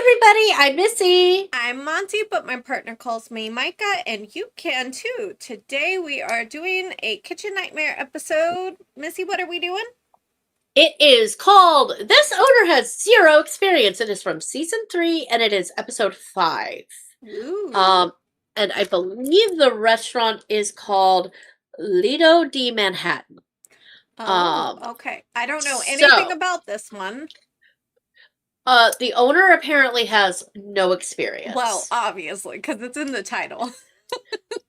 everybody, I'm Missy. I'm Monty, but my partner calls me Micah, and you can too. Today we are doing a Kitchen Nightmare episode. Missy, what are we doing? It is called This Owner Has Zero Experience. It is from season 3 and it is episode 5. Ooh. And I believe the restaurant is called Lido di Manhattan. Okay. I don't know anything about this one. The owner apparently has no experience. Well, obviously, because it's in the title.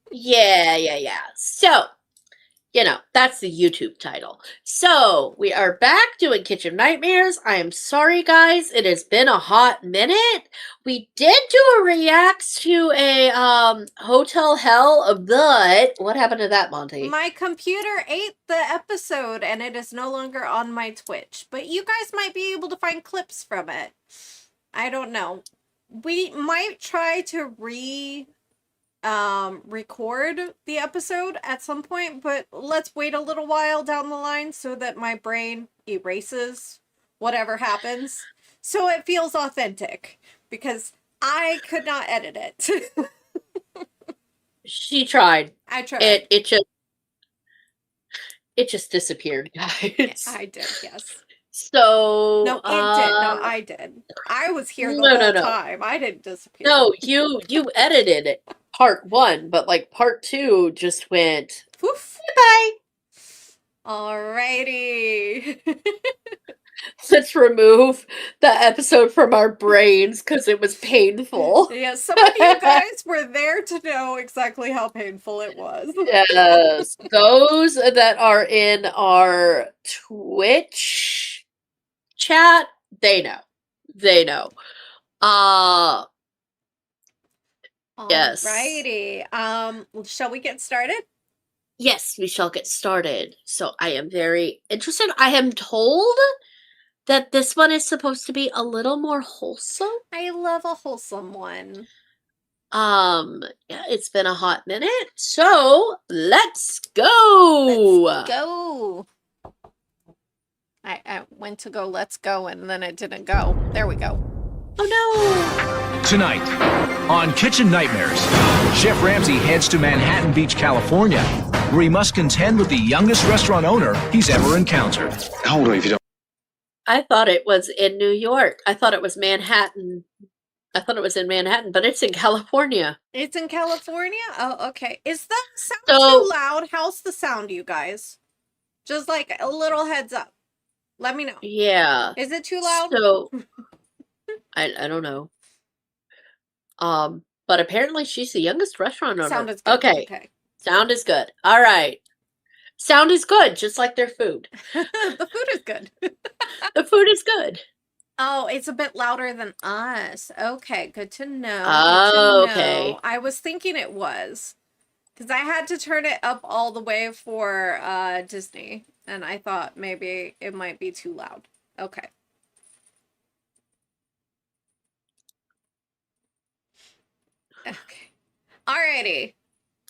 Yeah. So, that's the YouTube title. So, we are back doing Kitchen Nightmares. I am sorry, guys. It has been a hot minute. We did do a react to a Hotel Hell, but what happened to that, Monty? My computer ate the episode, and it is no longer on my Twitch. But you guys might be able to find clips from it. I don't know. We might try to record the episode at some point, but let's wait a little while down the line so that my brain erases whatever happens so it feels authentic, because I could not edit it. She tried. I tried. It just disappeared, guys. Yeah, I did, yes. So no, it did. No, I did. I was here the whole time. I didn't disappear. No, you edited it, part 1, but like part 2 just went poof. Bye. Alrighty. Let's remove the episode from our brains because it was painful. Yeah, some of you guys were there to know exactly how painful it was. Yes, those that are in our Twitch chat, they know. Yes. Alrighty. Shall we get started? Yes, we shall get started. So I am very interested. I am told that this one is supposed to be a little more wholesome. I love a wholesome one. Yeah, it's been a hot minute, so let's go. Let's go. I went to go, let's go, and then it didn't go. There we go. Oh no. Tonight on Kitchen Nightmares, Chef Ramsay heads to Manhattan Beach, California, where he must contend with the youngest restaurant owner he's ever encountered. How old are you if you don't? I thought it was in New York. I thought it was Manhattan. I thought it was in Manhattan, but it's in California. It's in California? Oh, okay. Is the sound too loud? How's the sound, you guys? Just like a little heads up. Let me know. Yeah. Is it too loud? So, I don't know. But apparently she's the youngest restaurant owner. Sound is good. Okay. Sound is good. All right. Sound is good, just like their food. The food is good. The food is good. Oh, it's a bit louder than us. Okay, good to know. Oh, okay. I was thinking it was, because I had to turn it up all the way for Disney, and I thought maybe it might be too loud. Okay. Okay. Alrighty.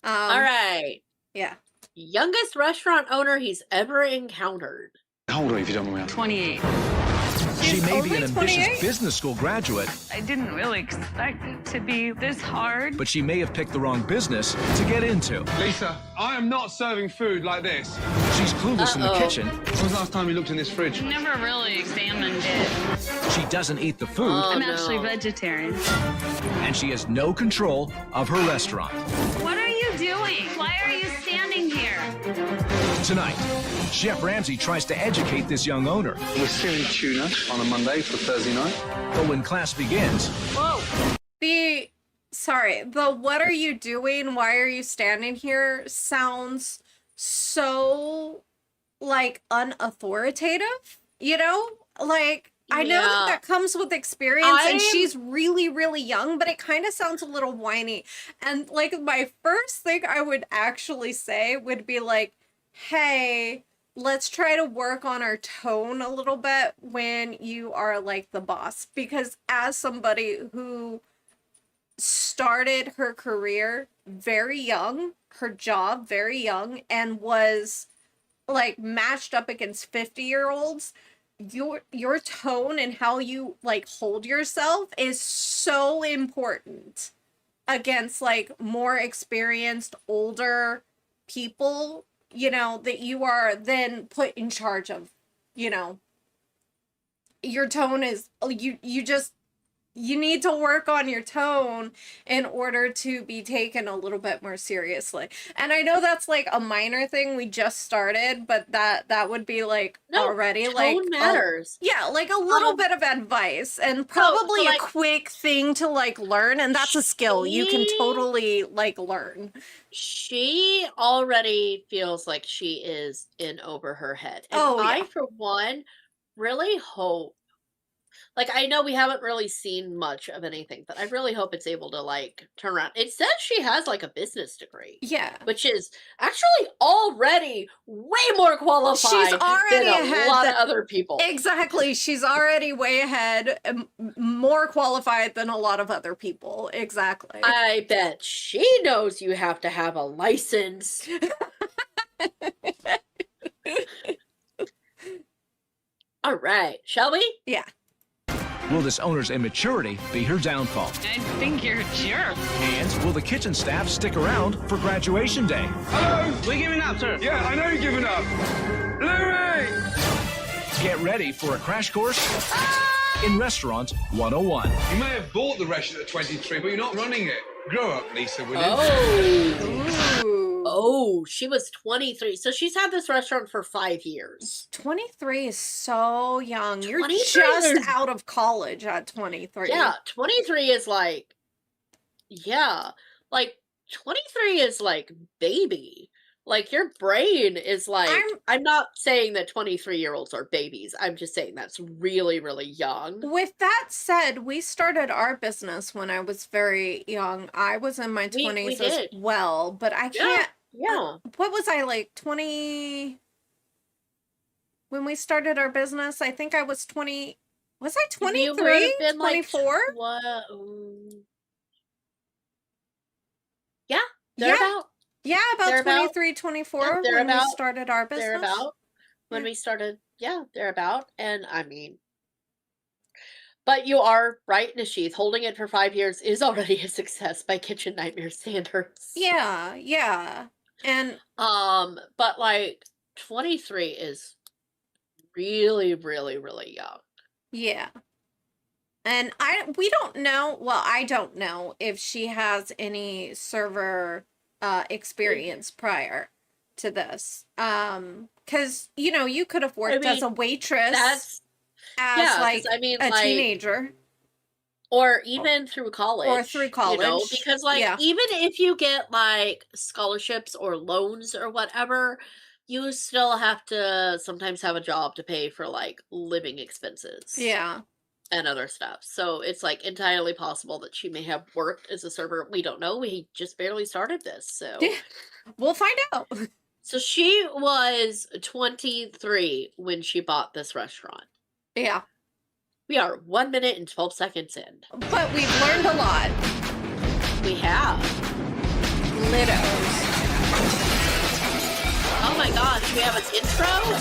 All right. Yeah. Youngest restaurant owner he's ever encountered. How old are you if you don't mind? 28. She may be an ambitious 28? business school graduate. I didn't really expect it to be this hard. But she may have picked the wrong business to get into. Lisa, I am not serving food like this. She's clueless in the kitchen. When was the last time you looked in this fridge? Never really examined it. She doesn't eat the food. I'm actually vegetarian. And she has no control of her restaurant. What are you doing? Why are you standing here? Tonight, Chef Ramsay tries to educate this young owner. We're serving tuna on a Monday for Thursday night. But when class begins... Whoa! The what are you doing? Why are you standing here? Sounds so, like, unauthoritative, you know? Like, I know that comes with experience, and she's really, really young, but it kind of sounds a little whiny. And, like, my first thing I would actually say would be, like, hey, let's try to work on our tone a little bit when you are, like, the boss. Because as somebody who started her career very young, her job very young, and was, like, matched up against 50-year-olds, your tone and how you like hold yourself is so important against like more experienced older people, you know, that you are then put in charge of, you know. Your tone is you need to work on your tone in order to be taken a little bit more seriously. And I know that's like a minor thing we just started, but that would be like No, already tone like matters. yeah, like a little bit of advice and probably like, a quick thing to like learn, and that's a skill you can she- totally like learn. She already feels like she is in over her head. And Oh, I, yeah. for one, really hope, like, I know we haven't really seen much of anything, but I really hope it's able to, like, turn around. It says she has, like, a business degree, Yeah. which is actually already way more qualified already than a ahead lot than- of other people. Exactly. She's already way ahead, more qualified than a lot of other people. Exactly. I bet she knows you have to have a license. All right, shall we? Yeah. Will this owner's immaturity be her downfall? I think you're a jerk. And will the kitchen staff stick around for graduation day? Hello? We're giving up, sir. Yeah, I know you're giving up. Louis! Get ready for a crash course in Restaurant 101. You may have bought the restaurant at 23, but you're not running it. Grow up, Lisa, will you? Oh. Ooh. Oh, she was 23. So she's had this restaurant for 5 years. 23 is so young. You're 23 just is- out of college at 23. Yeah, 23 is like, yeah, like 23 is like baby. Like your brain is like, I'm not saying that 23-year-olds are babies. I'm just saying that's really, really young. With that said, we started our business when I was very young. I was in my We 20s as did. well, but I Yeah, can't. yeah. What was I like 20 when we started our business? I think I was 20. Was I You 23? would have been like 24? Yeah, Yeah. thereabout. Yeah, about Thereabout. 23, 24 Yeah, when we thereabout. started our business. Thereabout. When Yeah. we started, yeah, thereabout. And I mean, but you are right, Nisheath. Holding it for 5 years is already a success by Kitchen Nightmare standards. Yeah, yeah. And But like 23 is really, really, really young. yeah. And we don't know, well, I don't know if she has any server experience prior to this. Cuz you know, you could have worked as mean, a waitress That's as yeah, 'cause like I mean, a like, teenager. or even through college. through You know, college, because like yeah. even if you get like scholarships or loans or whatever, you still have to sometimes have a job to pay for like living expenses. Yeah. And other stuff. So it's like entirely possible that she may have worked as a server. We don't know. We just barely started this. So We'll find out. so she was 23 when she bought this restaurant. Yeah. We are 1 minute and 12 seconds in. But we've learned a lot. We have. Litos. Oh my gosh, we have an intro?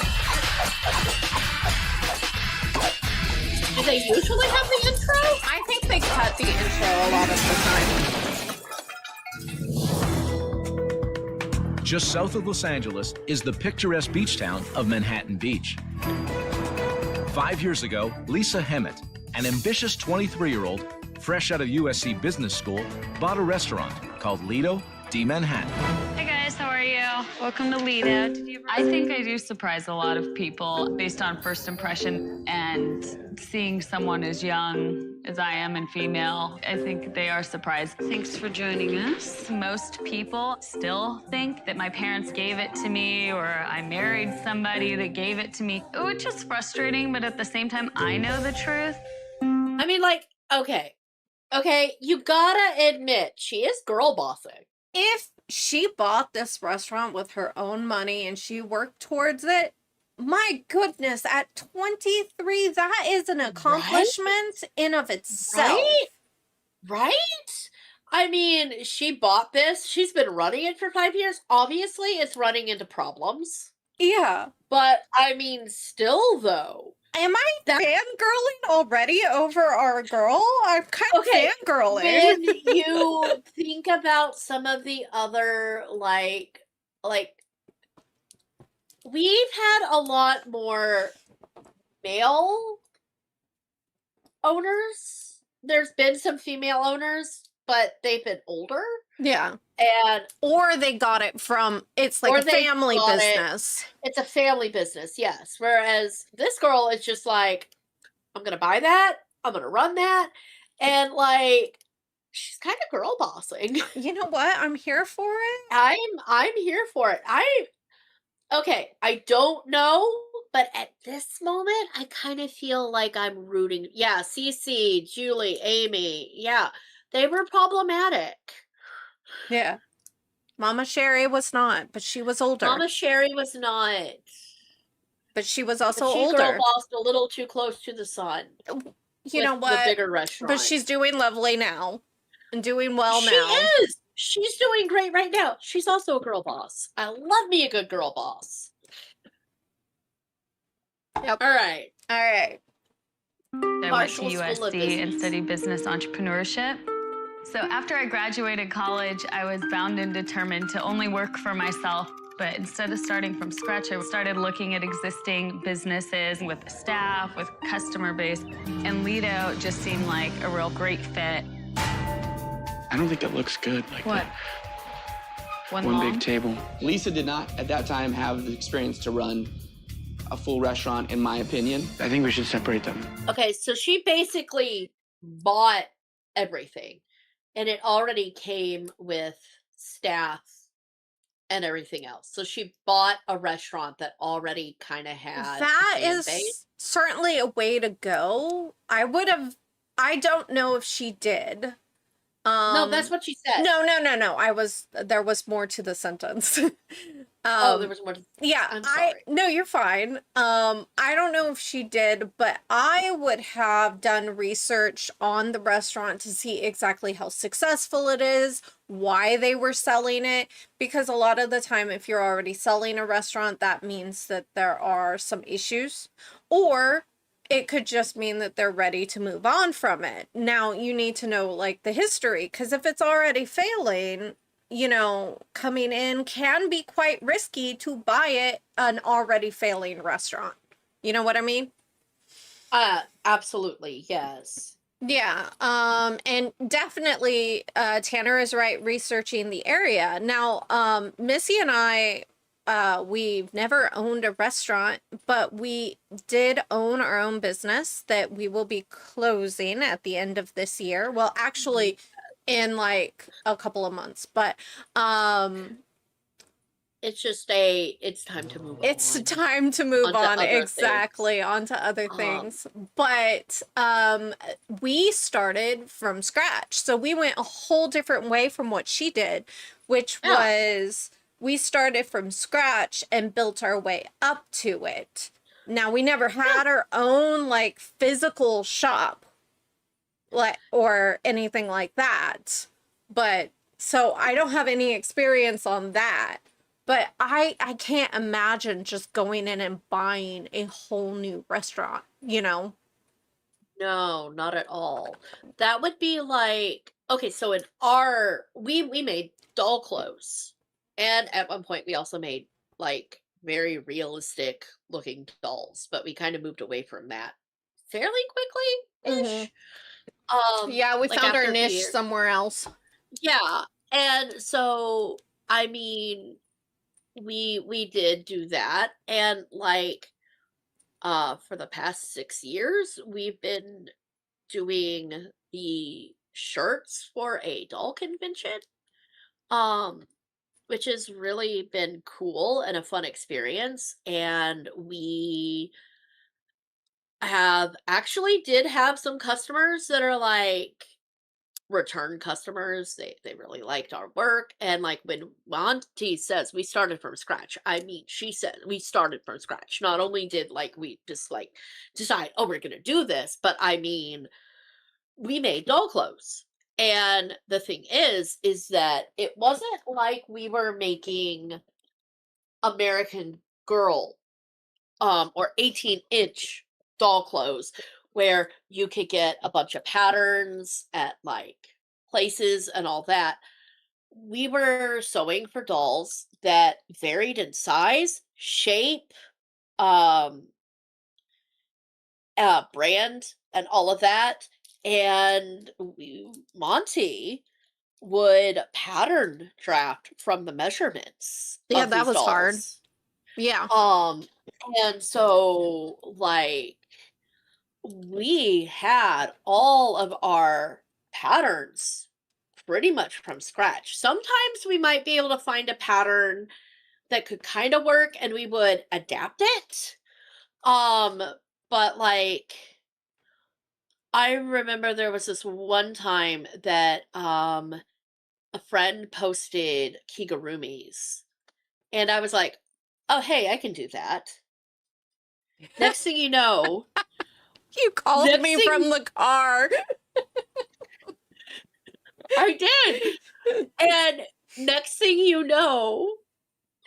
Do they usually have the intro? I think they cut the intro a lot of the time. Just south of Los Angeles is the picturesque beach town of Manhattan Beach. 5 years ago, Lisa Hemmett, an ambitious 23-year-old, fresh out of USC Business School, bought a restaurant called Lido di Manhattan. Hey guys, how are you? Welcome to Lido. I think I do surprise a lot of people based on first impression, and seeing someone as young as I am and female, I think they are surprised. Thanks for joining us. Most people still think that my parents gave it to me or I married somebody that gave it to me, which is frustrating, but at the same time, I know the truth. I mean, like, okay. Okay, you gotta admit, she is girl bossing. If she bought this restaurant with her own money and she worked towards it, my goodness, at 23, that is an accomplishment in of itself. Right? Right? I mean, she bought this. She's been running it for 5 years. Obviously, it's running into problems. Yeah. But, I mean, still, though. Am I That- fangirling already over our girl? I'm kind of Okay, fangirling. when you think about some of the other like we've had a lot more male owners. There's been some female owners, but they've been older. Yeah. And Or they got it from, it's like Or a they family got it- business. it's a family business, yes. Whereas this girl is just like, I'm gonna buy that, I'm gonna run that, and like she's kind of girl bossing. You know what? I'm here for it. I'm here for it. I don't know, but at this moment, I kind of feel like I'm rooting. Yeah, Cece, Julie, Amy, yeah, they were problematic. Yeah. Mama Sherry was not, but she was older. Mama Sherry was not. But she was But also she older. girl bossed a little too close to the sun. You know with what? The bigger restaurant. But she's doing lovely now. And doing well She now. is. She's doing great right now. She's also a girl boss. I love me a good girl boss. Yep. All right. All right. I went to Marshall School of USC and Business. studied business entrepreneurship. So after I graduated college, I was bound and determined to only work for myself. But instead of starting from scratch, I started looking at existing businesses with staff, with customer base. And Lido just seemed like a real great fit. I don't think it looks good. Like What? One long? big table. Lisa did not, at that time, have the experience to run a full restaurant, in my opinion. I think we should separate them. Okay, so she basically bought everything, and it already came with staff and everything else. So she bought a restaurant that already kind of had That a fan is base. certainly a way to go. I don't know if she did. No, that's what she said. No. There was more to the sentence. There was more. Yeah, I'm sorry. No, you're fine. I don't know if she did, but I would have done research on the restaurant to see exactly how successful it is, why they were selling it, because a lot of the time, if you're already selling a restaurant, that means that there are some issues, or it could just mean that they're ready to move on from it. Now, you need to know, like, the history, because if it's already failing, coming in can be quite risky to buy an already failing restaurant. You know what I mean? Absolutely, yes. Yeah, and definitely, Tanner is right researching the area. Now, Missy and I, we've never owned a restaurant, but we did own our own business that we will be closing at the end of this year. Well, actually, in like a couple of months, but It's just it's time to move on. it's time to move Onto on, other exactly, onto other things. But we started from scratch, so we went a whole different way from what she did, which was we started from scratch and built our way up to it. Now, we never had our own like physical shop, like, or anything like that, but so I don't have any experience on that. But I can't imagine just going in and buying a whole new restaurant, No, not at all. That would be like, okay, so in we made doll clothes. And at one point we also made like very realistic looking dolls, but we kind of moved away from that fairly quickly-ish. Yeah, we like found after our a few niche years. somewhere else. Yeah. And so, I mean, we did do that, and like for the past 6 years we've been doing the shirts for a doll convention, which has really been cool and a fun experience. And we did have some customers that are like return customers. They really liked our work. And like when Monty says we started from scratch, I mean, she said we started from scratch. Not only did like we just like decide, oh, we're gonna do this, but I mean, we made doll clothes. And the thing is that it wasn't like we were making American Girl or 18-inch doll clothes where you could get a bunch of patterns at like places and all that. We were sewing for dolls that varied in size, shape, um, brand, and all of that. And Monty would pattern draft from the measurements Yeah, of that these was hard. dolls. Yeah. Um, and so like we had all of our patterns pretty much from scratch. Sometimes we might be able to find a pattern that could kind of work and we would adapt it. Um, but like I remember there was this one time that a friend posted kigurumis and I was like, "Oh, hey, I can do that." Next thing you know, You called next me thing from the car. I did. And next thing you know,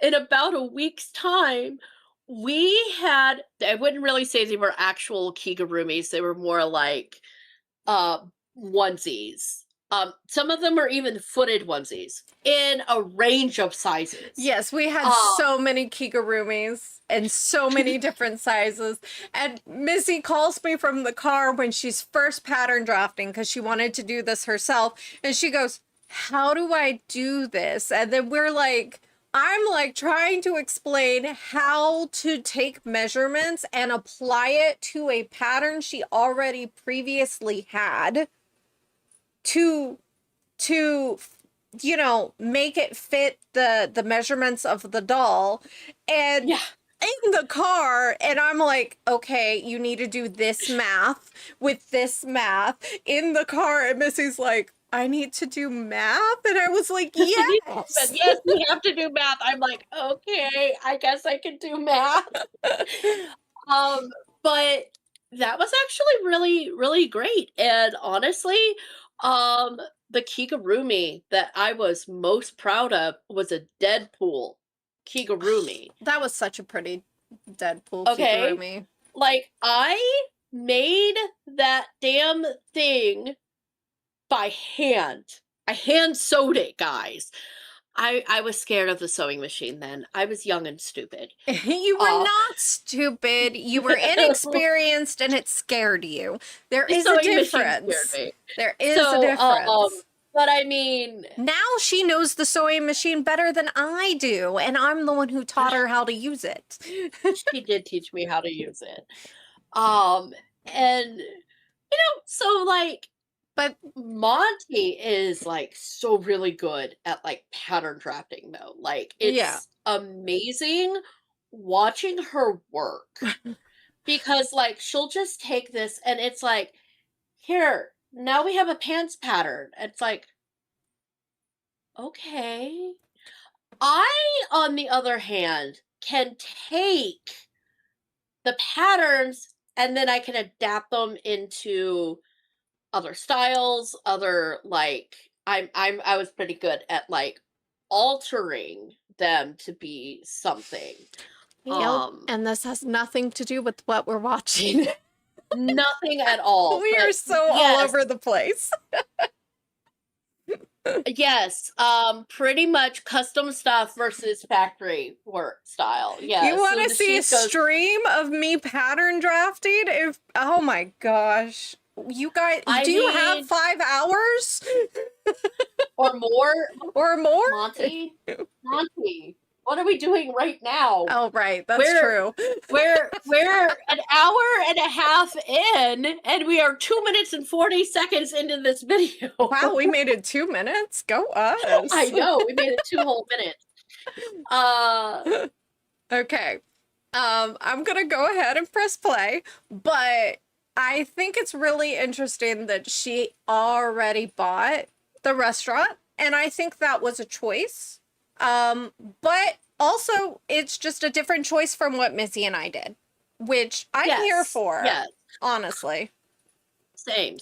in about a week's time, we had, I wouldn't really say they were actual kigurumis, they were more like uh onesies. Some of them are even footed onesies in a range of sizes. Yes, we had Uh, so many kigurumis and so many different sizes. And Missy calls me from the car when she's first pattern drafting because she wanted to do this herself. And she goes, "How do I do this?" And then I'm like trying to explain how to take measurements and apply it to a pattern she already previously had to make it fit the measurements of the doll. And yeah. in the car, and I'm like, "Okay, you need to do this math with this math." In the car, and Missy's like, "I need to do math?" And I was like, "Yes." Yes, we have to do math. I'm like, okay, I guess I can do math. Um, but that was actually really, really great. And honestly, um, the kigurumi that I was most proud of was a Deadpool kigurumi. That was such a pretty Deadpool Okay. kigurumi. Like, I made that damn thing by hand. I hand sewed it, guys. I was scared of the sewing machine then. I was young and stupid. You were not stupid. You were inexperienced, and it scared you. There The is a sewing machine difference. scared me. There is a difference. But I mean, Now she knows the sewing machine better than I do, and I'm the one who taught her how to use it. she did teach me how to use it. And so like, But Monty is like so really good at like pattern drafting though. Like it's Yeah. amazing watching her work because like she'll just take this and it's like, here, now we have a pants pattern. It's like, okay. I, on the other hand, can take the patterns and then I can adapt them into other styles, other like I was pretty good at like altering them to be something. and this has nothing to do with what we're watching. Nothing at all. We are but so all yes, over the place. yes, pretty much custom stuff versus factory work style. Yeah. You want to the see a sheet goes, stream of me pattern drafting? Oh my gosh. You guys, I do you have need- 5 hours? or more? Or more? Monty? Monty, what are we doing right now? Oh, right. That's We're- true. We're an hour and a half in, and we are 2 minutes and 40 seconds into this video. Wow, we made it 2 minutes. Go us. I know, we made it 2 whole minutes. Okay. I'm gonna go ahead and press play, but I think it's really interesting that she already bought the restaurant, and I think that was a choice. But also it's just a different choice from what Missy and I did, which I'm here Yes, for. yes. Honestly. Same.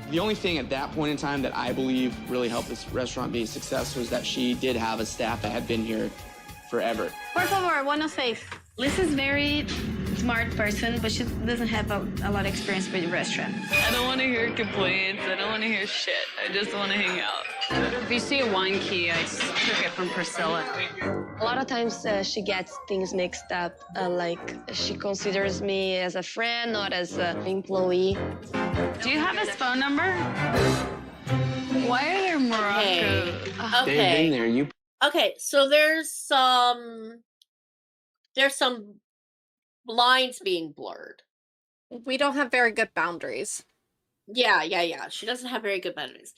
The only thing at that point in time that I believe really helped this restaurant be a success was that she did have a staff that had been here forever. Por favor, 106. Lisa's very smart person, but she doesn't have a lot of experience with restaurant. I don't want to hear complaints. I don't want to hear shit. I just want to hang out. If you see a wine key, I took it from Priscilla. A lot of times she gets things mixed up, like she considers me as a friend, not as an employee. Do you have his phone number? Why are there Morocco? They've been Okay. there. You Okay, so there's some lines being blurred. We don't have very good boundaries. Yeah. She doesn't have very good boundaries.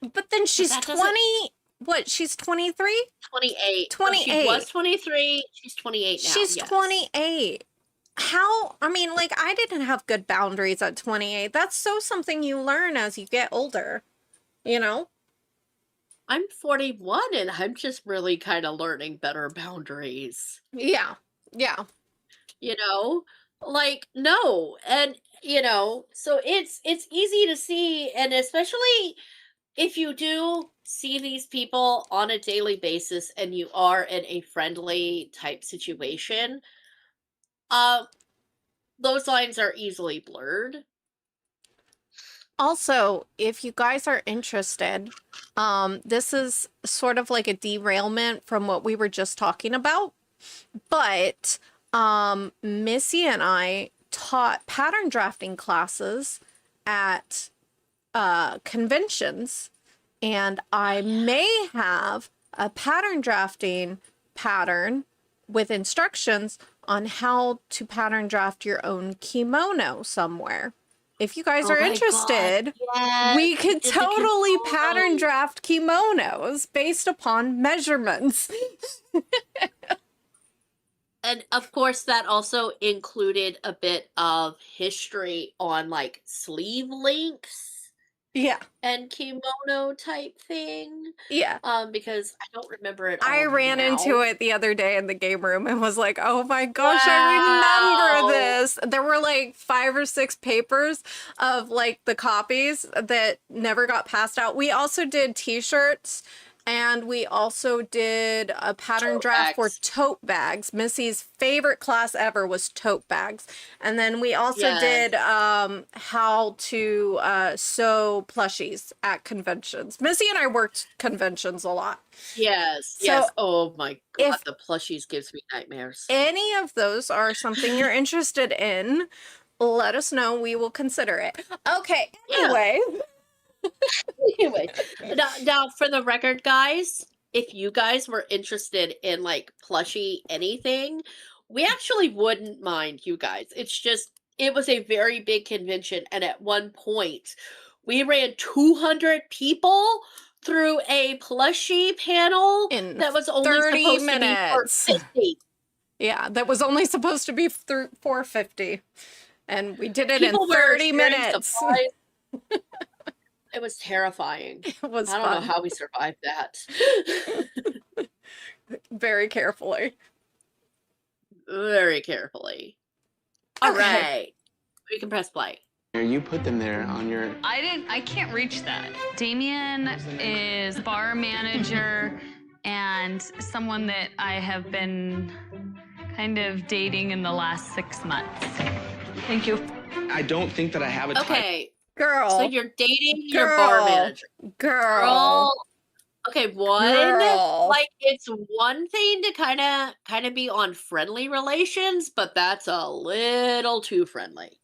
But then she's that 20. doesn't- What? She's 23? 28. 28. She was 23. She's 28 now. She's yes. 28. How? I mean, like, I didn't have good boundaries at 28. That's so something you learn as you get older, you know? I'm 41 and I'm just really kind of learning better boundaries. Yeah. Yeah. You know? Like, no. And, you know, so it's easy to see, and especially if you do see these people on a daily basis and you are in a friendly type situation, those lines are easily blurred. Also, if you guys are interested, this is sort of like a derailment from what we were just talking about, but Missy and I taught pattern drafting classes at conventions, and I may have a pattern drafting pattern with instructions on how to pattern draft your own kimono somewhere. If you guys Oh are my God, interested, yes, we could it's a totally kimono. pattern draft kimonos based upon measurements. And of course, that also included a bit of history on like sleeve links Yeah, and kimono type thing. yeah. Because I don't remember it. I all ran now. into it the other day in the game room and was like, oh my gosh, I remember Wow. this. There were like 5 or 6 papers of like the copies that never got passed out. We also did t-shirts, and we also did a pattern Tote draft for bags. tote bags. Missy's favorite class ever was tote bags. And then we also Yes. did how to sew plushies at conventions. Missy and I worked conventions a lot. Yes. So, Oh my God, if- the plushies gives me nightmares. Any of those are something you're interested in, let us know. We will consider it. Okay, Yeah. anyway. Anyway, now for the record, guys, if you guys were interested in like plushie anything, we actually wouldn't mind you guys. It's just it was a very big convention, and at one point we ran 200 people through a plushie panel In that was only 30 supposed minutes. to be for 50. Yeah, that was only supposed to be through 450. And we did it People in were 30 sharing minutes. supplies. It was terrifying. It was I don't fun. know how we survived that. Very carefully. Very carefully. All Okay. right. We can press play. you put them there on your. I can't reach that. Damien is bar manager and someone that I have been kind of dating in the last 6 months. Thank you. I don't think that I have a type. Okay. Girl. So you're dating your bar Girl. manager. Girl. Girl. Okay, one, Girl. like it's one thing to kind of be on friendly relations, but that's a little too friendly.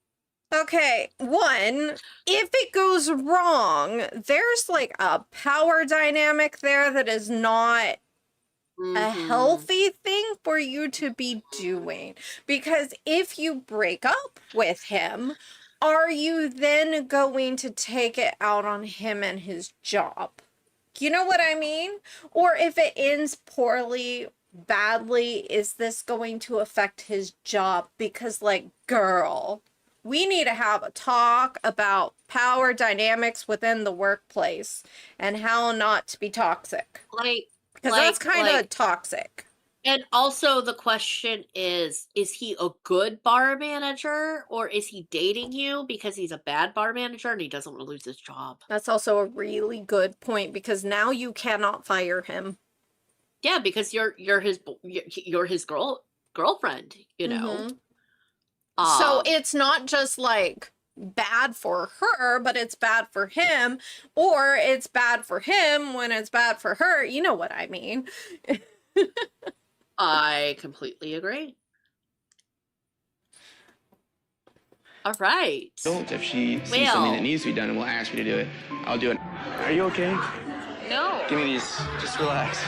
Okay, one, if it goes wrong, there's like a power dynamic there that is not a Mhm. healthy thing for you to be doing. Because if you break up with him, are you then going to take it out on him and his job? You know what I mean? Or if it ends poorly, badly, is this going to affect his job? Because, like, girl, we need to have a talk about power dynamics within the workplace and how not to be toxic. Like, Because that's kind of like- toxic. and also the question is he a good bar manager or is he dating you because he's a bad bar manager and he doesn't want to lose his job? That's also a really good point, because now you cannot fire him. Yeah, because you're his girlfriend, you know. Mhm. So it's not just like bad for her, but it's bad for him, or it's bad for him when it's bad for her. You know what I mean? I completely agree. All right. If she sees something that needs to be done and will ask me to do it, I'll do it. Are you okay? No. Give me these. Just relax.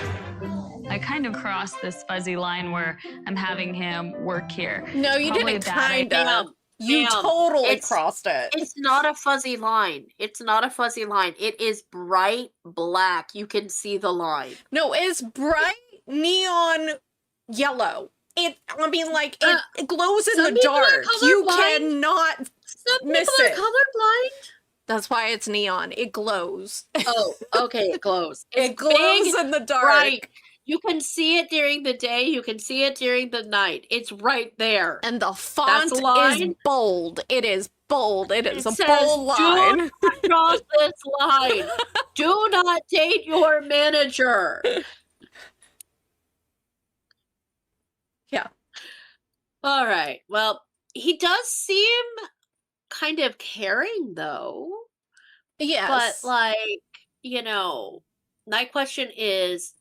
I kind of crossed this fuzzy line where I'm having him work here. No, you Probably didn't a bad idea. kind of. You Ma'am, totally it's- crossed it. It's not a fuzzy line. It's not a fuzzy line. It is bright black. You can see the line. No, it's bright neon yellow. I mean, like, it glows in some the people are dark. You colorblind. cannot Some miss people are it. colorblind. That's why it's neon. It glows. Oh, okay, it glows. It It's glows big, in the dark. bright. You can see it during the day. You can see it during the night. It's right there. And the font the is line. bold. It is bold. It is It a says, bold line. "Do not cross this line. Do not date your manager." Yeah. All right. Well, he does seem kind of caring, though. Yes. But, like, my question is,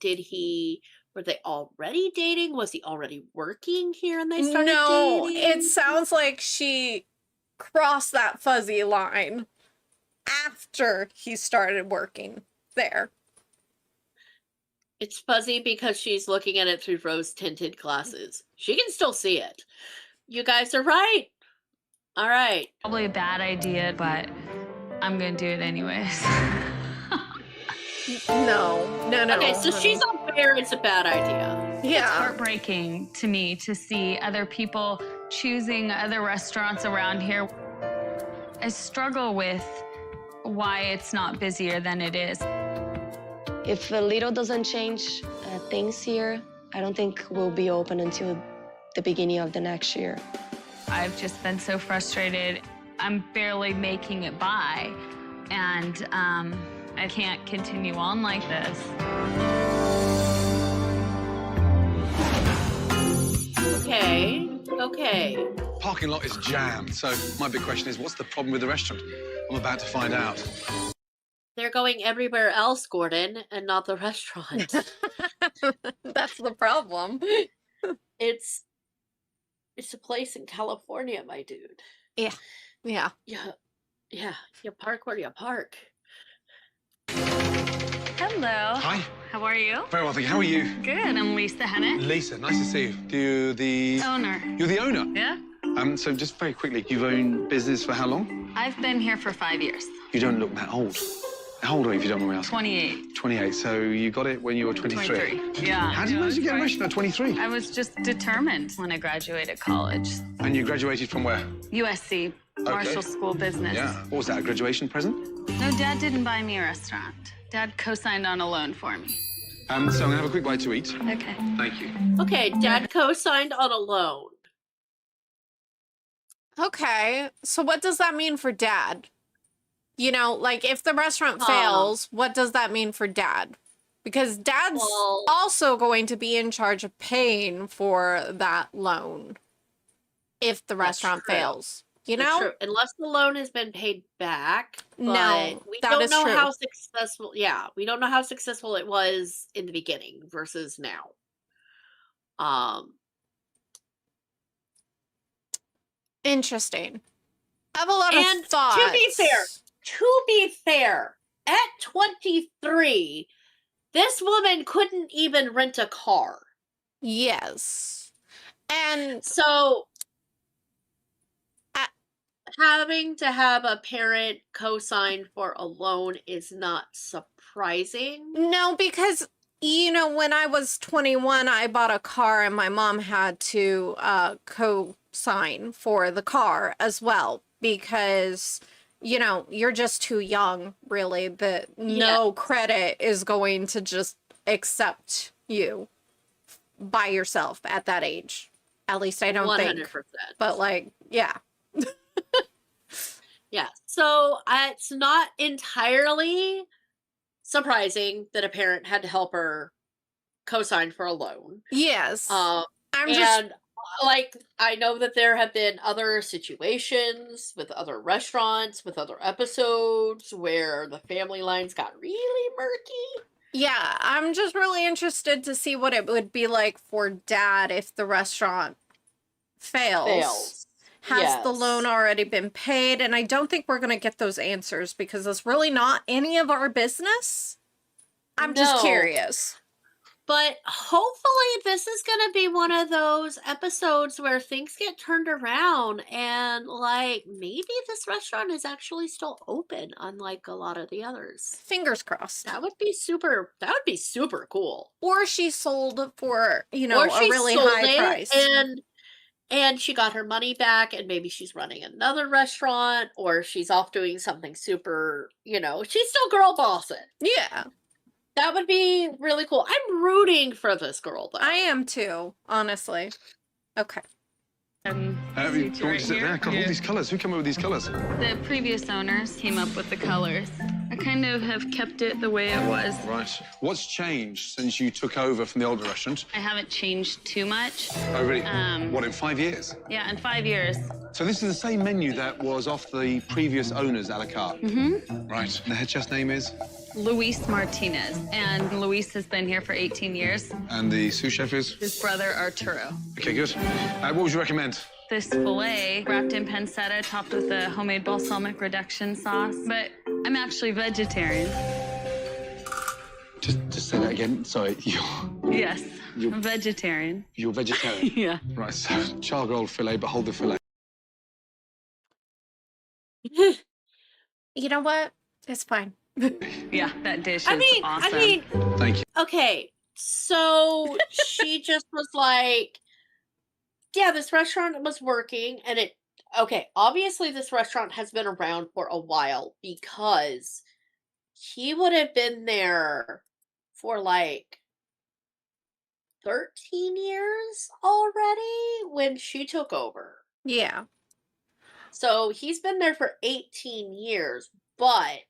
were they already dating? Was he already working here and they started no, dating? it sounds like she crossed that fuzzy line after he started working there. It's fuzzy because she's looking at it through rose-tinted glasses. She can still see it. You guys are right. All right. Probably a bad idea, but I'm gonna do it anyways. No. Okay, so she's unfair. It's a bad idea. It's Yeah. heartbreaking to me to see other people choosing other restaurants around here. I struggle with why it's not busier than it is. If a little doesn't change things here, I don't think we'll be open until the beginning of the next year. I've just been so frustrated. I'm barely making it by, and I can't continue on like this. Okay. Parking lot is jammed, so my big question is, what's the problem with the restaurant? I'm about to find out. They're going everywhere else, Gordon, and not the restaurant. That's the problem. It's a place in California, my dude. Yeah. Yeah. You park where you park. Hello. Hi. How are you? Very well, thank you. How are you? Good. I'm Lisa Hennett, Lisa, nice to see you. owner. You're the owner? Yeah? So just very quickly, you've owned business for how long? I've been here for 5 years. You don't look that old. How old are you, if you don't mind me asking? 28. 28, so you got it when you were 23? 23. Yeah. How did you manage to get a restaurant at 23? I was just determined when I graduated college. And you graduated from where? USC, Marshall School Business. Yeah. What was that, a graduation present? No, Dad didn't buy me a restaurant. Dad co-signed on a loan for me. So I'm going to have a quick bite to eat. Okay. Thank you. Okay, Dad co-signed on a loan. Okay. So what does that mean for Dad? You know, like if the restaurant fails, what does that mean for Dad? Because Dad's Well- also going to be in charge of paying for that loan if the That's restaurant true. fails. You That's know? true. Unless the loan has been paid back. No, But we that don't is know true. how successful. Yeah, we don't know how successful it was in the beginning versus now. Interesting. I have a lot And of thoughts. to be fair, at 23, this woman couldn't even rent a car. Yes. And So having to have a parent co-sign for a loan is not surprising. no, because you know, when I was 21, I bought a car and my mom had to co-sign for the car as well because you know, you're just too young, really. That no credit is going to just accept you by yourself at that age. At least I don't 100%. think. But like, yeah. Yeah. So it's not entirely surprising that a parent had to help her co-sign for a loan. Yes. I'm And just like, I know that there have been other situations with other restaurants, with other episodes where the family lines got really murky. Yeah, I'm just really interested to see what it would be like for Dad if the restaurant fails. Fails. Has the loan Yes. already been paid? And I don't think we're going to get those answers because it's really not any of our business. I'm just No. curious. But hopefully this is going to be one of those episodes where things get turned around and like maybe this restaurant is actually still open unlike a lot of the others. Fingers crossed. That would be super cool. Or she sold for, Or a she really sold high it price. and she got her money back and maybe she's running another restaurant or she's off doing something super, she's still girl bossing. Yeah, That would be really cool. I'm rooting for this girl though. I am too, honestly. Okay. And You seats want right to sit here. there? God, all these colours. Who came up with these colours? The previous owners came up with the colors. I kind of have kept it the way it was. Right. What's changed since you took over from the older restaurant? I haven't changed too much. Oh, really? Um, What, in 5 years? Yeah, in 5 years. So this is the same menu that was off the previous owner's a la carte? Mm-hmm. Right. The head chef's name is? Luis Martinez. And Luis has been here for 18 years. And the sous chef is? His brother, Arturo. Okay, good. What would you recommend? This filet wrapped in pancetta, topped with a homemade balsamic reduction sauce. But I'm actually vegetarian. Just say that again. Sorry, Yes, I'm vegetarian. you're vegetarian. Yeah. Right, so charcoal fillet, but hold the fillet. You know what? It's fine. Yeah, that dish is awesome. I mean, Thank you. okay. So she just was like, yeah, this restaurant was working and obviously this restaurant has been around for a while because he would have been there for like 13 years already when she took over. Yeah. So he's been there for 18 years, but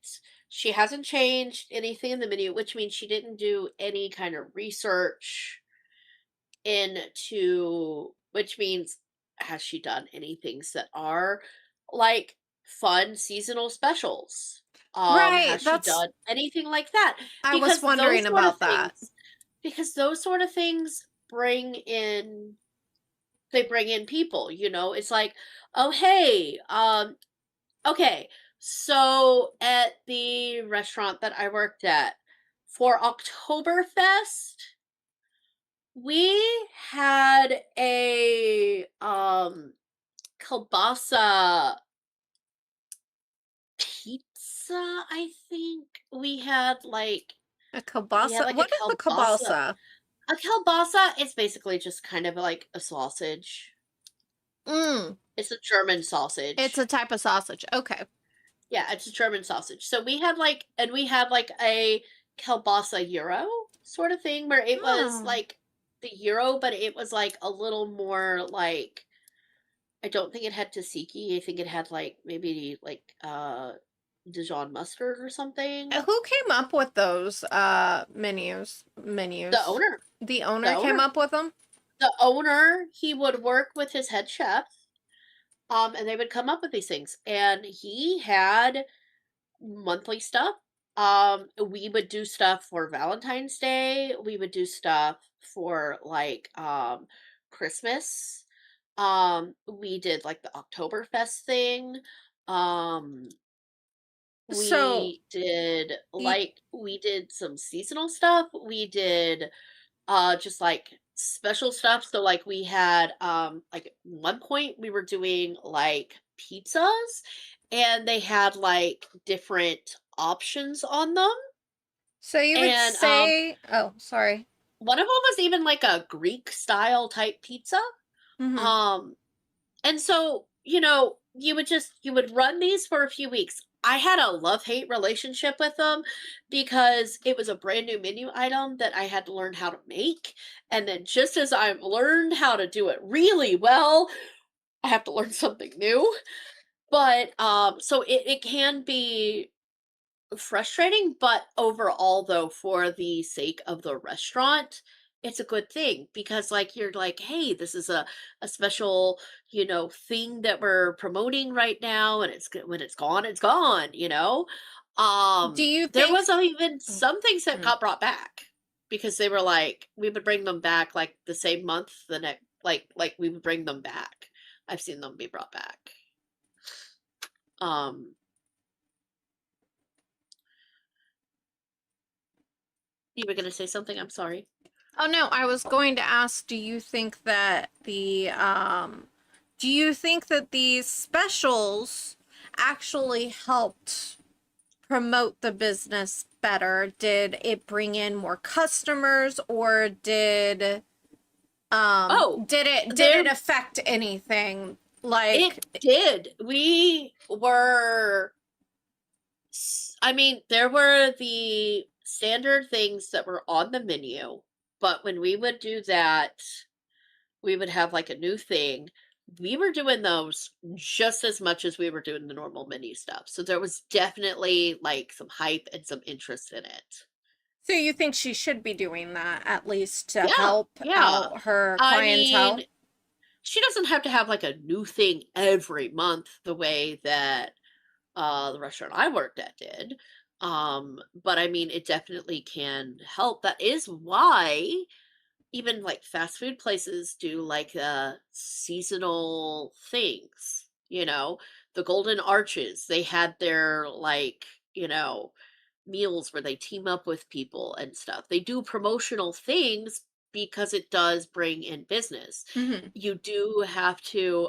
she hasn't changed anything in the menu, which means she didn't do any kind of research which means has she done any things that are like fun seasonal specials? Right, Has she done anything like that? I was Because wondering those sort of about that. because those sort of things bring in people, it's like, oh hey, okay, so at the restaurant that I worked at for Oktoberfest, we had a kielbasa pizza, I think. We had like A kielbasa? like What is a kielbasa? A kielbasa is basically just kind of like a sausage. Mm, It's a German sausage. it's a type of sausage. Okay. Yeah, it's a German sausage. So we had like a kielbasa gyro sort of thing where it was Oh. like the gyro, but it was like a little more like I don't think it had tzatziki. I think it had like maybe like Dijon mustard or something. Who came up with those menus? The owner. The owner The came owner. up with them? The owner, he would work with his head chef. And they would come up with these things. And he had monthly stuff. We would do stuff for Valentine's Day. We would do stuff for like Christmas. We did like the Oktoberfest thing. So, We did y- we did some seasonal stuff. We did just like special stuff. So like we had like at one point we were doing like pizzas and they had like different options on them. so you would And say, oh, sorry. one of them was even like a Greek style type pizza. Mhm. And so, you would run these for a few weeks. I had a love-hate relationship with them because it was a brand new menu item that I had to learn how to make. And then just as I've learned how to do it really well, I have to learn something new. But so it can be frustrating, but overall though, for the sake of the restaurant, it's a good thing because like you're like, hey, this is a special, thing that we're promoting right now, and when it's gone, Do you there think? was even Mm, some things that mm. got brought back because they were like we would bring them back like the same month, the next like we would bring them back. I've seen them be brought back. Um you were gonna say something? I'm sorry. Oh no, I was going to ask, do you think that these specials actually helped promote the business better? Did it bring in more customers, or Oh, did it there affect anything? it Like, did. I mean, there were the standard things that were on the menu, but when we would do that, we would have like a new thing. We were doing those just as much as we were doing the normal menu stuff. So there was definitely like some hype and some interest in it. so you think she should be doing that at least to Yeah, help yeah. out her I clientele? mean, she doesn't have to have like a new thing every month the way that the restaurant I worked at did. But I mean, it definitely can help. That is why even like fast food places do like seasonal things, the Golden Arches, they had their like, meals where they team up with people and stuff. They do promotional things because it does bring in business. Hmm. You do have to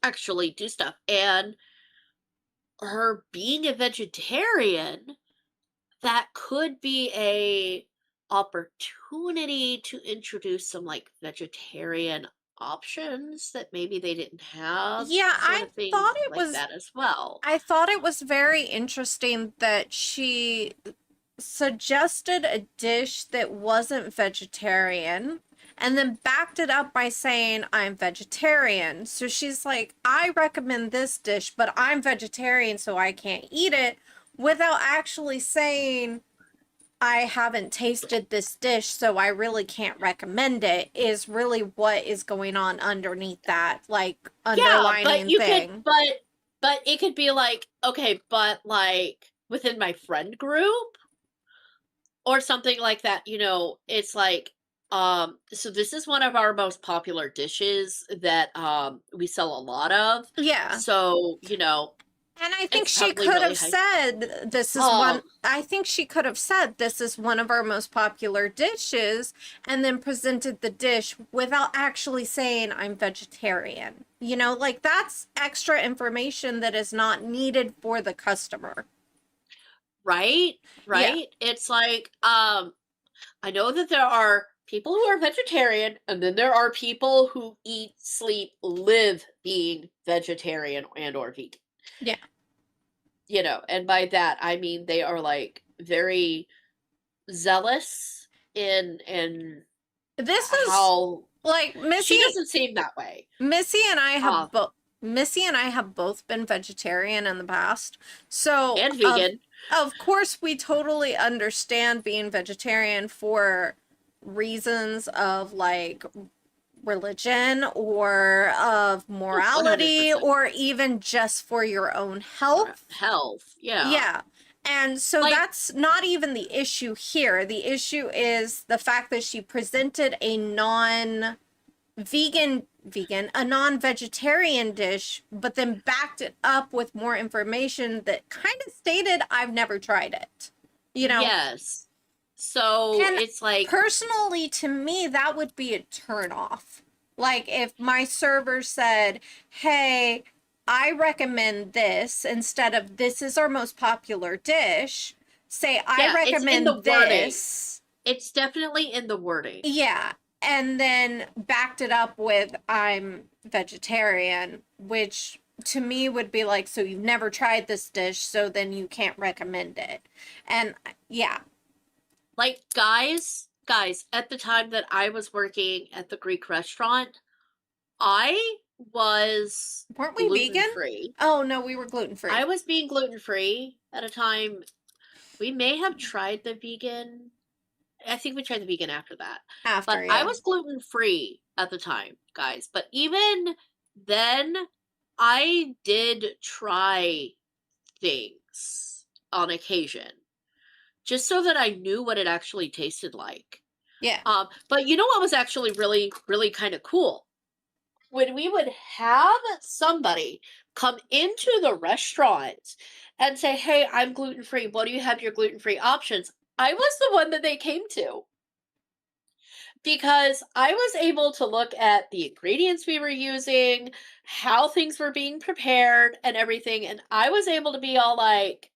actually do stuff. And her being a vegetarian, that could be a opportunity to introduce some like vegetarian options that maybe they didn't have, Yeah, sort of thing thought it like was that as well. I thought it was very interesting that she suggested a dish that wasn't vegetarian and then backed it up by saying, I'm vegetarian. So she's like, I recommend this dish, but I'm vegetarian, so I can't eat it, without actually saying, I haven't tasted this dish, so I really can't recommend it, is really what is going on underneath that, like, Yeah, underlining thing. but it could be like, okay, but like within my friend group or something like that, it's like so this is one of our most popular dishes that we sell a lot of. Yeah. So, And I think it's she probably could really have high. said Um I think she could have said this is one of our most popular dishes and then presented the dish without actually saying I'm vegetarian. Like that's extra information that is not needed for the customer. right? Yeah. Right? It's like I know that there are people who are vegetarian and then there are people who eat, sleep, live being vegetarian and or vegan. Yeah. And by that I mean they are like very zealous in This is how like she doesn't seem that way. Missy and I Uh have both Missy and I have both been vegetarian in the past. So, and vegan. of course we totally understand being vegetarian for reasons of like religion or of Oh, morality 100%. or even just for your own health. Health. Yeah. Yeah. And so Like that's not even the issue here. The issue is the fact that she presented a a non-vegetarian dish, but then backed it up with more information that kind of stated, I've never tried it. yes. So And it's like personally, to me, that would be a turn off. Like if my server said, hey, I recommend this instead of this is our most popular dish, say, I yeah, it's in the recommend wording. this. It's definitely in the wording. Yeah. And then backed it up with I'm vegetarian, which to me would be like, so you've never tried this dish, so then you can't recommend it. And yeah. Like guys, at the time that I was working at the Greek restaurant, I was Weren't we gluten vegan? free. Oh no, we were gluten free. I was being gluten free at a time. We may have tried the vegan I think we tried the vegan after that. But After, I yeah. was gluten-free at the time, guys. But even then, I did try things on occasion just so that I knew what it actually tasted like. Yeah. But you know what was actually really, really kind of cool? When we would have somebody come into the restaurant and say, "Hey, I'm gluten free. What do you have your gluten free options?" I was the one that they came to because I was able to look at the ingredients we were using, how things were being prepared, and everything. And I was able to be all like,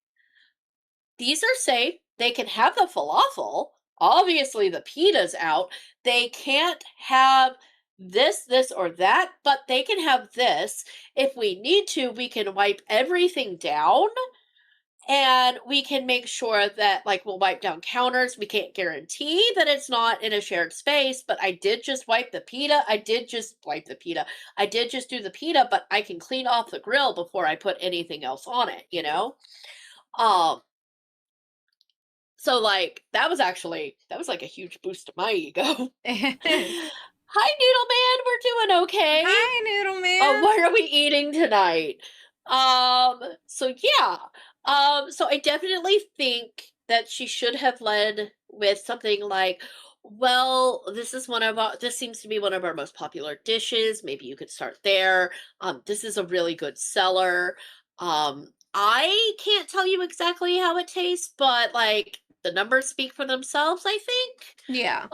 these are safe. They can have the falafel. Obviously, the pita's out. They can't have this, or that, but they can have this. If we need to, we can wipe everything down and we can make sure that, like, we'll wipe down counters. We can't guarantee that it's not in a shared space, but I did just wipe the pita. I did just wipe the pita. I did just do the pita, but I can clean off the grill before I put anything else on it, you know? Um, So, like, that was like a huge boost to my ego. Hi, Noodle Man, we're doing okay. Hi, Noodle Man. What are we eating tonight? So yeah. So I definitely think that she should have led with something like, well, this seems to be one of our most popular dishes. Maybe you could start there. This is a really good seller. I can't tell you exactly how it tastes, but like the numbers speak for themselves, I think. Yeah.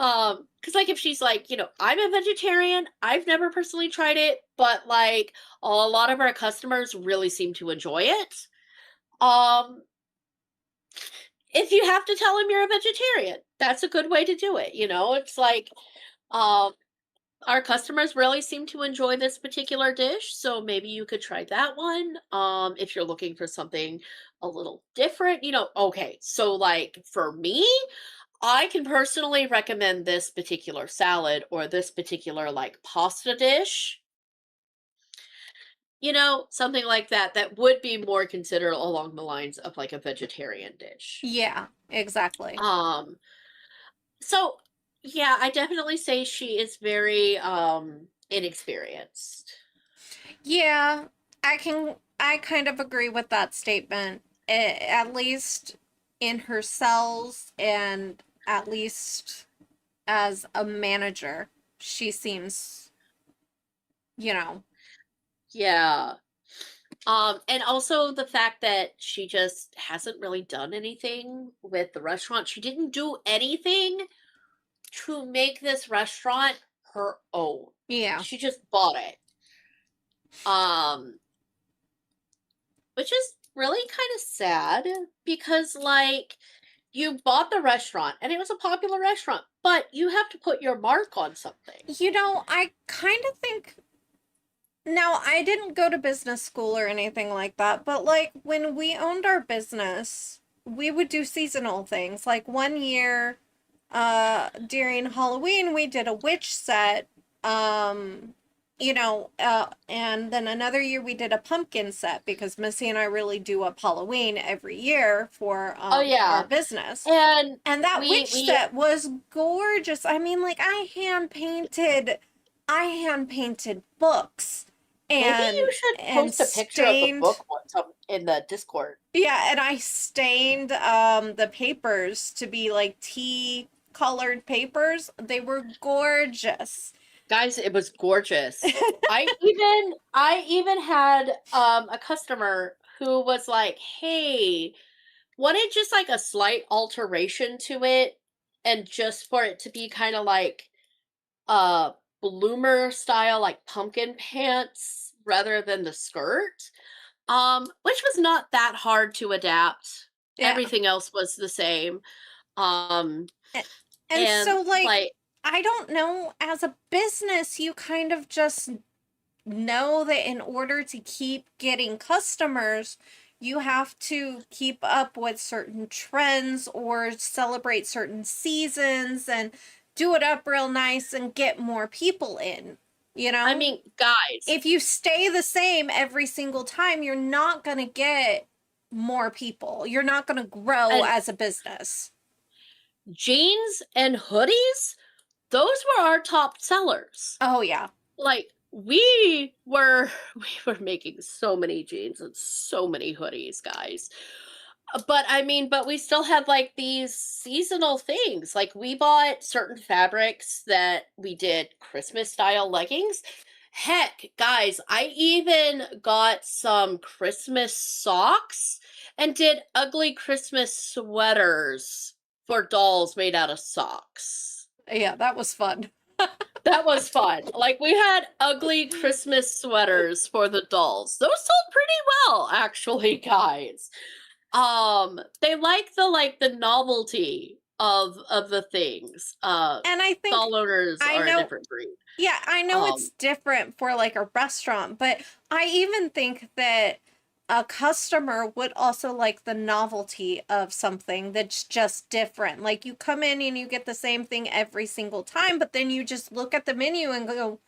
Because like if she's like, I'm a vegetarian, I've never personally tried it, but like a lot of our customers really seem to enjoy it. Um, if you have to tell them you're a vegetarian, that's a good way to do it. It's like, um, our customers really seem to enjoy this particular dish, so maybe you could try that one. If you're looking for something a little different, okay. So like for me, I can personally recommend this particular salad or this particular like pasta dish. Something like that that would be more considered along the lines of like a vegetarian dish. Yeah, exactly. Um so yeah, I definitely say she is very inexperienced. Yeah, I kind of agree with that statement. At least in her cells and at least as a manager, she seems, you know, Yeah. And also the fact that she just hasn't really done anything with the restaurant. She didn't do anything to make this restaurant her own. yeah. She just bought it. Um, which is really kind of sad because like you bought the restaurant and it was a popular restaurant, but you have to put your mark on something. I kind of think now I didn't go to business school or anything like that, but like when we owned our business, we would do seasonal things. Like one year during Halloween we did a witch set, and then another year we did a pumpkin set because Missy and I really do up Halloween every year for Oh yeah, our business. and that witch set was gorgeous. I mean, like I hand painted books. Maybe you should post a picture of the book in the Discord. Yeah, and I stained the papers to be like tea colored papers. They were gorgeous. Guys, it was gorgeous. I even had a customer who was like, "Hey, wanted just like a slight alteration to it and just for it to be kind of like bloomer style like pumpkin pants rather than the skirt." Which was not that hard to adapt. Yeah. Everything else was the same. And so like I don't know, as a business, you kind of just know that in order to keep getting customers, you have to keep up with certain trends or celebrate certain seasons and do it up real nice and get more people in. I mean, guys, if you stay the same every single time, you're not going to get more people. You're not going to grow as a business. jeans and hoodies, those were our top sellers. Oh yeah. Like we were making so many jeans and so many hoodies, guys. But I mean, but we still have like these seasonal things. Like we bought certain fabrics that we did Christmas style leggings. Heck, guys, I even got some Christmas socks and did ugly Christmas sweaters for dolls made out of socks. Yeah, that was fun. That was fun. Like we had ugly Christmas sweaters for the dolls. Those sold pretty well, actually, guys. They like the novelty of the things. And I think Doll owners I are know- a different breed. Yeah, I know it's different for like a restaurant, but I even think that a customer would also like the novelty of something that's just different. Like you come in and you get the same thing every single time, but then you just look at the menu and go,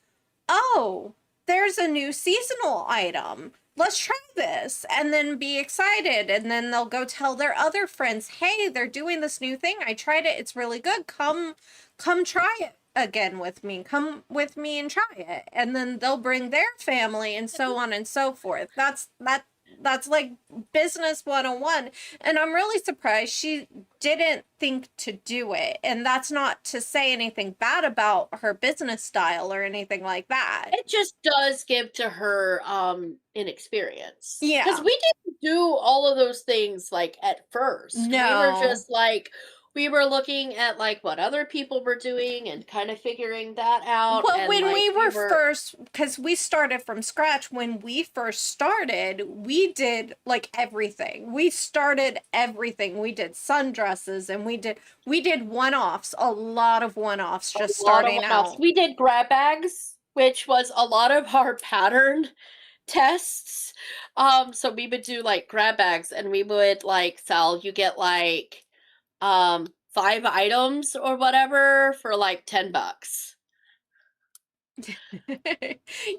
oh, there's a new seasonal item. Let's try this, and then be excited. And then they'll go tell their other friends, hey, they're doing this new thing. I tried it. It's really good. Come try it again with me. Come with me and try it. And then they'll bring their family and so on and so forth. That's like business 101. And I'm really surprised she didn't think to do it. And that's not to say anything bad about her business style or anything like that. It just does give to her inexperience. Yeah. Because we didn't do all of those things like at first. We No. were just like we were looking at like what other people were doing and kind of figuring that out. Well, and, when like, we were first, because we started from scratch, when we first started, we did like everything. We started everything. We did sundresses and we did one-offs, a lot of one-offs just starting out. We did grab bags, which was a lot of our pattern tests. So we would do like grab bags and we would like sell, you get like 5 items or whatever for like $10.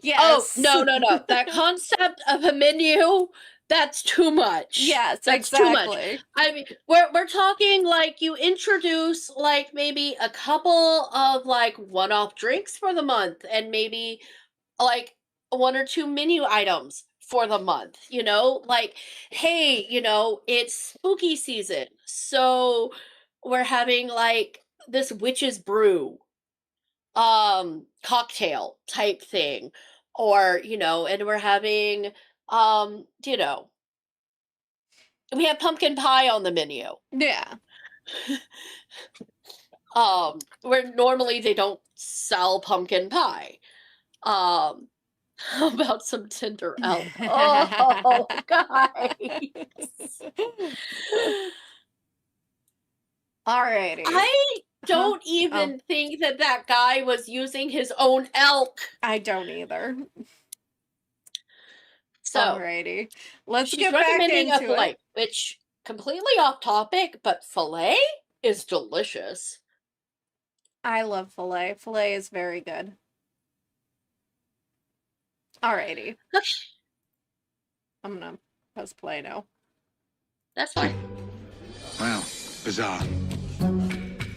Yes. Oh, no. That concept of a menu, that's too much. Yes, that's exactly. too much. I mean, we're talking like you introduce like maybe a couple of like one-off drinks for the month and maybe like 1 or 2 menu items for the month, you know, like, hey, you know, it's spooky season, so we're having like this witch's brew cocktail type thing, or you know, and we're having you know, we have pumpkin pie on the menu. Yeah. Where normally they don't sell pumpkin pie. How about some Tinder elk? Oh, guys. Alrighty. I don't even think that guy was using his own elk. I don't either. So, alrighty. Let's she's get back recommending a into filet, it. which completely off topic, but filet is delicious. I love filet. Filet is very good. Alrighty. I'm gonna press play now. That's fine. Wow, bizarre.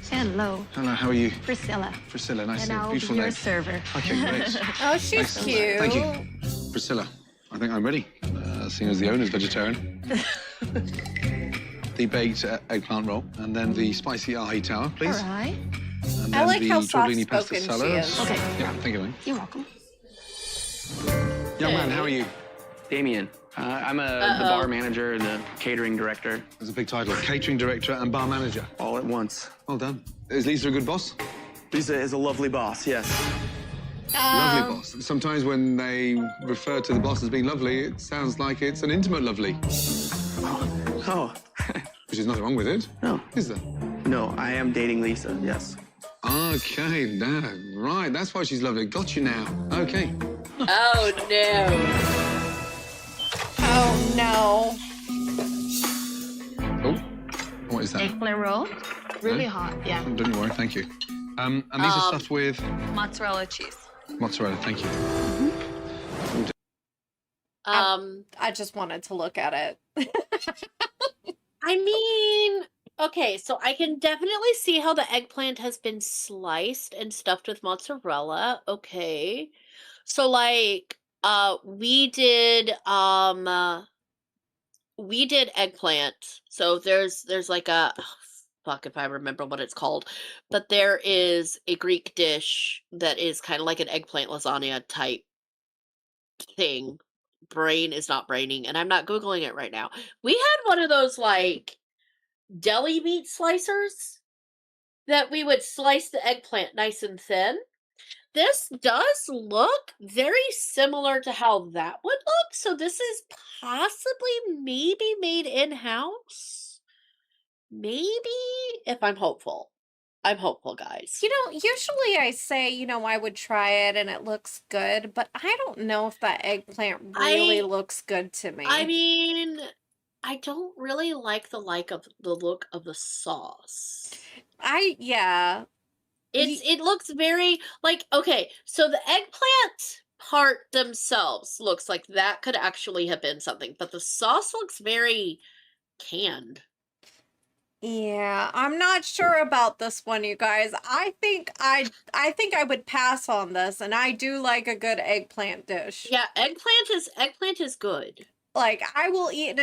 Hello. Hello, how are you? Priscilla. Priscilla, nice And to I'll beautiful be your name. server. Okay, great. Oh, she's Excellent. cute. Thank you. Priscilla, I think I'm ready, seeing as the owner's vegetarian. The baked eggplant roll, and then the spicy ahi tower, please. All right. And I then like the how tortellini pasta soft-spoken she salad. is. Okay. Yeah, thank you, man. You're welcome. Young man, how are you? Damien. I'm the bar manager and the catering director. There's a big title, catering director and bar manager. All at once. Well done. Is Lisa a good boss? Lisa is a lovely boss, yes. Lovely boss. Sometimes when they refer to the boss as being lovely, it sounds like it's an intimate lovely. Oh, Which is nothing wrong with it. no. Is there? No, I am dating Lisa, yes. Okay, now, right, that's why she's lovely. Got you now. Okay. Oh no. Oh no. Oh, what is that? Eggplant roll. Really No? hot, yeah. Don't you worry, thank you. And these are stuffed with Mozzarella cheese. mozzarella, thank you. I just wanted to look at it. I mean, Okay, so I can definitely see how the eggplant has been sliced and stuffed with mozzarella. Okay. So like we did eggplant. So there's like a fuck if I remember what it's called, but there is a Greek dish that is kind of like an eggplant lasagna type thing. Brain is not braining, and I'm not googling it right now. We had one of those like deli meat slicers that we would slice the eggplant nice and thin. This does look very similar to how that would look. So this is possibly maybe made in-house. Maybe, if I'm hopeful. I'm hopeful, guys. You know, usually I say, I would try it and it looks good, but I don't know if that eggplant really looks good to me. I mean, I don't really like the look of the sauce. Yeah. It looks very like, okay, so the eggplant part themselves looks like that could actually have been something, but the sauce looks very canned. Yeah, I'm not sure about this one, you guys. I think I would pass on this, and I do like a good eggplant dish. Yeah, eggplant is good. Like, I will eat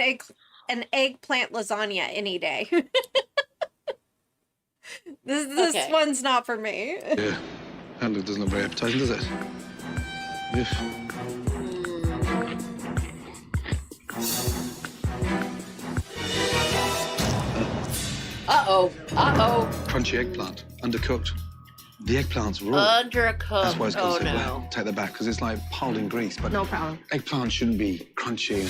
an eggplant lasagna any day. This Okay. one's not for me. Yeah, that doesn't look very appetizing, does it? Uh-oh. Uh-oh. Crunchy eggplant, undercooked. The eggplant's raw. Undercooked. That's why it's Oh called so no. black. Take that back, because it's like piled in grease. But No problem. eggplant shouldn't be crunchy and...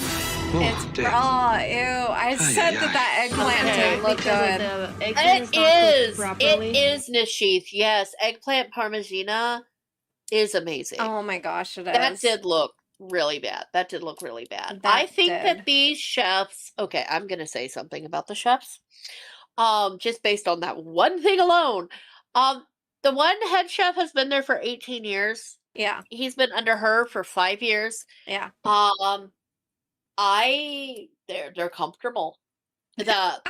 It's dear. raw. Ew. I said that eggplant Okay. didn't look good. It is Nishith. Yes, eggplant parmigiana is amazing. Oh my gosh, it is. That did look really bad. That did look really bad. That I think did. that these chefs, okay, I'm going to say something about the chefs. Just based on that one thing alone. The one head chef has been there for 18 years. Yeah. He's been under her for 5 years. Yeah. They're comfortable. The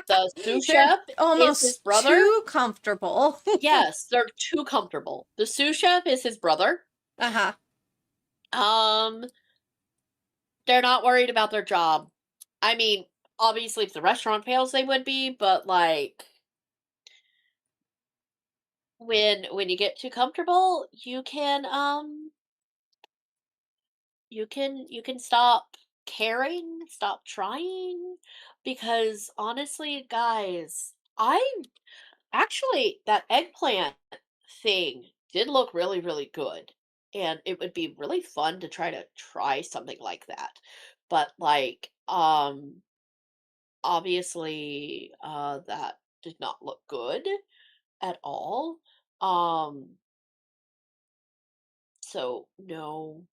sous chef almost is his brother. too comfortable. Yes, they're too comfortable. The sous chef is his brother. Uh-huh. They're not worried about their job. I mean, obviously if the restaurant fails they would be, but like when you get too comfortable, you can stop caring, stop trying, because honestly, guys, that eggplant thing did look really, really good. And it would be really fun to try something like that. But like, obviously, that did not look good at all. So no,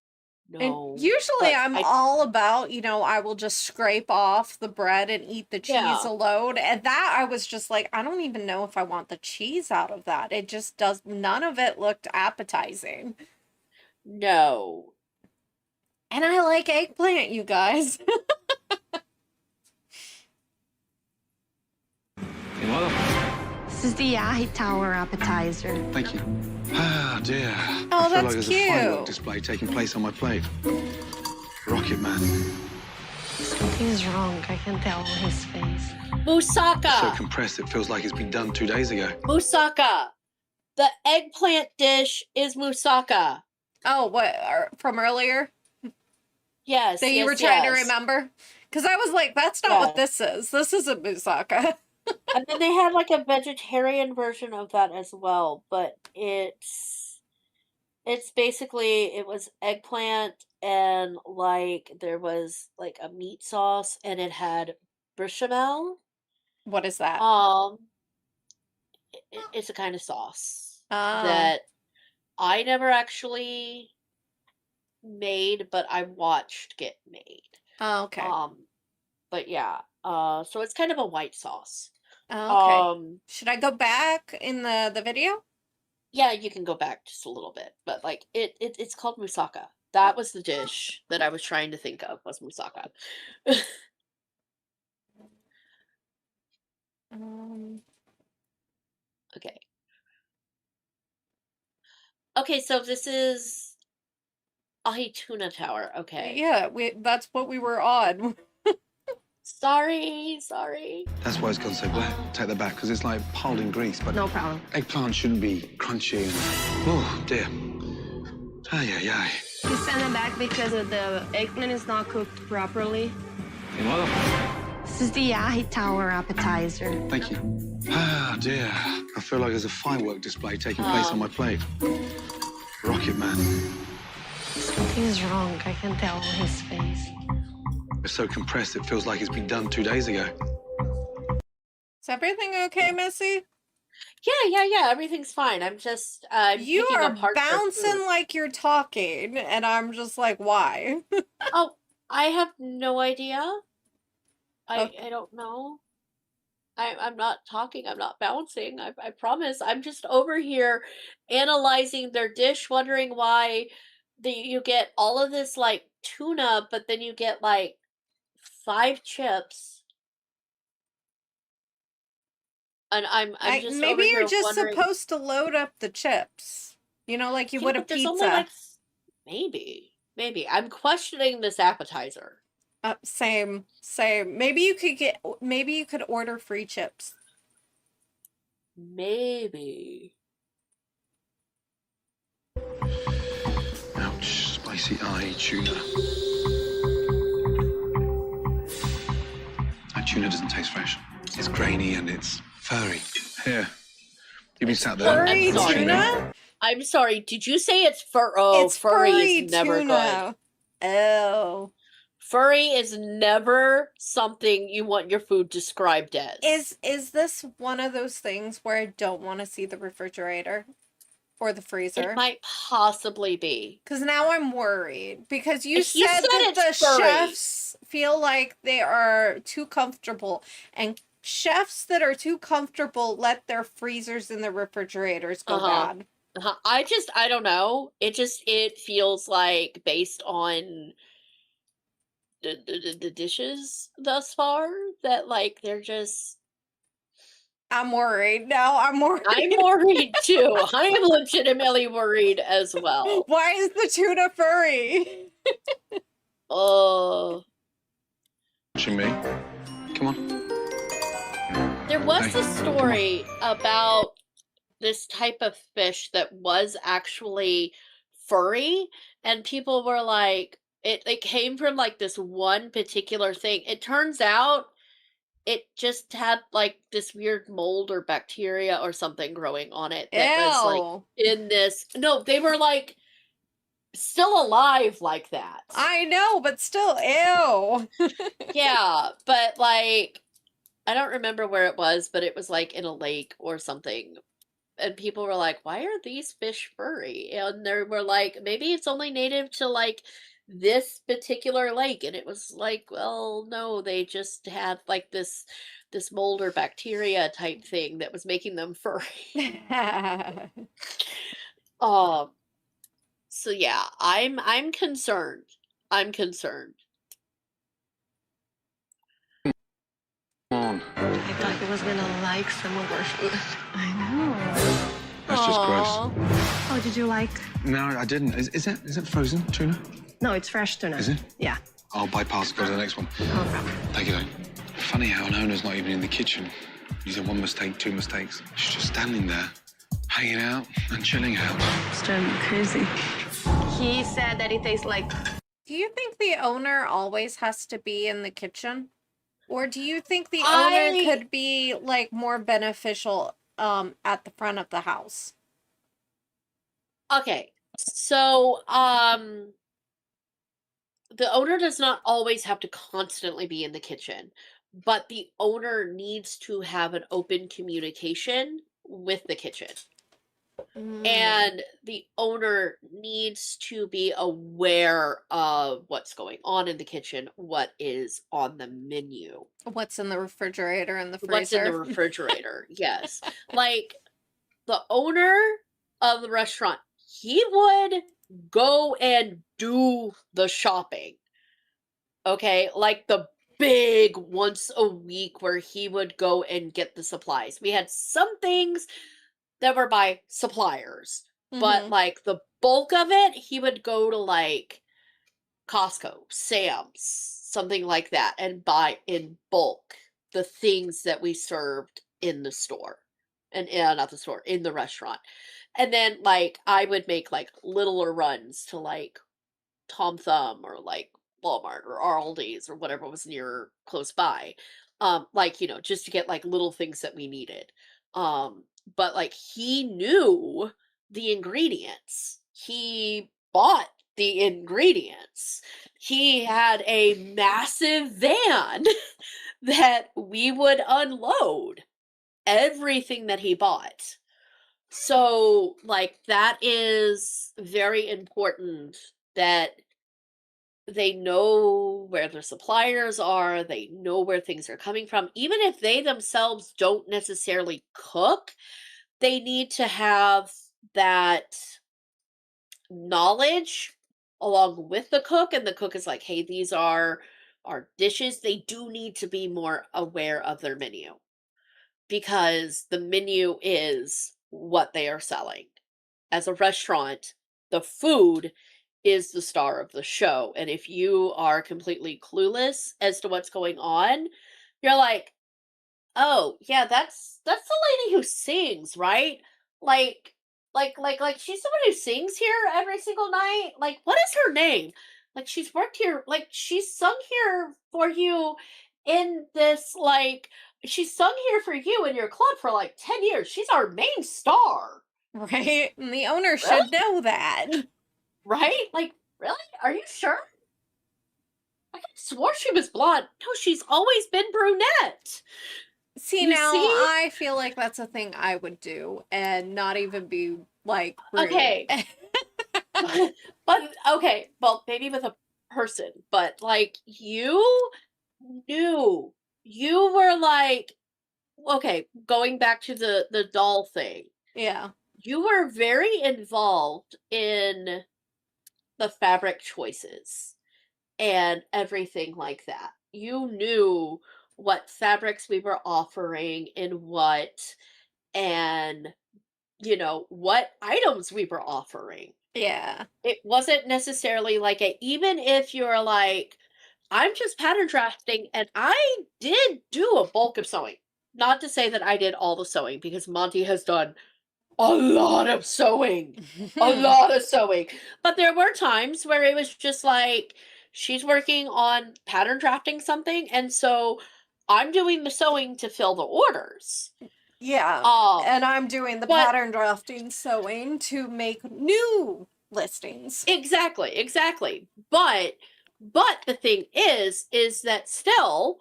And no. usually But I'm all about, I will just scrape off the bread and eat the cheese Yeah. alone. And that I was just like, I don't even know if I want the cheese out of that. It just does, none of it looked appetizing. No. And I like eggplant, you guys. This is the Yahi Tower appetizer. Thank you. Ah, dear. Oh, I feel that's like there's a firework cute. display taking place on my plate. Rocket Man. Something's wrong. I can tell on his face. Moussaka. So compressed it feels like it's been done 2 days ago. Moussaka. The eggplant dish is moussaka. Oh, what, from earlier? Yes. That you were trying to remember? Because I was like, that's not what this is. This isn't moussaka. And then they had like a vegetarian version of that as well, but it's basically, it was eggplant and like there was like a meat sauce and it had bechamel. What is that? It's a kind of sauce Oh. that I never actually made, but I watched get made. Oh, okay. But yeah, so it's kind of a white sauce. Oh, okay. Should I go back in the video? Yeah, you can go back just a little bit, but like it's called moussaka. That was the dish that I was trying to think of, was moussaka. Okay, so this is Ahi Tuna Tower. Okay. Yeah, that's what we were on. Sorry. That's why it's gone so black. Take that back, because it's like piled in grease. But No problem. eggplant shouldn't be crunchy. And... Oh, dear. Ay. We send it back because the eggplant is not cooked properly. This is the Yahi Tower appetizer. Thank you. Ah, dear. I feel like there's a firework display taking place on my plate. Rocket Man. Something is wrong. I can tell on his face. It's so compressed, it feels like it's been done 2 days ago. Is everything okay, Missy? Yeah. Everything's fine. I'm just You picking are apart their bouncing food. like you're talking, and I'm just like, why? Oh, I have no idea. Okay. I don't know. I'm not talking. I'm not bouncing. I promise. I'm just over here analyzing their dish, wondering why you get all of this like tuna, but then you get like 5 chips, and I'm just over Maybe you're here just wondering. supposed to load up the chips. You know, like you Yeah, would a but there's only pizza. like maybe I'm questioning this appetizer. Same. Maybe you could order free chips. Maybe. Ouch, spicy eye tuna. That tuna doesn't taste fresh. It's grainy and it's furry. Here, you've been sat there. Furry sorry. tuna? I'm sorry. Did you say it's fur? Oh, It's furry furry is never tuna. good. Oh. Furry is never something you want your food described as. Is this one of those things where I don't want to see the refrigerator or the freezer? It might possibly be. Because now I'm worried. Because you He said that it's the furry. chefs feel like they are too comfortable. And chefs that are too comfortable let their freezers and their refrigerators go bad. I don't know. It feels like based on the dishes thus far that like they're just. I'm worried. Now I'm worried. I'm worried too. I am legitimately worried as well. Why is the tuna furry? Oh. Watching me. Come on. There was Okay. a story about this type of fish that was actually furry, and people were like, it came from like this one particular thing. It turns out it just had like this weird mold or bacteria or something growing on it that was like Ew. in this. No, they were like still alive like that. I know, but still, ew. Yeah, but like I don't remember where it was, but it was like in a lake or something. And people were like, "Why are these fish furry?" And they were like, "Maybe it's only native to like this particular lake." And it was like, "Well, no, they just had like this mold or bacteria type thing that was making them furry." So yeah, I'm concerned. I'm concerned. Come on. I thought he was gonna like some of our food. I know. That's just gross. Aw. Oh, did you like? No, I didn't. Is it frozen tuna? No, it's fresh tuna. Is it? Yeah. I'll bypass, go to the next one. No problem. Thank you, though. Funny how an owner's not even in the kitchen. You said 1 mistake, 2 mistakes. She's just standing there, hanging out and chilling out. It's driving me crazy. He said that it tastes like. Do you think the owner always has to be in the kitchen? Or do you think the I- owner could be like more beneficial at the front of the house? Okay. So, the owner does not always have to constantly be in the kitchen, but the owner needs to have an open communication with the kitchen. And the owner needs to be aware of what's going on in the kitchen, what is on the menu, What's in the refrigerator and the freezer? what's in the refrigerator. Yes. Like the owner of the restaurant, he would go and do the shopping. Okay? Like the big once a week where he would go and get the supplies. We had some things that were by suppliers. but Mhm. like the bulk of it, he would go to like Costco, Sam's, something like that, and buy in bulk the things that we served in the store. And not the store, in the restaurant. And then like I would make like littler runs to like Tom Thumb or like Walmart or Aldi's or whatever was near close by. Like, just to get like little things that we needed. But like he knew the ingredients. He bought the ingredients. He had a massive van that we would unload everything that he bought. So, like, that is very important that they know where their suppliers are, they know where things are coming from. Even if they themselves don't necessarily cook, they need to have that knowledge along with the cook. And the cook is like, hey, these are our dishes. They do need to be more aware of their menu because the menu is what they are selling. As a restaurant, the food is the star of the show. And if you are completely clueless as to what's going on, you're like, "Oh, yeah, that's the lady who sings, right? Like like she's the one who sings here every single night. Like what is her name? Like she's worked here, like she's sung here for you in this like she's sung here for you in your club for like 10 years. She's our main star." Right? And the owner Really? should know that. Right? Like, really? Are you sure? I could swore she was blonde. No, she's always been brunette. See, You now see? I feel like that's a thing I would do and not even be like rude. Okay. But okay, well, maybe with a person, but like you knew. You were like, okay, going back to the doll thing. Yeah. You were very involved in the fabric choices and everything like that. You knew what fabrics we were offering and and what items we were offering. Yeah. It wasn't necessarily like even if you're like, I'm just pattern drafting and I did do a bulk of sewing. Not to say that I did all the sewing because Monty has done a lot of sewing. A lot of sewing. But there were times where it was just like she's working on pattern drafting something and so I'm doing the sewing to fill the orders. Yeah. Um And I'm doing the but pattern drafting sewing to make new listings. exactly. But the thing is that still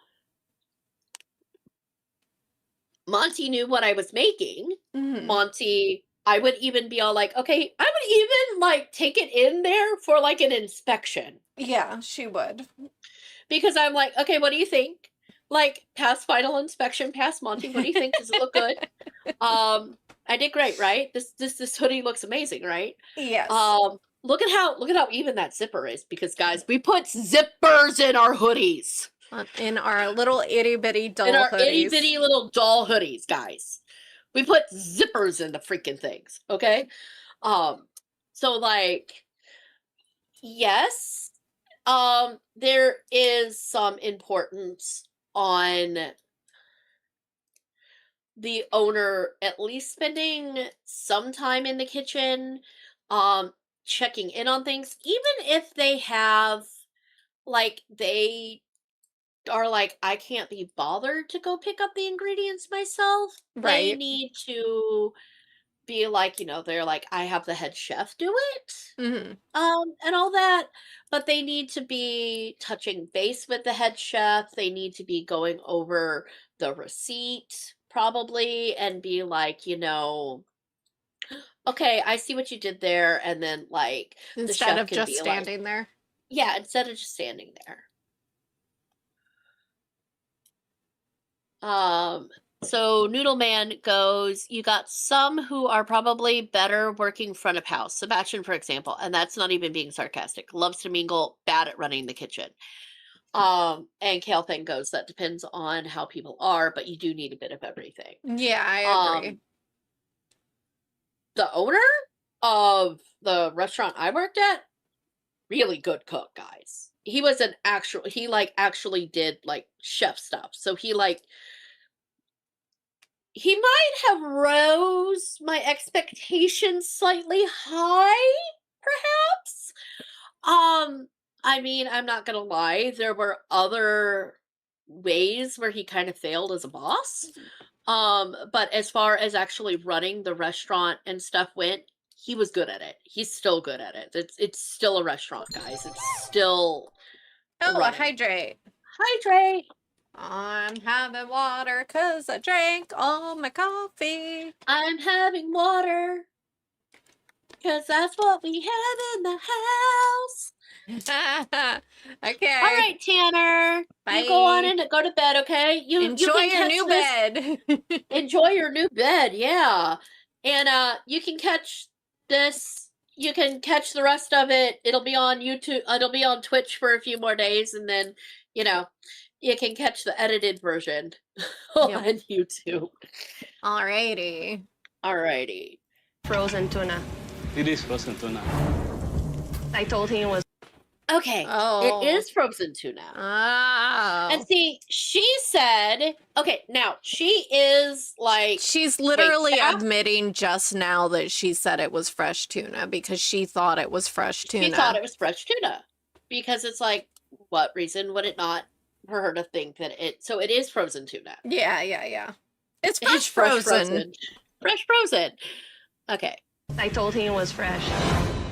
Monty knew what I was making. Mhm. I would even be all like, okay, I would even like take it in there for like an inspection Yeah, she would. because I'm like, okay, what do you think? Like, pass final inspection, pass Monty. What do you think? Does it look good? I did great, right? This hoodie looks amazing, right? Yes. Look at how even that zipper is because guys, we put zippers in our hoodies. In our little itty bitty doll In our hoodies. itty bitty little doll hoodies, guys. We put zippers in the freaking things, okay? So like, yes, there is some importance on the owner at least spending some time in the kitchen, um, checking in on things, even if they have like they are like, I can't be bothered to go pick up the ingredients myself. They Right. need to be like, they're like, I have the head chef do it. Mhm. And all that. But they need to be touching base with the head chef. They need to be going over the receipt probably and be like, okay, I see what you did there. And then like the Instead chef of can just be like, standing there. yeah, instead of just standing there. So Noodle Man goes, you got some who are probably better working front of house. Sebastian, for example, and that's not even being sarcastic. Loves to mingle, bad at running the kitchen. And Kale Thing goes, that depends on how people are, but you do need a bit of everything. Yeah, I agree. The owner? of the restaurant I worked at, really good cook, guys. He was he like actually did like chef stuff. So he might have rose my expectations slightly high, perhaps. I mean, I'm not gonna lie, there were other ways where he kind of failed as a boss. But as far as actually running the restaurant and stuff went, he was good at it. He's still good at it. It's still a restaurant, guys. It's still running. Hydrate. Hydrate. I'm having water because I drank all my coffee. I'm having water because that's what we have in the house. Okay. All right, Tanner. Bye. You go on and go to bed, okay? Enjoy your new bed. Enjoy your new bed, yeah. And you can catch this. You can catch the rest of it. It'll be on YouTube. It'll be on Twitch for a few more days, and then you can catch the edited version on YouTube. Alrighty. Frozen tuna. It is frozen tuna. I told him it was. Okay. Oh. It is frozen tuna. Oh. And see, she said, okay, now she is like. She's literally admitting just now that she said it was fresh tuna because she thought it was fresh tuna. She thought it was fresh tuna. Because it's like, what reason would it not for her to think that so it is frozen tuna? Yeah. It's fresh frozen. Fresh frozen. Okay. I told him it was fresh.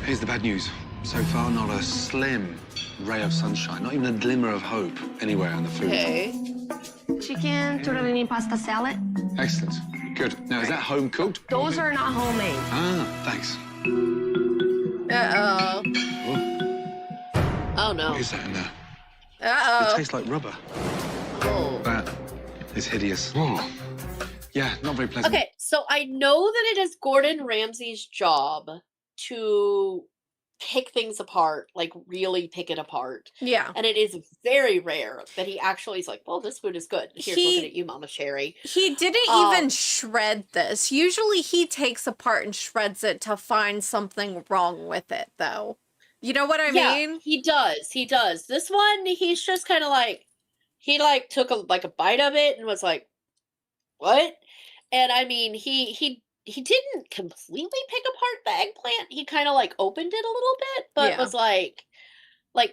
Here's the bad news. So far, not a slim ray of sunshine, not even a glimmer of hope anywhere in the food. Okay. Chicken, tortellini pasta salad. Excellent. Good. Now, is that home cooked? Those are not homemade. Ah, thanks. Uh-oh. Oh, no. What is that in there? Uh-oh. It tastes like rubber. Oh. That is hideous. Oh. Yeah, not very pleasant. Okay, so I know that it is Gordon Ramsay's job to pick things apart, like really pick it apart. Yeah. And it is very rare that he actually is like, well, this food is good. Here's looking at you, Mama Sherry. He didn't even shred this. Usually he takes apart and shreds it to find something wrong with it, though. You know what I mean? He does. He does. This one, he's just kind of like, he like took a bite of it and was like, what? And I mean, he didn't completely pick apart the eggplant. He kind of like opened it a little bit, but was like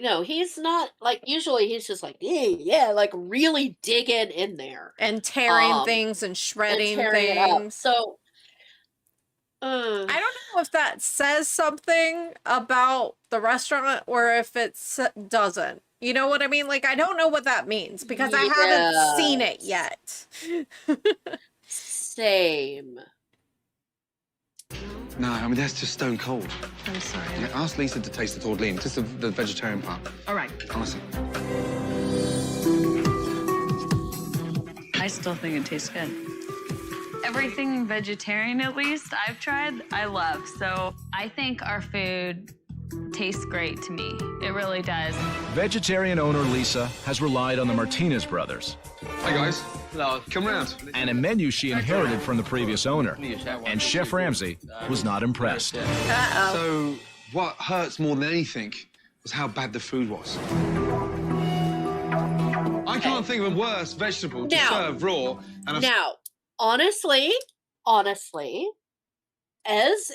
no, he's not like, usually he's just like, yeah, like really digging in there and tearing things and shredding things. So I don't know if that says something about the restaurant or if it doesn't. You know what I mean? Like, I don't know what that means because I haven't seen it yet. Same. No, I mean, that's just stone cold. I'm sorry. Yeah, ask Lisa to taste the tortellini, just the vegetarian part. All right. Honestly. I still think it tastes good. Everything vegetarian, at least, I've tried, I love. So I think our food tastes great to me. It really does. Vegetarian owner Lisa has relied on the Martinez brothers. Hi, guys. Hello. Come round. And a menu she inherited from the previous owner. And Chef Ramsay was not impressed. So, what hurts more than anything was how bad the food was. I can't think of a worse vegetable to serve raw. And Now, honestly, as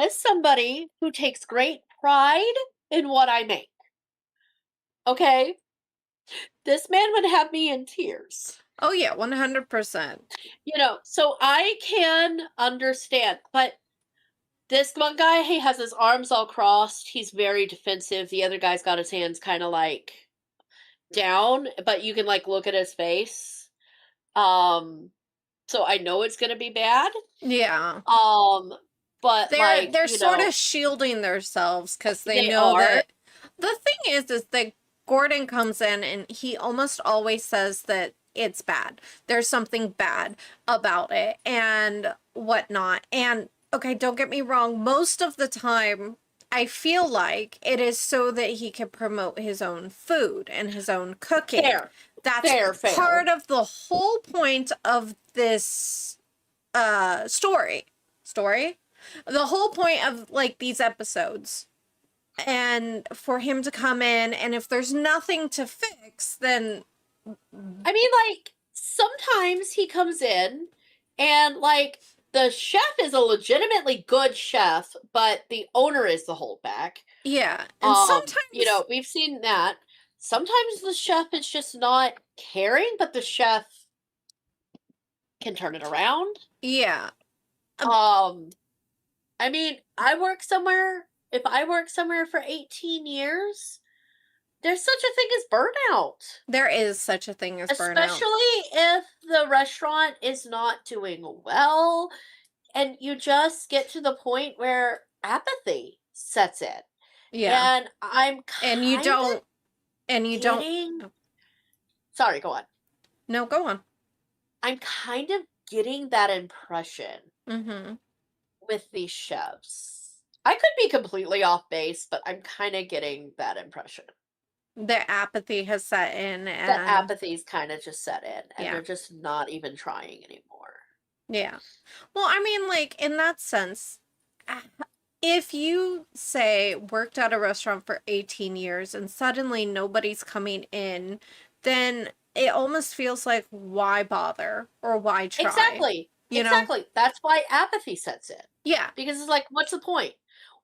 somebody who takes great pride in what I make, okay, this man would have me in tears. Oh yeah, 100%. You know, so I can understand, but this one guy, he has his arms all crossed. He's very defensive. The other guy's got his hands kind of like down, but you can like look at his face. So I know it's gonna be bad. Yeah. But they're sort of shielding themselves because they know that. The thing is that Gordon comes in and he almost always says that it's bad. There's something bad about it and whatnot. And okay, don't get me wrong. Most of the time, I feel like it is so that he can promote his own food and his own cooking. Fair. That's fair. part of the whole point of this story. story. The whole point of like these episodes, and for him to come in, and if there's nothing to fix, then I mean, like, sometimes he comes in and, like, the chef is a legitimately good chef, but the owner is the holdback. yeah, and sometimes You know, we've seen that. Sometimes the chef is just not caring, but the chef can turn it around. yeah, I mean, I work somewhere, if I work somewhere for 18 years, there's such a thing as burnout. there is such a thing as burnout. Especially if the restaurant is not doing well and you just get to the point where apathy sets in. Yeah, And I'm and you don't, getting... Sorry, go on. No, go on. I'm kind of getting that impression Mm-hmm. with these chefs. I could be completely off base, but I'm kind of getting that impression. The apathy has set in, and That apathy's kind of just set in, and Yeah. they're just not even trying anymore. yeah. Well, I mean, like, in that sense, if you, say, worked at a restaurant for 18 years and suddenly nobody's coming in, then it almost feels like, why bother or why try? Exactly. You know? Exactly. That's why apathy sets in. Yeah. Because it's like, what's the point?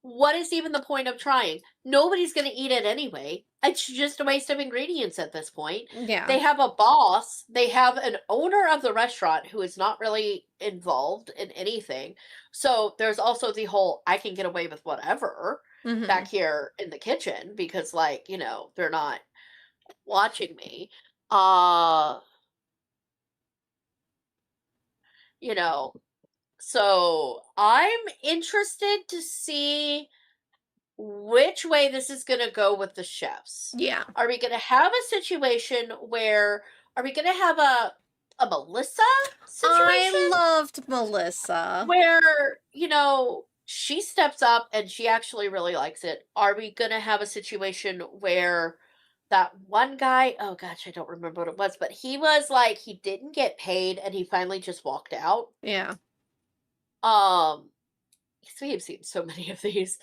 What is even the point of trying? Nobody's going to eat it anyway. It's just a waste of ingredients at this point. Yeah. They have a boss. They have an owner of the restaurant who is not really involved in anything. So there's also the whole, I can get away with whatever Mhm. back here in the kitchen because, like, you know, they're not watching me. You know, so I'm interested to see which way this is going to go with the chefs. Yeah. Are we going to have a situation where, are we going to have a Melissa situation? I loved Melissa. Where, you know, she steps up and she actually really likes it. Are we going to have a situation where that one guy, oh gosh, I don't remember what it was, but he was like, he didn't get paid and he finally just walked out. Yeah. Because we have seen so many of these.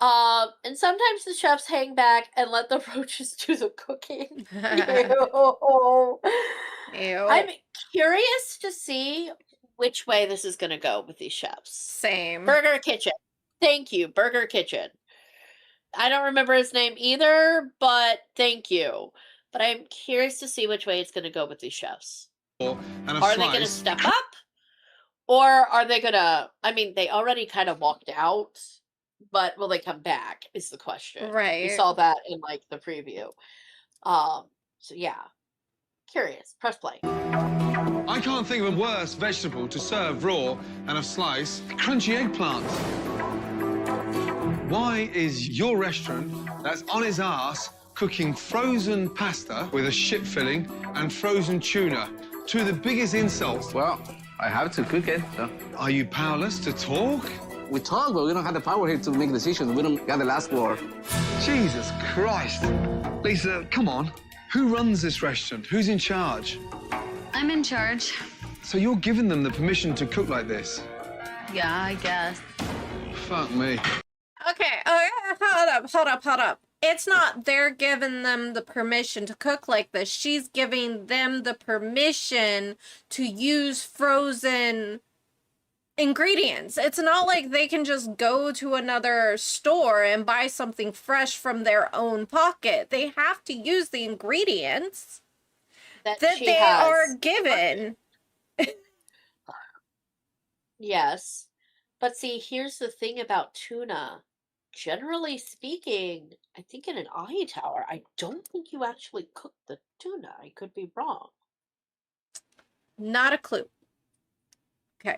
And sometimes the chefs hang back and let the roaches do the cooking. Ew. Ew. I'm curious to see which way this is going to go with these chefs. Same. Burger Kitchen. Thank you, Burger Kitchen. I don't remember his name either, but thank you. But I'm curious to see which way it's going to go with these chefs. Are they going to step up? Or are they going to, I mean, they already kind of walked out, but will they come back is the question. Right. We saw that in, like, the preview. So yeah. Curious. Press play. I can't think of a worse vegetable to serve raw than a slice of crunchy eggplant. Why is your restaurant that's on his ass cooking frozen pasta with a ship filling and frozen tuna? Two of the biggest insults. Well, I have to cook it. So. Are you powerless to talk? We talk, but we don't have the power here to make decisions. We don't got the last word. Jesus Christ. Lisa, come on. Who runs this restaurant? Who's in charge? I'm in charge. So you're giving them the permission to cook like this? Yeah, I guess. Fuck me. Okay, hold up. It's not they're giving them the permission to cook like this. She's giving them the permission to use frozen ingredients. It's not like they can just go to another store and buy something fresh from their own pocket. They have to use the ingredients that they are given. Yes. But see, here's the thing about tuna. Generally speaking, I think in an eye tower, I don't think you actually cook the tuna. I could be wrong. Not a clue. Okay.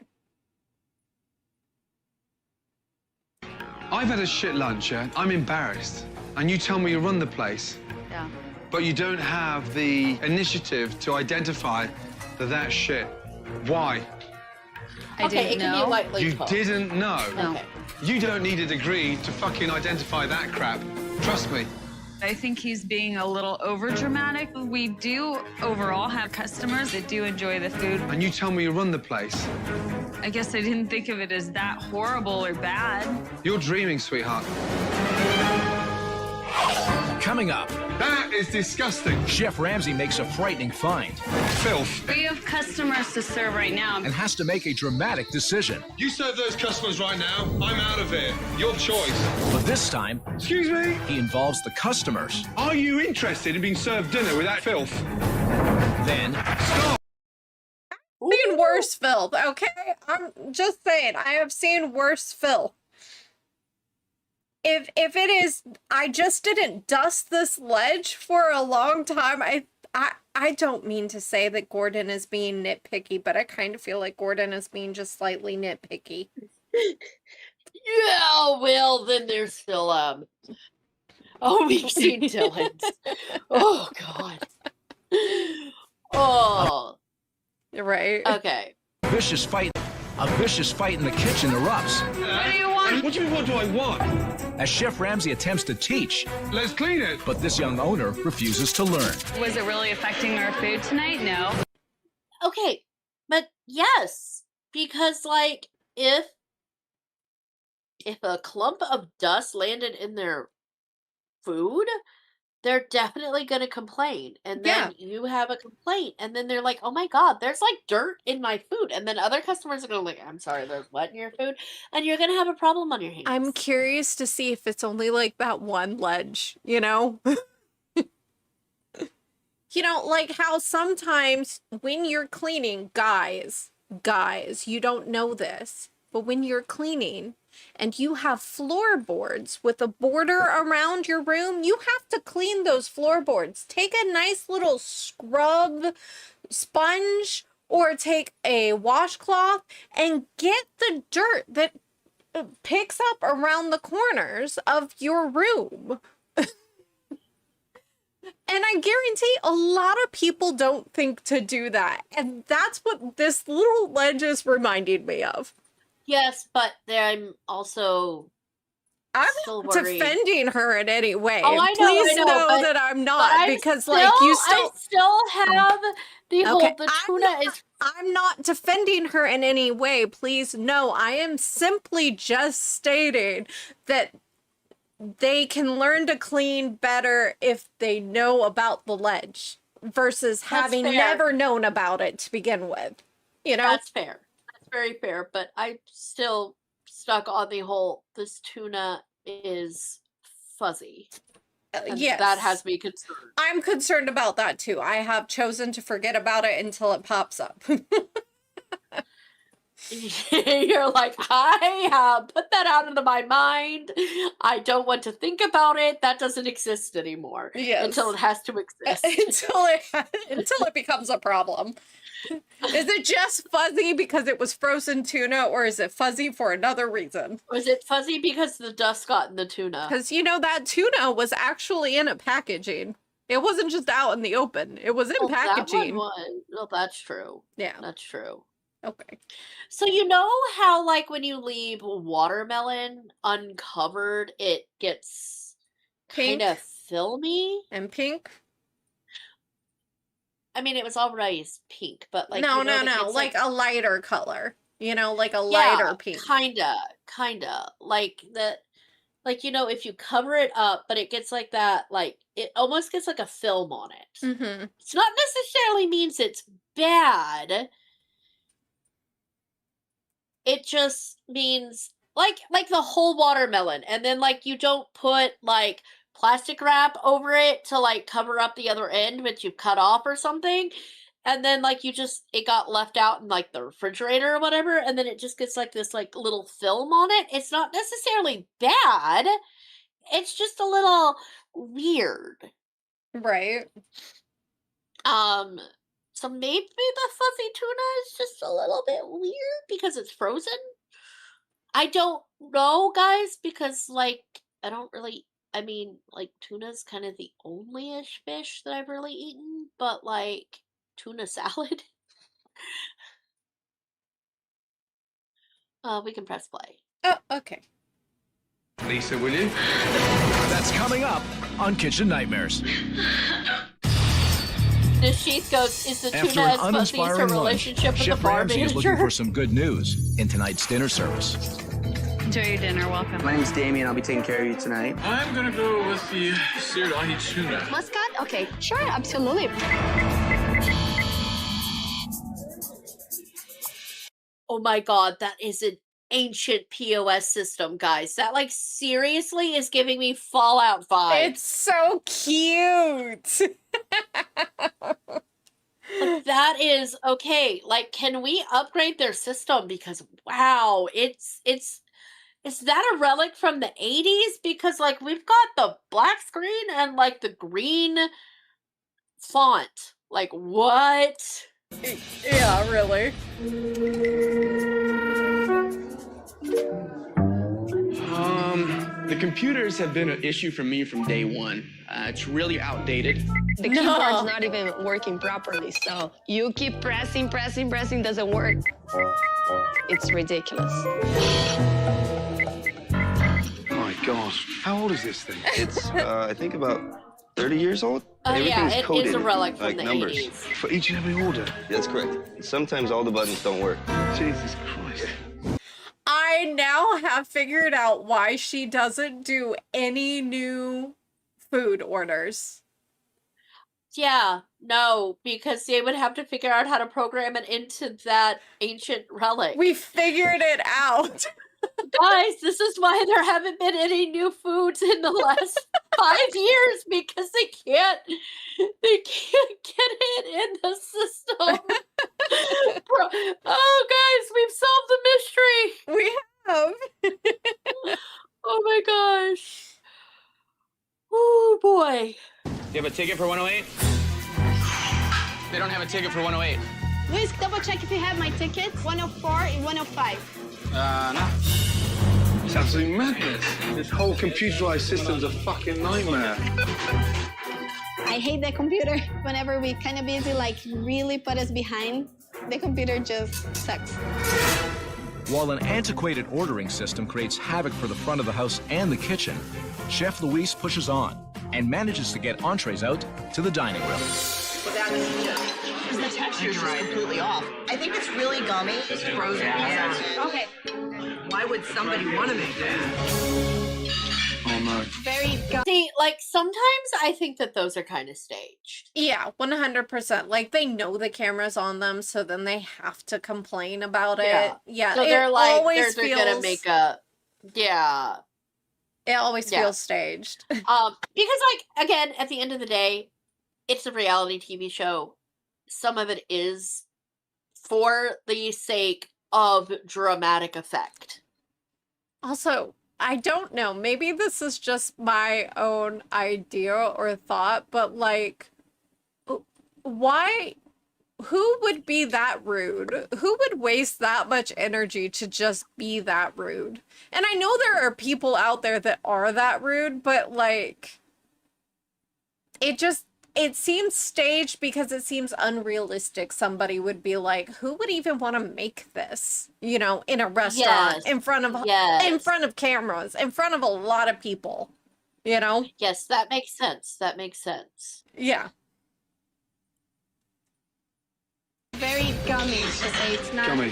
I've had a shit lunch, yeah? I'm embarrassed. And you tell me you run the place. Yeah. But you don't have the initiative to identify that that's shit. Why? I didn't know. You didn't know? No. Okay. You don't need a degree to fucking identify that crap. Trust me. I think he's being a little overdramatic. We do overall have customers that do enjoy the food. And you tell me you run the place. I guess I didn't think of it as that horrible or bad. You're dreaming, sweetheart. Coming up, That is disgusting. Chef Ramsay makes a frightening find Filth. We have customers to serve right now. and has to make a dramatic decision. You serve those customers right now. I'm out of here. Your choice. But this time, Excuse me? he involves the customers. Are you interested in being served dinner with that filth? Then, Stop. Seen worse filth, okay? I'm just saying, I have seen worse filth. If it is, I just didn't dust this ledge for a long time. I don't mean to say that Gordon is being nitpicky, but I kind of feel like Gordon is being just slightly nitpicky. Yeah, well, then there's still, oh, we've seen Dylan's. Oh, God. Oh, Right? okay. a vicious fight in the kitchen erupts What do you want? What do you mean, what do I want? as Chef Ramsay attempts to teach, Let's clean it. but this young owner refuses to learn. Was it really affecting our food tonight? No. Okay, but yes, because, like, if a clump of dust landed in their food, they're definitely going to complain. And then you have a complaint, and then they're like, oh my God, there's like dirt in my food. And then other customers are going to like, I'm sorry, there's what in your food? And you're going to have a problem on your hands. I'm curious to see if it's only like that one ledge, you know? You know, like how sometimes when you're cleaning, guys, you don't know this, but when you're cleaning and you have floorboards with a border around your room, you have to clean those floorboards. Take a nice little scrub sponge or take a washcloth and get the dirt that picks up around the corners of your room. And I guarantee a lot of people don't think to do that. And that's what this little ledge is reminding me of. Yes, but I'm also I'm still not worried. defending her in any way. Oh, I know, Please I know, know but- that I'm But not, I'm because still, like you I still have the whole, Okay, the tuna is I'm not defending her in any way. Please, no, I am simply just stating that they can learn to clean better if they know about the ledge versus having fair. never known about it to begin with. You know? That's fair. That's very fair. But I'm still stuck on the whole. This tuna is fuzzy. And yes. that has me concerned. I'm concerned about that too. I have chosen to forget about it until it pops up. You're like, I have put that out of my mind. I don't want to think about it. That doesn't exist anymore. Yes. Until it has to exist. until it becomes a problem. Is it just fuzzy because it was frozen tuna, or is it fuzzy for another reason? Was it fuzzy because the dust got in the tuna? Because, you know, that tuna was actually in a packaging. It wasn't just out in the open. It was in packaging. That one was. Well, that's true. Yeah. That's true. Okay. So you know how, like, when you leave watermelon uncovered, it gets Pink. kind of filmy? And pink? I mean, it was already pink, but like no, you know, no, it no. gets, Like a lighter color. You know, like a yeah, lighter pink. kinda like the, like, you know, if you cover it up, but it gets like that, like it almost gets like a film on it. Mm-hmm. It's not necessarily means it's bad. It just means like the whole watermelon, and then like you don't put like plastic wrap over it to like cover up the other end which you cut off or something, and then like it got left out in like the refrigerator or whatever, and then it just gets like this like little film on it. It's not necessarily bad, it's just a little weird. Right. So maybe the fuzzy tuna is just a little bit weird because it's frozen. I don't know, guys, because like I don't really, I mean, like tuna's kind of the only-ish fish that I've really eaten, but like tuna salad. We can press play. Oh, okay. Lisa, will you? That's coming up on Kitchen Nightmares. Nishith goes, is the After tuna an as fuzzy as her uninspiring lunch, relationship with Chef the bar Ramsay is looking manager? for some good news in tonight's dinner service. Enjoy your dinner. Welcome. My name's Damien. I'll be taking care of you tonight. I'm gonna go with the seared ahi tuna. Muscat? Okay, sure, absolutely. Oh my god, that is an ancient POS system, guys. That, like, seriously is giving me Fallout vibes. It's so cute. Like, that is okay. Like, can we upgrade their system? Because wow, is that a relic from the 80s? Because like we've got the black screen and like the green font. Like what? Yeah, really. The computers have been an issue for me from day one. It's really outdated. The keyboard's not even working properly, so you keep pressing, doesn't work. It's ridiculous. My gosh, how old is this thing? It's, I think about 30 years old. Yeah, Everything's it coded, is a relic from like the numbers. 80s. For each and every order. That's correct. Sometimes all the buttons don't work. Jesus Christ. I now have figured out why she doesn't do any new food orders. Yeah, no, because they would have to figure out how to program it into that ancient relic. We figured it out. Guys, this is why there haven't been any new foods in the last 5 years, because they can't get it in the system. Oh, guys, we've solved the mystery. We have. Oh my gosh. Oh boy. You have a ticket for 108? They don't have a ticket for 108. Luis, double check if you have my tickets. 104 and 105. No. It's absolute madness. This whole computerized system's a fucking nightmare. I hate the computer. Whenever we kind of busy, like really put us behind, the computer just sucks. While an antiquated ordering system creates havoc for the front of the house and the kitchen, Chef Luis pushes on and manages to get entrees out to the dining room. The texture is just completely off. I think it's really gummy. It's frozen. Yeah. Okay. Why would somebody want to make that? Oh no. Very See, like sometimes I think that those are kind of staged. Yeah, 100%. Like they know the camera's on them, so then they have to complain about it. Yeah, So it they're like always they're gonna feels- make a It always Yeah. feels staged. because like again, at the end of the day, it's a reality TV show. Some of it is for the sake of dramatic effect. Also, I don't know. Maybe this is just my own idea or thought, but like, why? Who would be that rude? Who would waste that much energy to just be that rude? And I know there are people out there that are that rude, but like, it seems staged because it seems unrealistic. Somebody would be like, who would even want to make this, you know, in a restaurant, Yes. in front of cameras, in front of a lot of people, you know? Yes, that makes sense. That makes sense. Yeah. Very gummy. It's not. Gummy.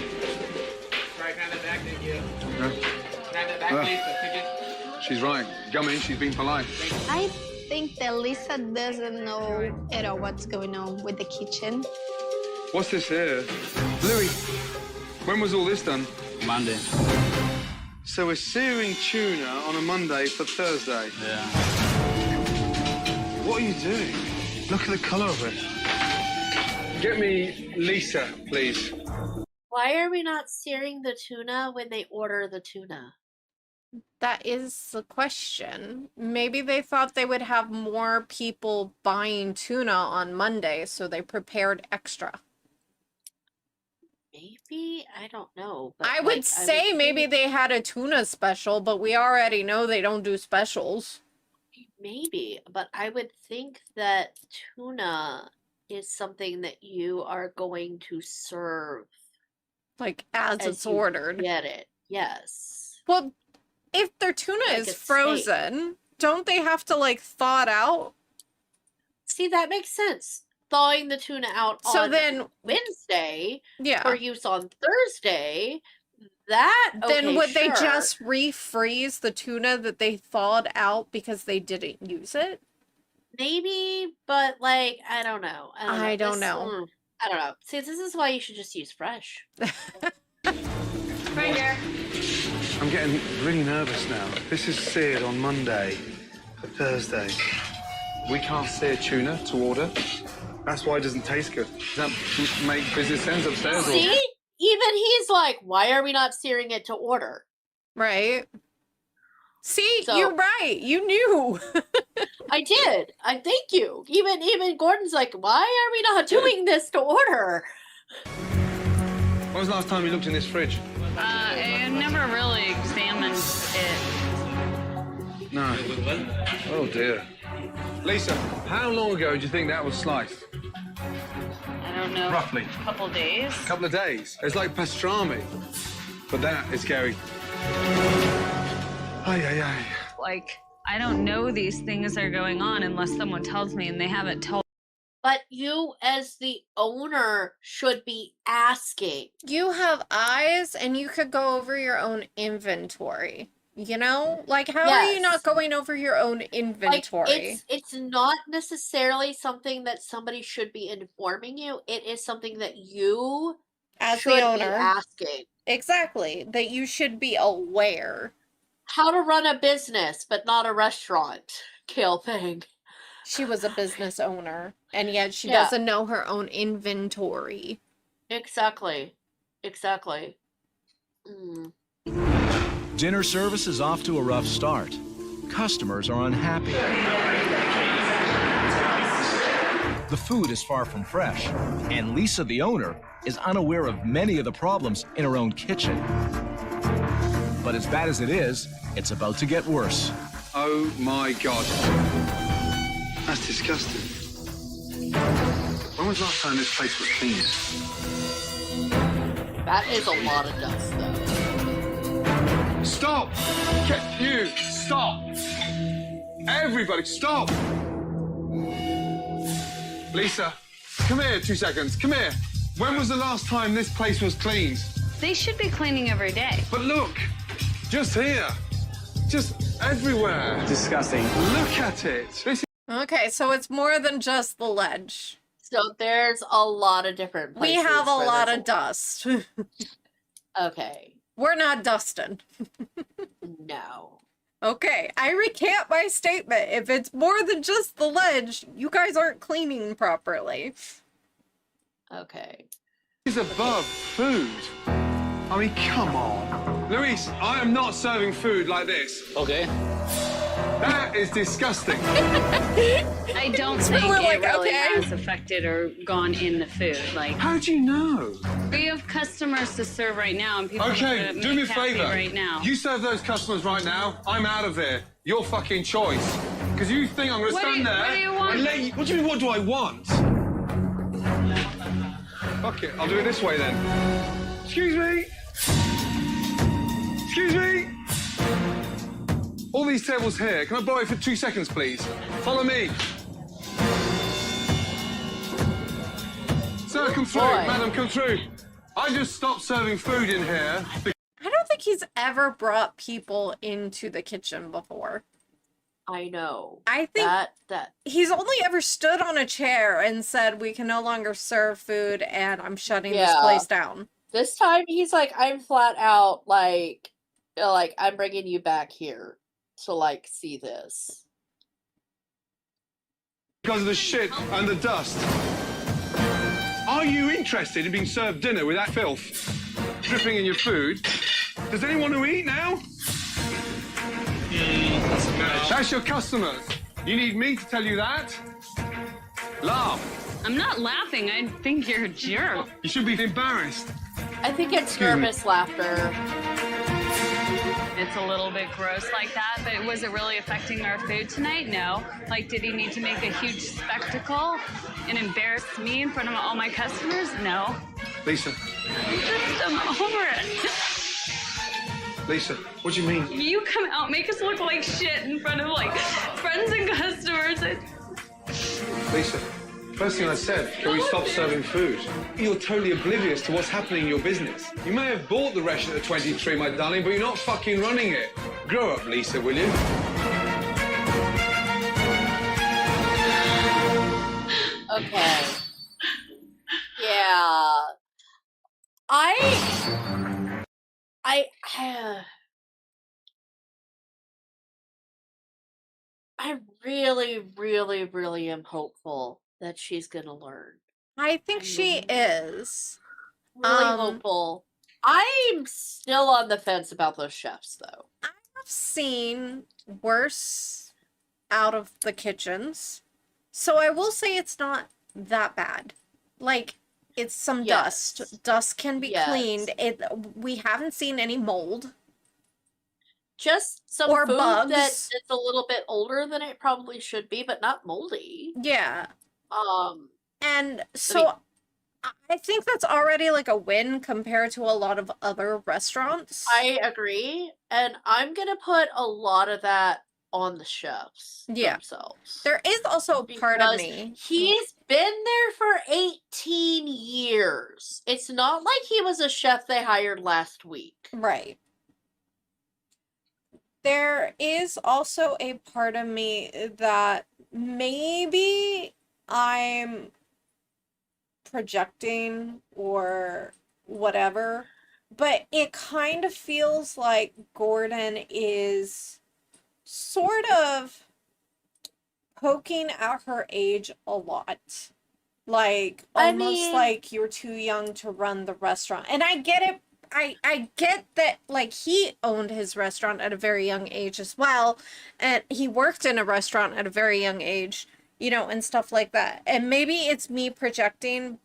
Sorry, can I have that back? Thank you. No? Can I have that back, please? The ticket? She's right. Gummy, she's being polite. I think that Lisa doesn't know at all what's going on with the kitchen. What's this here? Louis, when was all this done? Monday. So we're searing tuna on a Monday for Thursday. Yeah. What are you doing? Look at the color of it. Get me Lisa, please. Why are we not searing the tuna when they order the tuna? That is the question. Maybe they thought they would have more people buying tuna on Monday, so they prepared extra. Maybe? I don't know. But I would say maybe think they had a tuna special, but we already know they don't do specials. maybe, but I would think that tuna is something that you are going to serve Like, as as it's you ordered. get it. Yes. Well, if their tuna Like is a steak. frozen, don't they have to, like, thaw it out? See, that makes sense. thawing the tuna out So on then, Wednesday yeah. for use on Thursday, that Then okay, would they sure. just refreeze the tuna that they thawed out because they didn't use it? Maybe, but like I don't know. I don't This- know. I don't know. See, this is why you should just use fresh. Right here. I'm getting really nervous now. This is seared on Monday for Thursday. We can't sear tuna to order. That's why it doesn't taste good. Does that make business sense upstairs? See? Even he's like, why are we not searing it to order? Right. See, So- you're right. You knew. I did. I thank you. Even Gordon's like, why are we not doing this to order? When was the last time you looked in this fridge? I never really examined it. No. Oh, dear. Lisa, how long ago do you think that was sliced? I don't know. Roughly. A couple days. A couple of days. It's like pastrami. But that is scary. Ay, ay, ay. Like, I don't know these things are going on unless someone tells me, and they haven't told. But you, as the owner, should be asking. You have eyes and you could go over your own inventory. You know? Like, how are you Yes. not going over your own inventory? Like, it's not necessarily something that somebody should be informing you. It is something that you As should the be owner. asking. Exactly. That you should be aware. How to run a business, but not a restaurant. Kale Pang. She was a business owner, and yet she Yeah. doesn't know her own inventory. Exactly. Exactly. Mm. Dinner service is off to a rough start. Customers are unhappy. The food is far from fresh, and Lisa, the owner, is unaware of many of the problems in her own kitchen. But as bad as it is, it's about to get worse. Oh, my God. That's disgusting. When was the last time this place was cleaned? That is a lot of dust, though. Stop! You, stop! Everybody, stop! Lisa, come here 2 seconds. Come here. When was the last time this place was cleaned? They should be cleaning every day. But look, just here. Just everywhere. Disgusting. Look at it. This Okay, so it's more than just the ledge. So there's a lot of different We places. have a where lot there's of dust. Okay. We're not dusting. No. Okay, I recant my statement. If it's more than just the ledge, you guys aren't cleaning properly. Okay. is above food. I mean, come on. Luis, I am not serving food like this. Okay. That is disgusting. I don't think we're like, it really okay. has affected or gone in the food. Like, How do you know? we have customers to serve right now, and people Okay, need do me a happy favor. right now. You serve those customers right now. I'm out of here. Your fucking choice. Because you think I'm going to What do stand you- there what do you want? and let you... What do you mean, what do I want? Fuck it, I'll do it this way then. Excuse me. Excuse me. All these tables here. Can I borrow it for 2 seconds, please? Follow me. Sir, come through. Boy. Madam, come through. I just stopped serving food in here. I don't think he's ever brought people into the kitchen before. I know. I think that he's only ever stood on a chair and said, we can no longer serve food and I'm shutting this Yeah. place down. this time he's like, I'm flat out like I'm bringing you back here to like see this. Because of the shit and the dust. Are you interested in being served dinner with that filth dripping in your food? Does anyone want to eat now? That's your customers. You need me to tell you that? Laugh. I'm not laughing. I think you're a jerk. You should be embarrassed. I think it's Excuse me. nervous laughter. It's a little bit gross like that, but was it really affecting our food tonight? No. Like, did he need to make a huge spectacle and embarrass me in front of all my customers? No. Lisa, I'm over it. Lisa, what do you mean? You come out, make us look like shit in front of like friends and customers. Lisa, First thing I said, can we stop serving food? You're totally oblivious to what's happening in your business. You may have bought the restaurant at 23, my darling, but you're not fucking running it. Grow up, Lisa, will you? Okay. Yeah. I really, really, really am hopeful that she's gonna learn. I think she is. Really hopeful. I'm still on the fence about those chefs, though. I've seen worse out of the kitchens, so I will say it's not that bad. Like, it's some dust. Dust can be cleaned. We haven't seen any mold. Just some or food bugs. that is a little bit older than it probably should be, but not moldy. Yeah. And so I mean, I think that's already like a win compared to a lot of other restaurants. I agree, and I'm gonna put a lot of that on the chefs themselves. There is also a part of me. He's been there for 18 years. It's not like he was a chef they hired last week. Right. There is also a part of me that maybe I'm projecting or whatever, but it kind of feels like Gordon is sort of poking at her age a lot. Like, almost like you're too young to run the restaurant. And I get it. I get that, like, he owned his restaurant at a very young age as well, and he worked in a restaurant at a very young age, you know, and stuff like that. And maybe it's me projecting,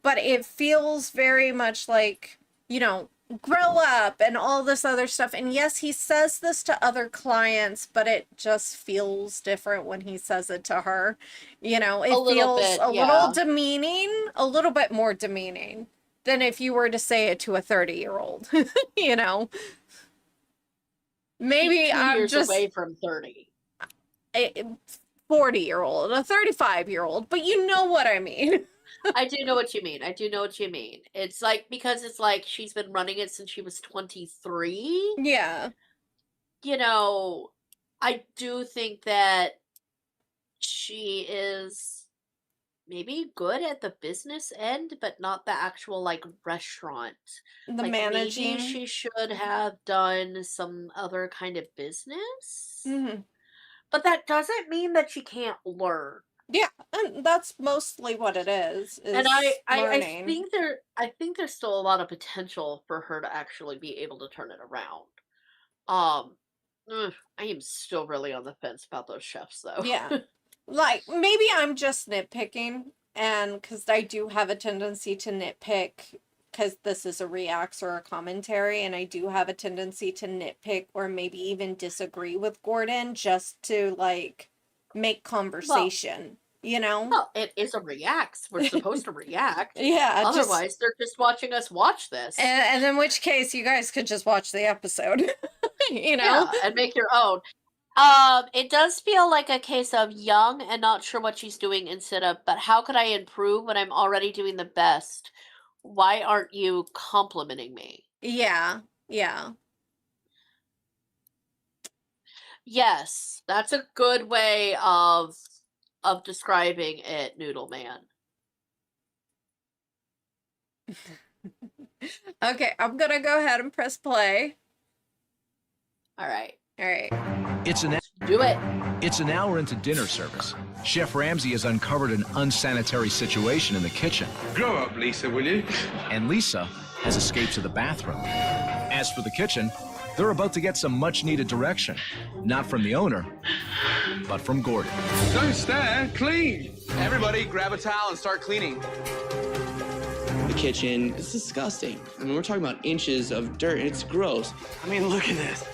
but it feels very much like, you know, grow up and all this other stuff. And yes, he says this to other clients, but it just feels different when he says it to her. You know, it feels a little demeaning, a little bit more demeaning than if you were to say it to a 30-year-old, you know. Maybe I'm years just away from 30. A 40-year-old, a 35-year-old, but you know what I mean. I do know what you mean. I do know what you mean. It's like, because it's like she's been running it since she was 23. Yeah. You know, I do think that she is maybe good at the business end, but not the actual, like, restaurant. The like, managing. Maybe she should have done some other kind of business. Mm-hmm. But that doesn't mean that she can't learn. Yeah, and that's mostly what it is And I learning. think there's still a lot of potential for her to actually be able to turn it around. I am still really on the fence about those chefs, though. Yeah. Like, maybe I'm just nitpicking, and because I do have a tendency to nitpick, because this is a reacts or a commentary, and I do have a tendency to nitpick or maybe even disagree with Gordon just to, like, make conversation, you know? Well, it is a reacts. We're supposed to react. Yeah. Otherwise, they're just watching us watch this. And in which case, you guys could just watch the episode, you know? Yeah, and make your own. It does feel like a case of young and not sure what she's doing instead of, but how could I improve when I'm already doing the best? Why aren't you complimenting me? Yeah, yeah. Yes, that's a good way of describing it, Noodle Man. Okay, I'm gonna go ahead and press play. All right. Do it. It's an hour into dinner service. Chef Ramsay has uncovered an unsanitary situation in the kitchen. Grow up, Lisa, will you? And Lisa has escaped to the bathroom. As for the kitchen, they're about to get some much-needed direction. Not from the owner, but from Gordon. Don't stare, clean. Everybody grab a towel and start cleaning. The kitchen is disgusting. I mean, we're talking about inches of dirt, and it's gross. I mean, look at this.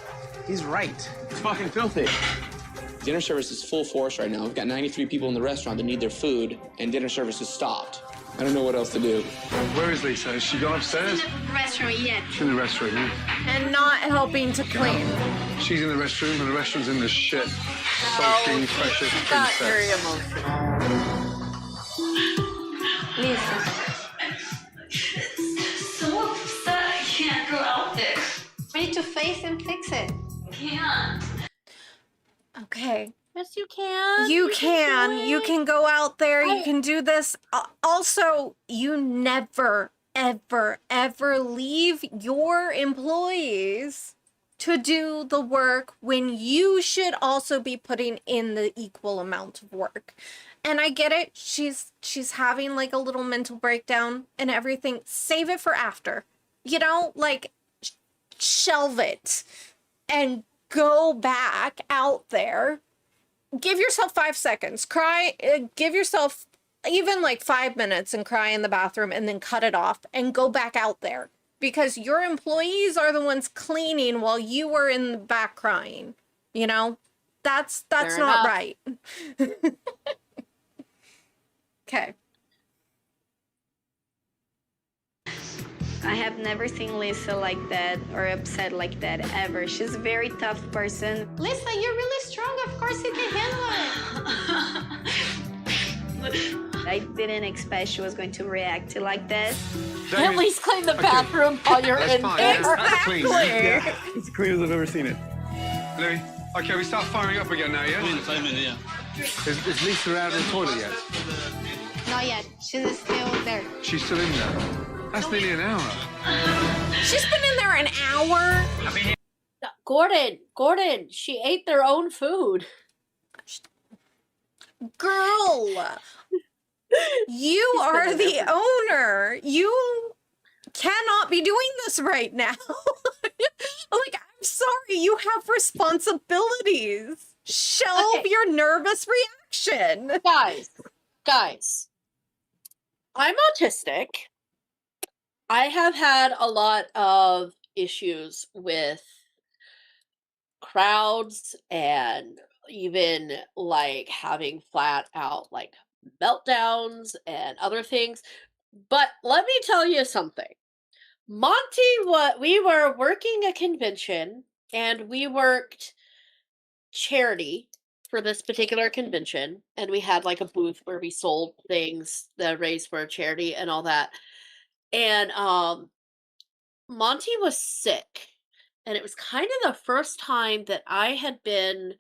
He's right. It's fucking filthy. Dinner service is full force right now. We've got 93 people in the restaurant that need their food, and dinner service is stopped. I don't know what else to do. Where is Lisa? Has she gone upstairs? In the restaurant yet. She's in the restroom, yeah. And not helping to clean. She's in the restroom, and the restaurant's in the shit. Oh, Soaking, precious she got very princess. emotional. Lisa. So upset I can't go out there. We need to face and fix it. Can't. Okay. Yes, you can. You do can it. go out there, you can do this. Also, you never, ever, ever leave your employees to do the work when you should also be putting in the equal amount of work. And I get it. She's having like a little mental breakdown and everything. Save it for after. You know, like shelve it and go back out there. Give yourself 5 seconds. Cry. Give yourself even like 5 minutes and cry in the bathroom and then cut it off and go back out there. Because your employees are the ones cleaning while you were in the back crying. You know? That's Fair not enough. right. Okay. I have never seen Lisa like that or upset like that ever. She's a very tough person. Lisa, you're really strong. Of course you can handle it. I didn't expect she was going to react like this. At least clean the bathroom while you're in there. That's clean. Exactly. It's clean as I've ever seen it. Louis, okay, we start firing up again now, yeah? Yeah. Is Lisa out of the toilet yet? Not yet. She's still there. She's still in there. That's nearly an hour. She's been in there an hour. Gordon, she ate their own food. Girl, you are the owner. You cannot be doing this right now. Like, I'm sorry, you have responsibilities. Shelve your nervous reaction. Guys, I'm autistic. I have had a lot of issues with crowds and even like having flat out like meltdowns and other things. But let me tell you something. We were working a convention and we worked charity for this particular convention, and we had like a booth where we sold things that raised for a charity and all that. And Monty was sick, and it was kind of the first time that I had been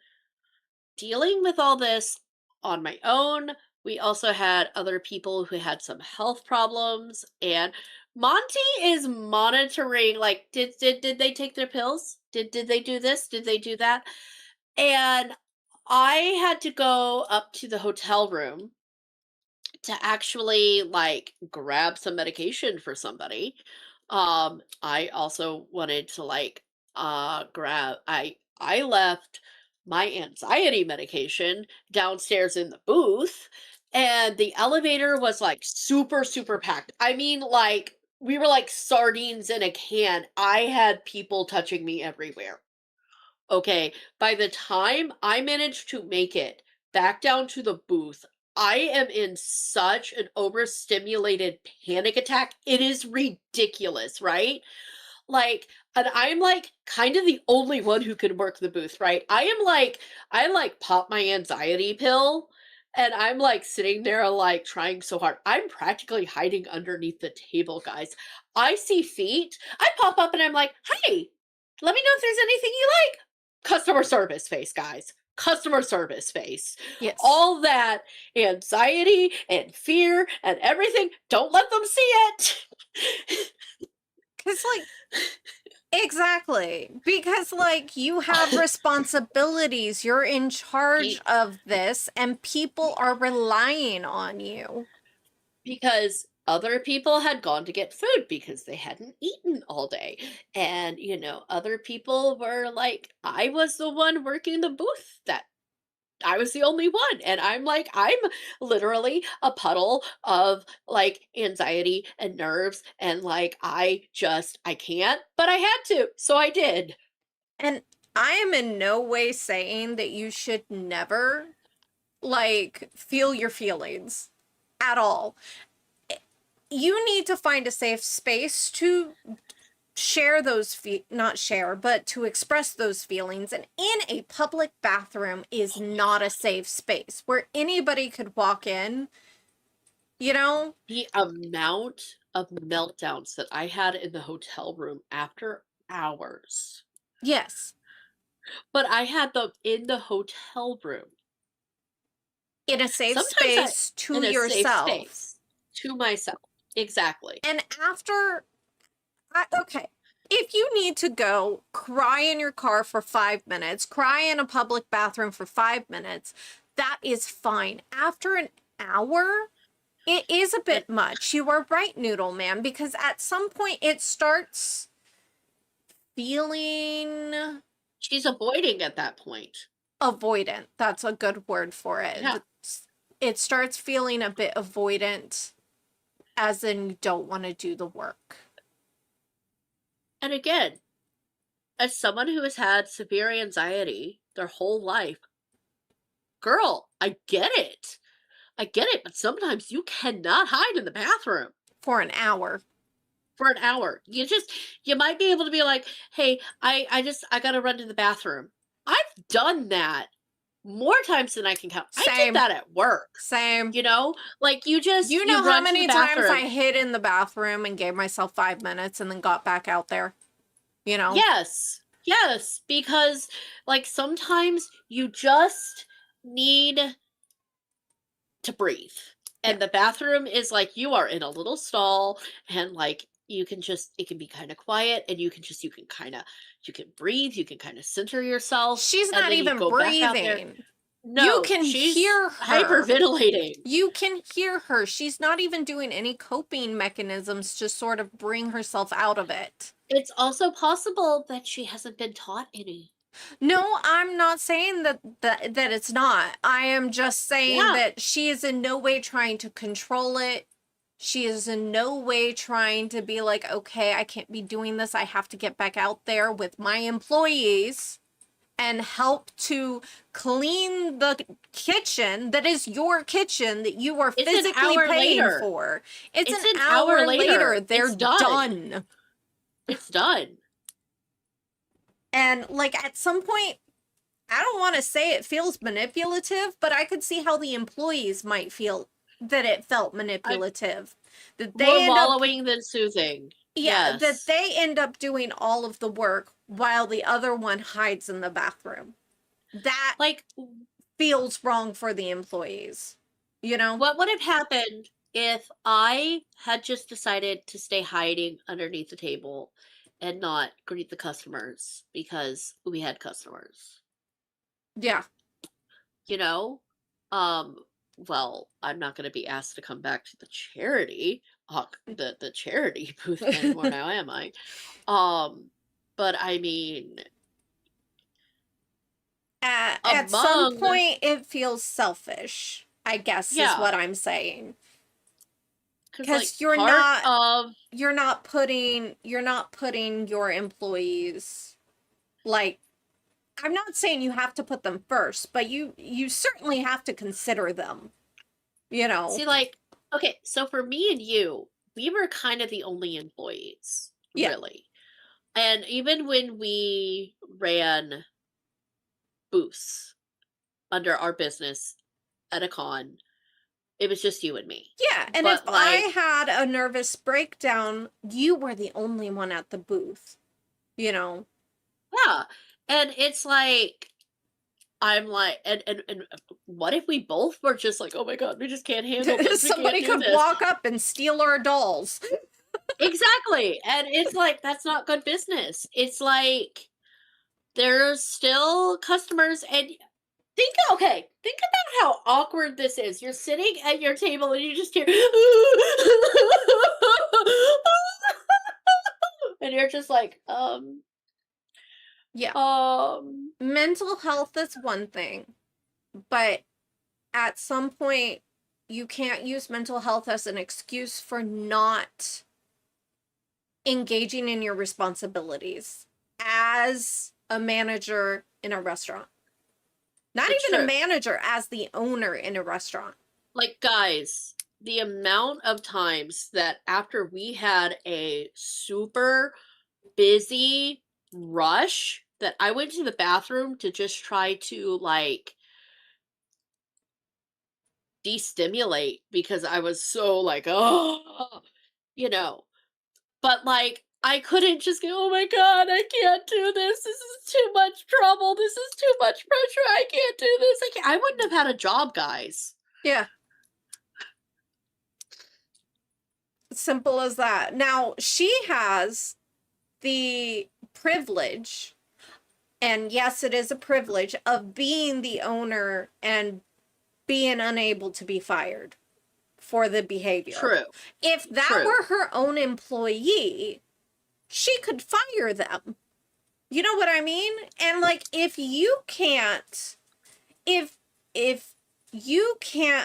dealing with all this on my own. We also had other people who had some health problems, and Monty is monitoring like did they take their pills? Did they do this? Did they do that? And I had to go up to the hotel room to actually like grab some medication for somebody. I also wanted to like grab I left my anxiety medication downstairs in the booth, and the elevator was like super packed. I mean, like we were like sardines in a can. I had people touching me everywhere. Okay, by the time I managed to make it back down to the booth, I am in such an overstimulated panic attack. It is ridiculous, right? Like, and I'm like kind of the only one who can work the booth, right? I like pop my anxiety pill, and I'm like sitting there like trying so hard. I'm practically hiding underneath the table, guys. I see feet. I pop up and I'm like, "Hey, let me know if there's anything you like." Customer service face, guys. Customer service face. Yes. All that anxiety and fear and everything. Don't let them see it. Because, like, exactly. Because, like, you have responsibilities. You're in charge of this, and people are relying on you. Because other people had gone to get food because they hadn't eaten all day. And, you know, other people were like, I was the one working the booth that I was the only one. And I'm like, I'm literally a puddle of like anxiety and nerves. And like, I can't, but I had to. So I did. And I am in no way saying that you should never, like, feel your feelings at all. You need to find a safe space to share those not share, but to express those feelings. And in a public bathroom is not a safe space where anybody could walk in, You know? The amount of meltdowns that I had in the hotel room after hours. Yes. But I had them in the hotel room. In a safe Sometimes space to in a safe yourself. space to myself. Exactly. And after, okay, if you need to go cry in your car for 5 minutes, cry in a public bathroom for 5 minutes, that is fine. After an hour, it is a bit much. You are right, Noodle Man, because at some point it starts feeling... She's avoiding at that point. Avoidant. That's a good word for it. Yeah. It starts feeling a bit avoidant, as in you don't want to do the work. And again, as someone who has had severe anxiety their whole life, girl, I get it. I get it, but sometimes you cannot hide in the bathroom. For an hour. For an hour. You might be able to be like, hey, I gotta run to the bathroom. I've done that more times than I can count. I did that at work. Same. You know? Like you know how run to many the times I bathroom. hid in the bathroom and gave myself 5 minutes and then got back out there? You know? Yes. Yes. Because like sometimes you just need to breathe. And the bathroom is like you are in a little stall and like you can just it can be kind of quiet and you can breathe, you can kind of center yourself. She's and not then you even go back out there. breathing. No, You can she's hear her. hyperventilating. You can hear her. She's not even doing any coping mechanisms to sort of bring herself out of it. It's also possible that she hasn't been taught any. No, I'm not saying that it's not. I am just saying that she is in no way trying to control it. She is in no way trying to be like, okay, I can't be doing this. I have to get back out there with my employees and help to clean the kitchen that is your kitchen that you are physically paying for. It's an hour later. They're It's done. done. It's done. And like at some point, I don't want to say it feels manipulative, but I could see how the employees might feel that it felt manipulative. That they More end wallowing than soothing. Yeah, Yes. that they end up doing all of the work while the other one hides in the bathroom. That like feels wrong for the employees. You know? What would have happened if I had just decided to stay hiding underneath the table and not greet the customers because we had customers? Yeah. You know? Well, I'm not going to be asked to come back to the charity, the charity booth anymore now, am I? But I mean, at some point it feels selfish, I guess is Yeah. what I'm saying. Because like, you're not putting your employees, like, I'm not saying you have to put them first, but you certainly have to consider them. You know. See, like, okay, so for me and you, we were kind of the only employees, really. And even when we ran booths under our business at a con, it was just you and me. Yeah, and But, if I had a nervous breakdown, you were the only one at the booth. You know. Yeah. And it's like, I'm like, and what if we both were just like, oh my god, we just can't handle this. Somebody could walk up and steal our dolls. Exactly. And it's like, that's not good business. It's like, there's still customers and think about how awkward this is. You're sitting at your table and you just hear and you're just like, yeah. Mental health is one thing, but at some point you can't use mental health as an excuse for not engaging in your responsibilities as a manager in a restaurant. Not It's even true. a manager, as the owner in a restaurant. Like, guys, the amount of times that after we had a super busy rush that I went to the bathroom to just try to, like, destimulate because I was so like, oh, you know. But like, I couldn't just go, oh my God, I can't do this. This is too much trouble. This is too much pressure. I can't do this. I wouldn't have had a job, guys. Yeah. Simple as that. Now, she has the privilege, and yes, it is a privilege, of being the owner and being unable to be fired for the behavior. True. If that True. were her own employee, she could fire them. You know what I mean? And like, if you can't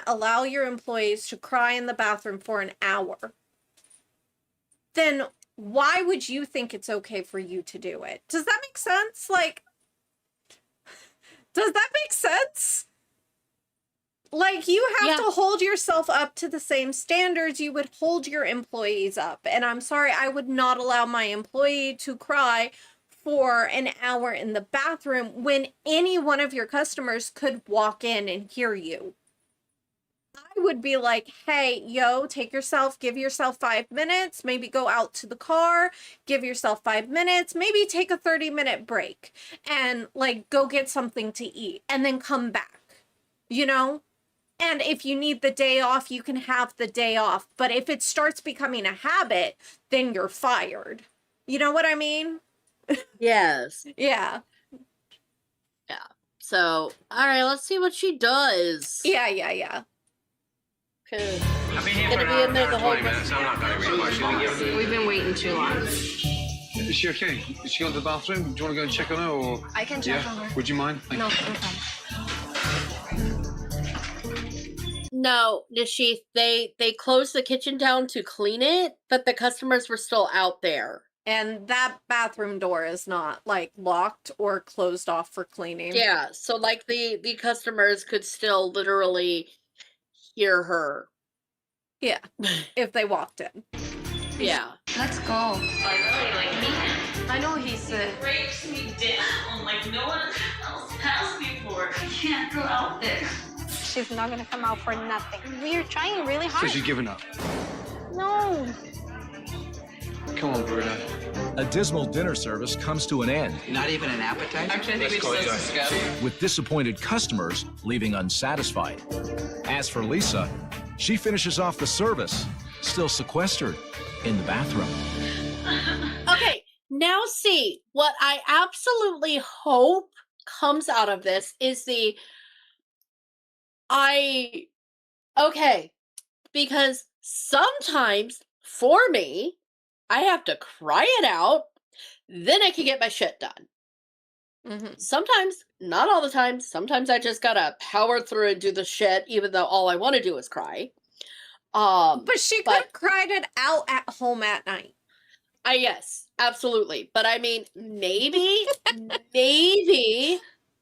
allow your employees to cry in the bathroom for an hour, then why would you think it's okay for you to do it? Does that make sense? Like, does that make sense? Like, you have to hold yourself up to the same standards you would hold your employees up. And I'm sorry, I would not allow my employee to cry for an hour in the bathroom when any one of your customers could walk in and hear you. I would be like, hey, yo, give yourself 5 minutes, maybe go out to the car, give yourself 5 minutes, maybe take a 30-minute break and like go get something to eat and then come back, you know? And if you need the day off, you can have the day off. But if it starts becoming a habit, then you're fired. You know what I mean? Yes. Yeah. Yeah. So, all right, let's see what she does. Yeah. It's I've been here gonna for be in there an the hour, whole 20 minutes. I'm not going to read much. We've been waiting too long. Is she okay? Is she gone to the bathroom? Do you want to go and check on her, or? I can check on her. Would you mind? Thank No, you. no problem. No, Nishi, they closed the kitchen down to clean it, but the customers were still out there. And that bathroom door is not like locked or closed off for cleaning. Yeah, so like the customers could still literally hear her. Yeah, if they walked in. Yeah. Let's go. I know he's Breaks me down like no one else has before. I can't go out there. She's not gonna come out for nothing. We are trying really So hard. she's given up. No. Come on, Bruno. A dismal dinner service comes to an end, Not even an appetizer? Actually, I think we just discussed. with disappointed customers leaving unsatisfied. As for Lisa, she finishes off the service, still sequestered in the bathroom. Okay, now see, what I absolutely hope comes out of this is because sometimes for me, I have to cry it out, then I can get my shit done. Mm-hmm. Sometimes, not all the time, sometimes I just gotta power through and do the shit, even though all I want to do is cry. But she could have cried it out at home at night. Yes, absolutely. But I mean, maybe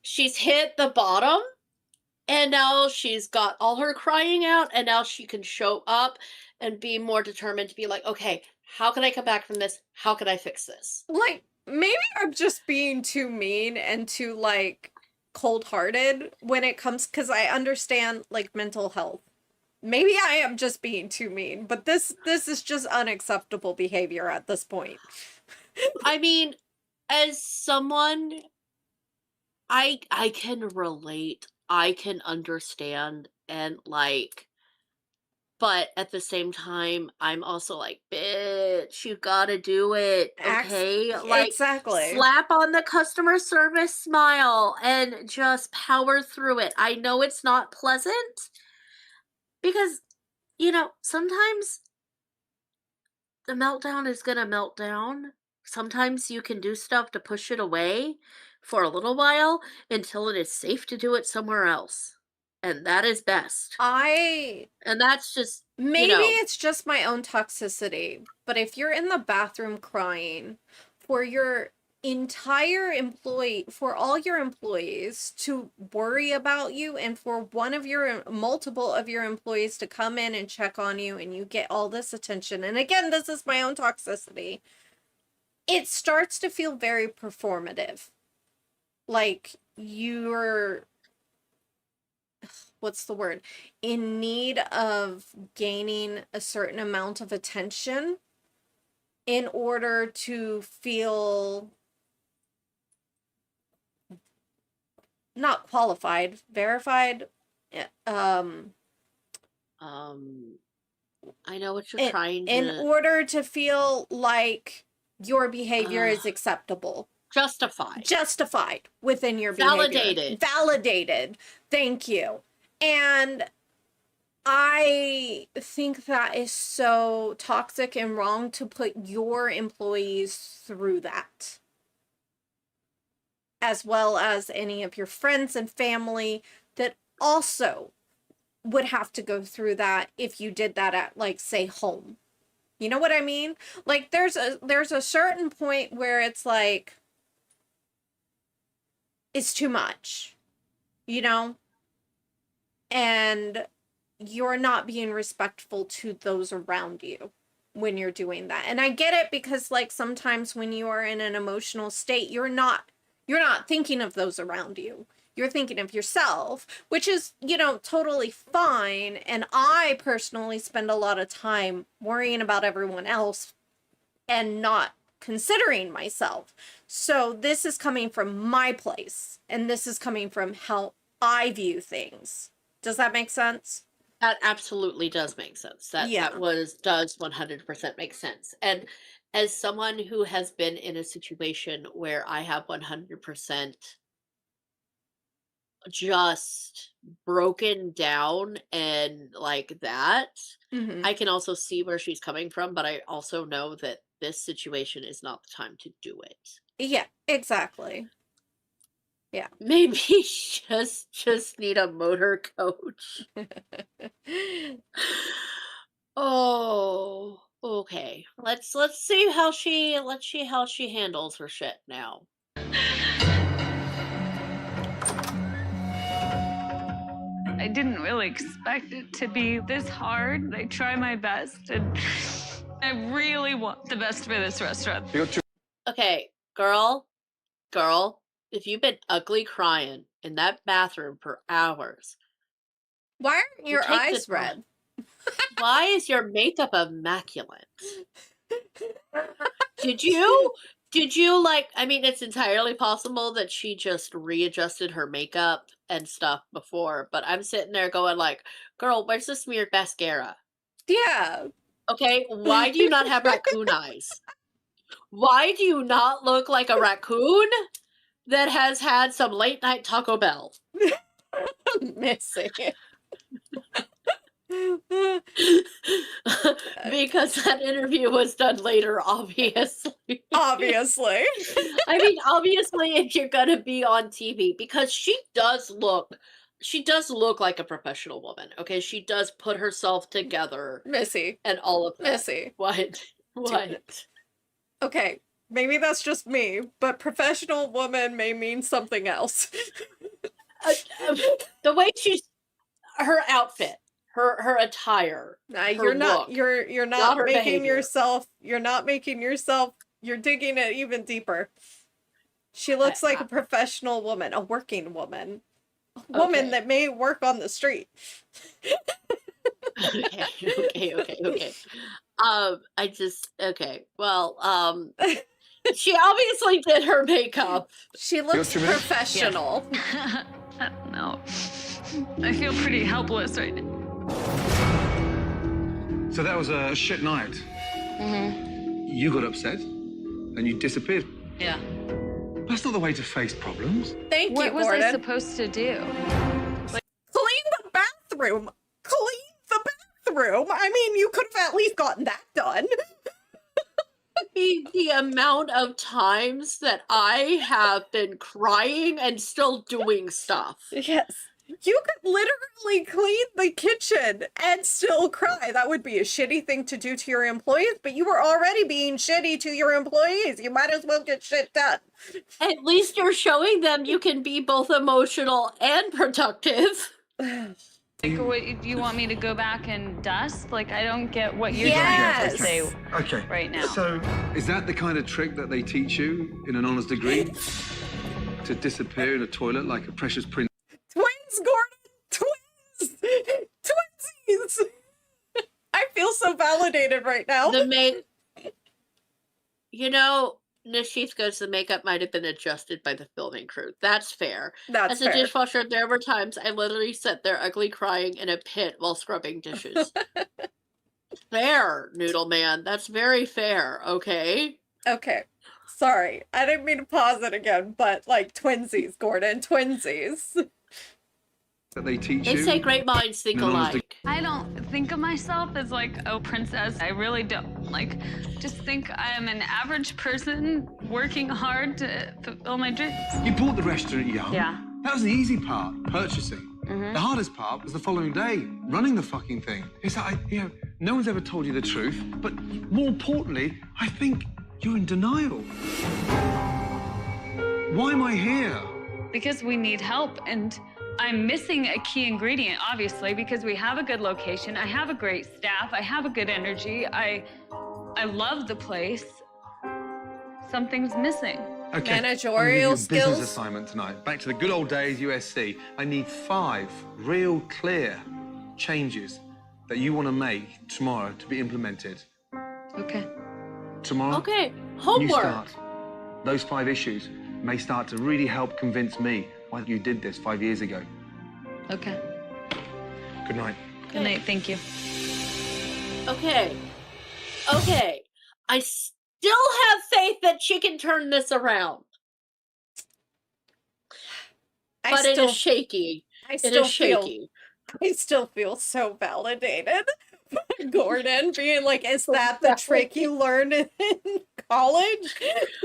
she's hit the bottom and now she's got all her crying out and now she can show up and be more determined to be like, okay, how can I come back from this? How can I fix this? Like, maybe I'm just being too mean and too like cold-hearted when it comes, because I understand like mental health. Maybe I am just being too mean, but this is just unacceptable behavior at this point. I mean, as someone, I can relate. I can understand and like, but at the same time, I'm also like, bitch, you gotta do it, okay? Like, exactly. slap on the customer service smile and just power through it. I know it's not pleasant because, you know, sometimes the meltdown is gonna melt down. Sometimes you can do stuff to push it away for a little while until it is safe to do it somewhere else. And that is best. And that's just, Maybe you know, it's just my own toxicity, but if you're in the bathroom crying for your entire for all your employees to worry about you, and for multiple of your employees to come in and check on you, and you get all this attention, and again, this is my own toxicity, it starts to feel very performative. Like, what what's the word? In need of gaining a certain amount of attention in order to feel not qualified, verified. I know what you're trying to. In order to feel like your behavior is acceptable. Justified within your behavior. Validated. Thank you. And I think that is so toxic and wrong to put your employees through that. As well as any of your friends and family that also would have to go through that if you did that at, like, say, home. You know what I mean? Like, there's a certain point where it's like, it's too much, you know? And you're not being respectful to those around you when you're doing that. And I get it, because, like, sometimes when you are in an emotional state, you're not thinking of those around you. You're thinking of yourself, which is, you know, totally fine. And I personally spend a lot of time worrying about everyone else and not considering myself. So this is coming from my place, and this is coming from how I view things. Does that make sense? That absolutely does make sense. That does 100% make sense. And as someone who has been in a situation where I have 100% just broken down and like that, I can also see where she's coming from, but I also know that this situation is not the time to do it. Yeah, exactly. Yeah. Maybe just need a motor coach. Oh, okay. Let's see how she handles her shit now. I didn't really expect it to be this hard. I try my best, and I really want the best for this restaurant. Okay, girl, if you've been ugly crying in that bathroom for hours, why aren't your eyes red? Why is your makeup immaculate? Did you like, I mean, it's entirely possible that she just readjusted her makeup and stuff before, but I'm sitting there going like, girl, where's the smeared mascara? Yeah. Okay, why do you not have raccoon eyes? Why do you not look like a raccoon that has had some late night Taco Bell? Missing it. Because that interview was done later, obviously. Obviously. I mean, obviously, if you're gonna be on TV, because she does look like a professional woman. Okay, she does put herself together, Missy, and all of that. Missy, what? Okay, maybe that's just me, but professional woman may mean something else. The way her outfit. Her attire. You're not making yourself. You're digging it even deeper. She looks like a professional woman, a working woman, a woman that may work on the street. Okay. Well, she obviously did her makeup. She looks professional. Yeah. I don't know. I feel pretty helpless right now. So that was a shit night. You got upset and you disappeared. Yeah. That's not the way to face problems. Thank you, What was Gordon. I supposed to do? Clean the bathroom. I mean, you could have at least gotten that done. The amount of times that I have been crying and still doing stuff. Yes. You could literally clean the kitchen and still cry. That would be a shitty thing to do to your employees, but you were already being shitty to your employees. You might as well get shit done. At least you're showing them you can be both emotional and productive. Like, what, do you want me to go back and dust? Like, I don't get what you're trying to say right now. So, is that the kind of trick that they teach you in an honours degree? To disappear in a toilet like a precious prince? Twins, Gordon! validated right now. You know, Nishith goes, the makeup might have been adjusted by the filming crew. That's fair. That's As a fair. dishwasher, there were times I literally sat there ugly crying in a pit while scrubbing dishes. Fair, Noodle Man. That's very fair, okay? Okay. Sorry. I didn't mean to pause it again, but like twinsies, Gordon. Twinsies. That they teach They you. say great minds think alike. I don't think of myself as like a princess. I really don't. Like, just think I am an average person working hard to fulfill my dreams. You bought the restaurant young. Yeah. That was the easy part, purchasing. Mhm. The hardest part was the following day, running the fucking thing. It's like, you know, no one's ever told you the truth, but more importantly, I think you're in denial. Why am I here? Because we need help, and I'm missing a key ingredient, obviously, because we have a good location, I have a great staff, I have a good energy, I love the place. Something's missing. Okay. I'm Managerial gonna give you a skills. business assignment tonight. Back to the good old days, USC. I need 5 real clear changes that you want to make tomorrow to be implemented. Okay. Tomorrow, Okay, you homework. start. Those 5 issues may start to really help convince me why you did this 5 years ago. Okay. Good night. Good night, thank you. Okay. Okay. I still have faith that she can turn this around. But it is shaky. It is shaky. I still feel so validated. Gordon being like, is that the trick you learned in college?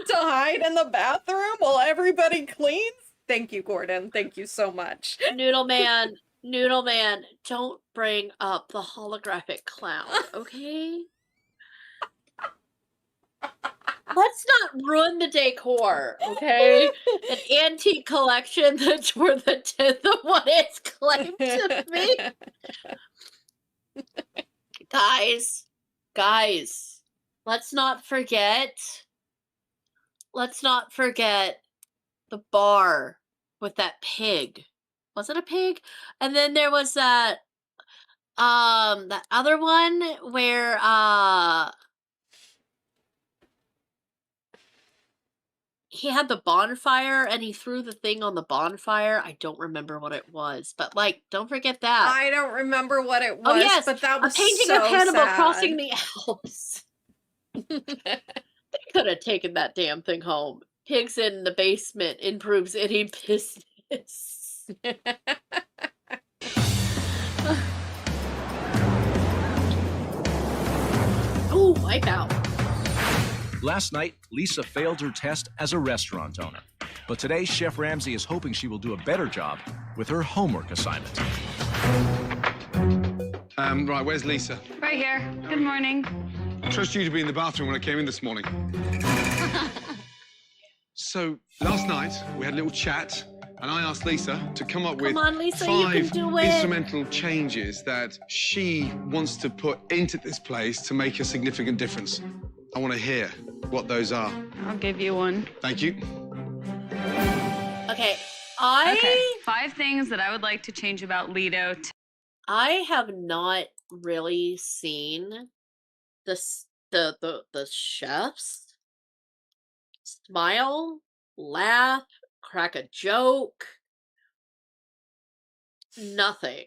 To hide in the bathroom while everybody cleans? Thank you, Gordon. Thank you so much. Noodle Man, don't bring up the holographic clown, okay? Let's not ruin the decor, okay? An antique collection that's worth a tenth of what it's claimed to be. Guys, let's not forget the bar with that pig. Was it a pig? And then there was that other one where he had the bonfire and he threw the thing on the bonfire. I don't remember what it was, but like, don't forget that. I don't remember what it was, Oh yes, but that was a painting so of Hannibal sad. crossing the Alps. They could have taken that damn thing home. Pigs in the basement improves any business. Ooh, wipe out. Last night, Lisa failed her test as a restaurant owner. But today, Chef Ramsay is hoping she will do a better job with her homework assignment. Right, where's Lisa? Right here. Good morning. I trust you to be in the bathroom when I came in this morning. So, last night, we had a little chat, and I asked Lisa to come up with on, Lisa, you can 5 do it. instrumental changes that she wants to put into this place to make a significant difference. I want to hear what those are. I'll give you one. Thank you. Okay, Okay, 5 things that I would like to change about Lido. I have not really seen the chefs smile, laugh, crack a joke. Nothing.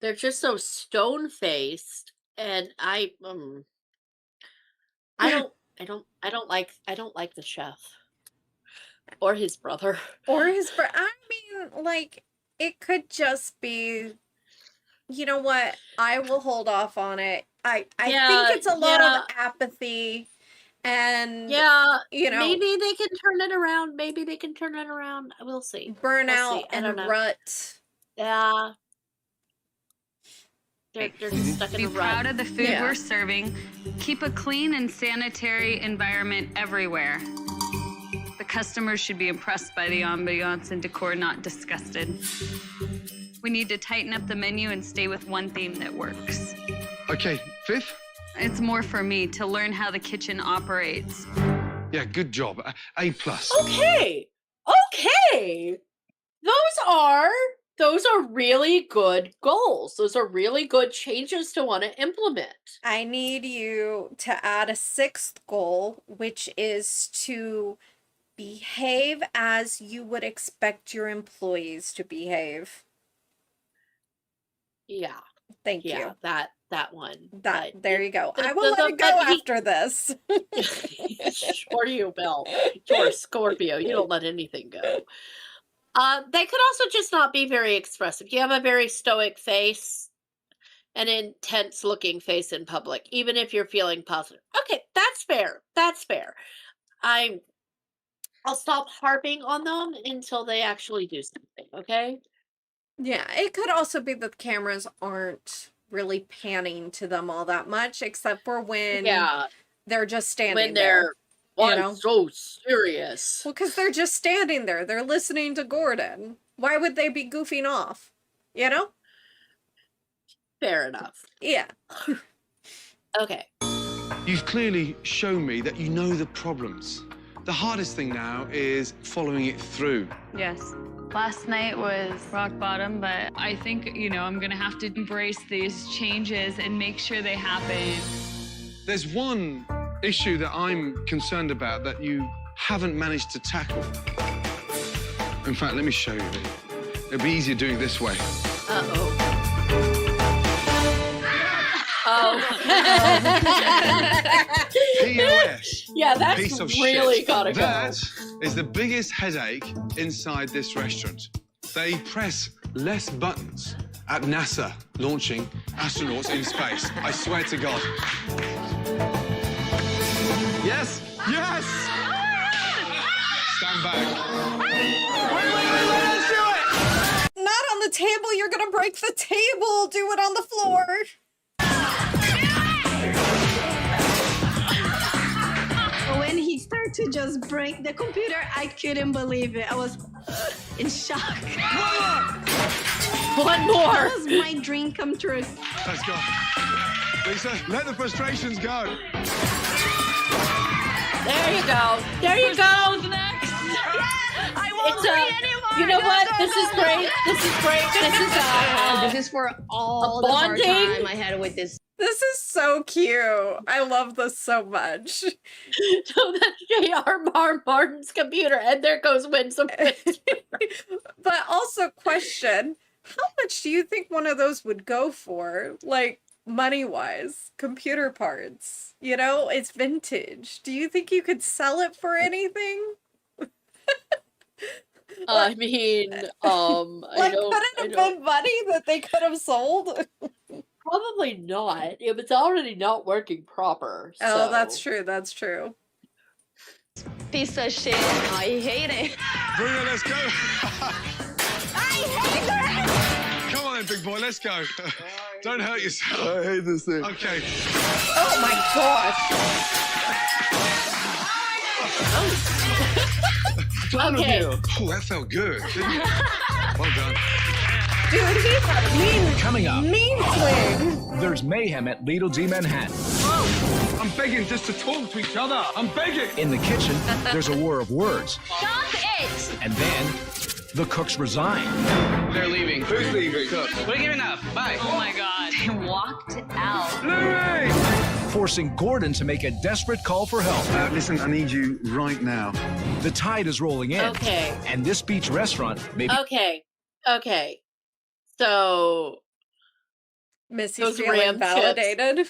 They're just so stone-faced, and I don't like the chef or his brother. Or his brother. I mean, like, it could just be, you know what? I will hold off on it. I think it's a lot of apathy and, you know, maybe they can turn it around. We'll see. burnout I don't and know. rut. Yeah. They're just stuck in Be a rut. proud of the food Yeah. we're serving. Keep a clean and sanitary environment everywhere. The customers should be impressed by the ambiance and decor, not disgusted. We need to tighten up the menu and stay with one theme that works. Okay, 5th? It's more for me to learn how the kitchen operates. Yeah, good job. A+. Okay. Those are those are really good goals. Those are really good changes to want to implement. I need you to add a 6th goal, which is to behave as you would expect your employees to behave. Yeah. Thank you. Yeah, that one. There you go. I will let it go after this. Sure you will. You're a Scorpio. You don't let anything go. They could also just not be very expressive. You have a very stoic face, an intense looking face in public, even if you're feeling positive. Okay, that's fair. That's fair. I'll stop harping on them until they actually do something, okay? Yeah, it could also be that the cameras aren't really panning to them all that much, except for when they're just standing when they're there. So serious. Well, because they're just standing there. They're listening to Gordon. Why would they be goofing off? You know? Fair enough. Yeah. Okay. You've clearly shown me that you know the problems. The hardest thing now is following it through. Yes. Last night was rock bottom, but I think, I'm gonna have to embrace these changes and make sure they happen. There's one issue that I'm concerned about that you haven't managed to tackle. In fact, let me show you. It'll be easier doing it this way. Uh-oh. POS. Yeah, that's piece of really shit. gotta go. That is the biggest headache inside this restaurant. They press less buttons at NASA launching astronauts in space. I swear to God. Yes! Yes! Stand back. Wait, let's do it! Not on the table. You're gonna break the table. Do it on the floor. When he started to just break the computer, I couldn't believe it. I was in shock. One more. That was my dream come true. Let's go. Lisa, let the frustrations go. There you go. There you go. Next. I won't see anymore. You know what? This is great. This is great. This is for all the hard bonding. time I had with this. This is so cute. I love this so much. So that's J.R. Martin's computer, and there goes Winsome. But also, question: how much do you think one of those would go for? Like, money-wise, computer parts. It's vintage. Do you think you could sell it for anything? I mean, could I don't. it have been money that they could have sold? Probably not. It was already not working proper. Oh, so. that's true. That's true. Piece of shit. I hate it. Bring it, let's go. I hate it. Come on then, big boy, let's go. Don't hurt yourself. I hate this thing. Okay. Oh my gosh. Okay. Oh, that felt good. Didn't it? Well done. Dude, he's a Coming up, mean swing. there's mayhem at Lido Di Manhattan. I'm begging just to talk to each other. I'm begging. In the kitchen, there's a war of words. Stop it! And then, the cooks resign. They're leaving. Who's leaving? We're giving up. Bye. Oh my God. They walked out. Louis! Forcing Gordon to make a desperate call for help. Listen, I need you right now. The tide is rolling in. Okay. And this beach restaurant may be Okay. So Missy's Those feeling ram validated.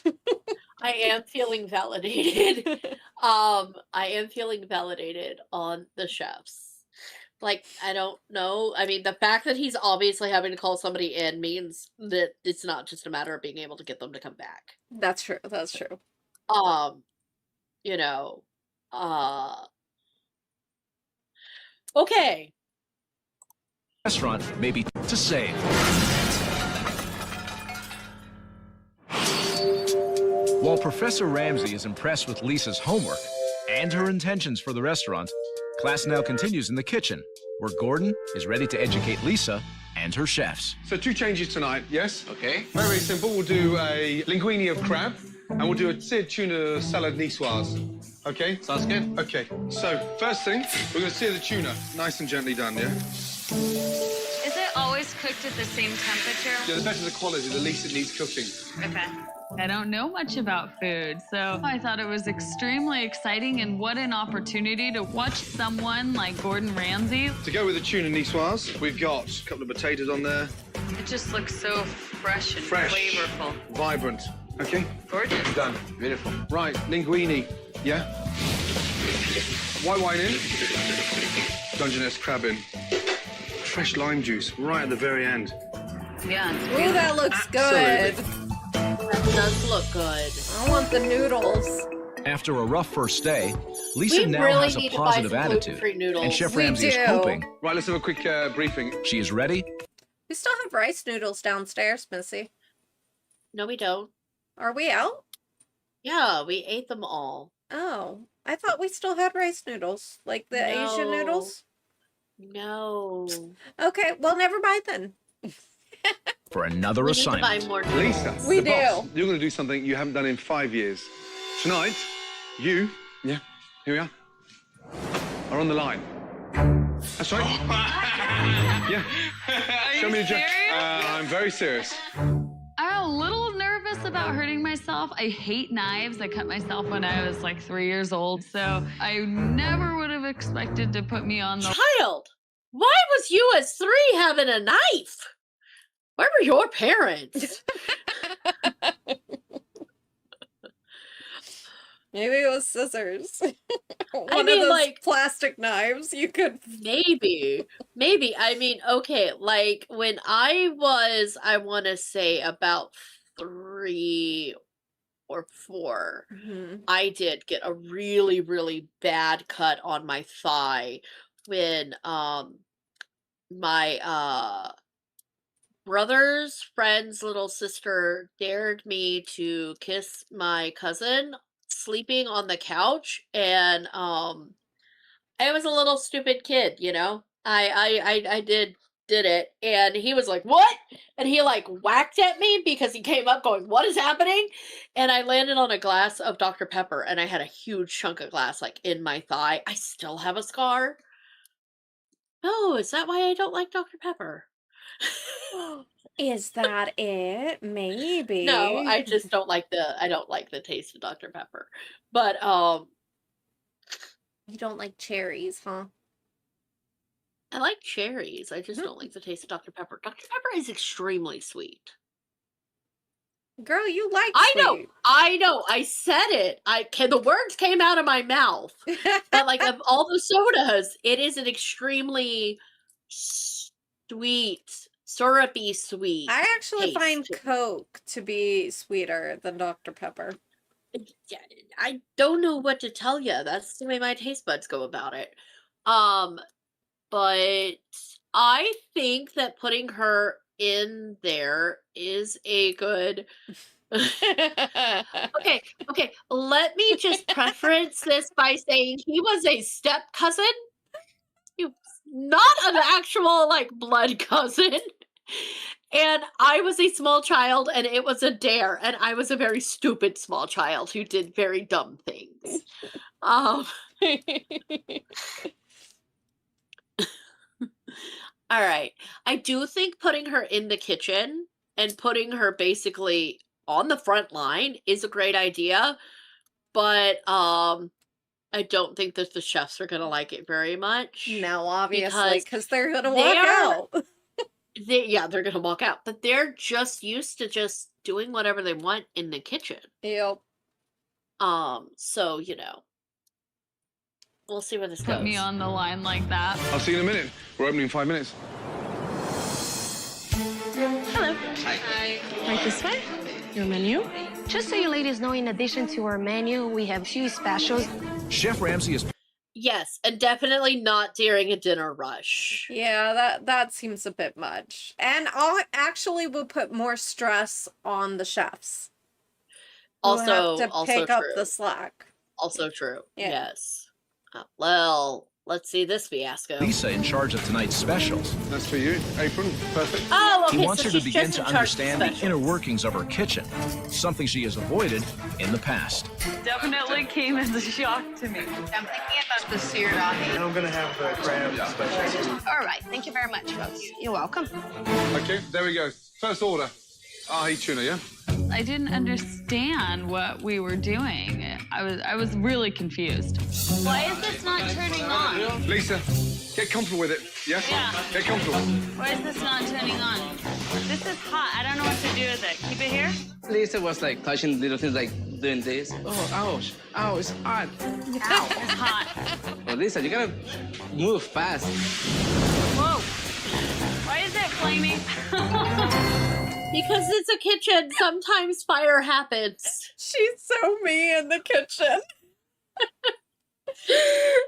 I am feeling validated. I am feeling validated on the chefs. Like, I don't know. I mean, the fact that he's obviously having to call somebody in means that it's not just a matter of being able to get them to come back. That's true. That's true. You know, okay. restaurant may be to save. While Professor Ramsey is impressed with Lisa's homework and her intentions for the restaurant, class now continues in the kitchen, where Gordon is ready to educate Lisa and her chefs. So 2 changes tonight, yes? Okay. Very, very simple. We'll do a linguine of crab, and we'll do a seared tuna salad niçoise. Okay? Sounds good. Okay. So, first thing, we're going to sear the tuna. Nice and gently done, yeah? Is it always cooked at the same temperature? Yeah, the better the quality, the least it needs cooking. Okay. I don't know much about food, so I thought it was extremely exciting, and what an opportunity to watch someone like Gordon Ramsay. To go with the tuna niçoise, we've got a couple of potatoes on there. It just looks so fresh and Fresh. flavorful. Vibrant. Okay? Gorgeous. Done. Beautiful. Right, linguine. Yeah? White wine in. Dungeness crab in. Fresh lime juice right at the very end. Yeah. Ooh, that looks Absolutely. good. That does look good. I want the noodles. After a rough first day, Lisa We now really has a need to buy positive some attitude. gluten-free noodles. And Chef We Ramsay is do. hoping Right, let's have a quick briefing. she is ready We still have rice noodles downstairs, Missy. No, we don't. Are we out? Yeah, we ate them all. Oh, I thought we still had rice noodles, like the Asian No. noodles. No. Okay, well, never mind then. for another We need to buy assignment. more noodles. Lisa, We the boss, do. you're going to do something you haven't done in 5 years. Tonight, you, yeah, here we are on the line. That's right. Yeah. Show me the serious? I'm very serious. I'm a little nervous about hurting myself. I hate knives. I cut myself when I was like 3 years old, so I never would have expected to put me on the... Child, why was you at 3 having a knife? Where were your parents? Maybe it was scissors. One I of mean, those like, plastic knives you could. maybe. I mean, okay, like when I was, I want to say about 3 or 4, Mhm. I did get a really, really bad cut on my thigh when my brother's friend's little sister dared me to kiss my cousin sleeping on the couch, and I was a little stupid kid, you know. I did it, and he was like, "What?" And he like whacked at me because he came up going, "What is happening?" And I landed on a glass of Dr. Pepper, and I had a huge chunk of glass like in my thigh. I still have a scar. Oh, is that why I don't like Dr. Pepper? Is that it? Maybe. No, I just don't like the taste of Dr. Pepper. But You don't like cherries, huh? I like cherries. I just don't like the taste of Dr. Pepper. Dr. Pepper is extremely sweet. Girl, you like I sweet. know. I said it. The words came out of my mouth. But like of all the sodas, it is an extremely sweet, syrupy sweet. I actually find taste. Coke to be sweeter than Dr. Pepper. Yeah, I don't know what to tell you. That's the way my taste buds go about it. But I think that putting her in there is a good. Okay. Let me just preference this by saying he was a step cousin. He was not an actual like blood cousin. And I was a small child, and it was a dare, and I was a very stupid small child who did very dumb things. All right. I do think putting her in the kitchen and putting her basically on the front line is a great idea, but I don't think that the chefs are gonna like it very much. No, obviously, because they're gonna walk they're- out. They're gonna walk out, but they're just used to just doing whatever they want in the kitchen. Yep. So we'll see where this Put goes. me on the line like that. I'll see you in a minute. We're opening in 5 minutes. Hello. Hi. Right this way. Your menu. Just so you ladies know, in addition to our menu, we have 2 specials. Chef Ramsay is Yes, and definitely not during a dinner rush. Yeah, that seems a bit much. And I actually will put more stress on the chefs. Who Also have to also pick up true. the slack. Also true. Yeah. Yes. Well, Let's see this fiasco. Lisa in charge of tonight's specials. That's for you. Apron, perfect. Oh, okay. He wants so her to she's begin just to in charge of understand the specials. inner workings of her kitchen, something she has avoided in the past. Definitely came as a shock to me. I'm thinking about the seared ahi. I'm going to have crab specials. All right, thank you very much, folks. You're welcome. Okay, there we go. First order. Ahi tuna, yeah? I didn't understand what we were doing. I was really confused. Why is this not turning on? Lisa, get comfortable with it, yeah? Yeah. Get comfortable. Why is this not turning on? This is hot. I don't know what to do with it. Keep it here? Lisa was like touching little things like doing this. Oh, ouch. Ow, it's hot. Ow, it's hot. Oh, Lisa, you gotta move fast. Whoa. Why is it flaming? Because it's a kitchen. Sometimes fire happens. She's so mean in the kitchen.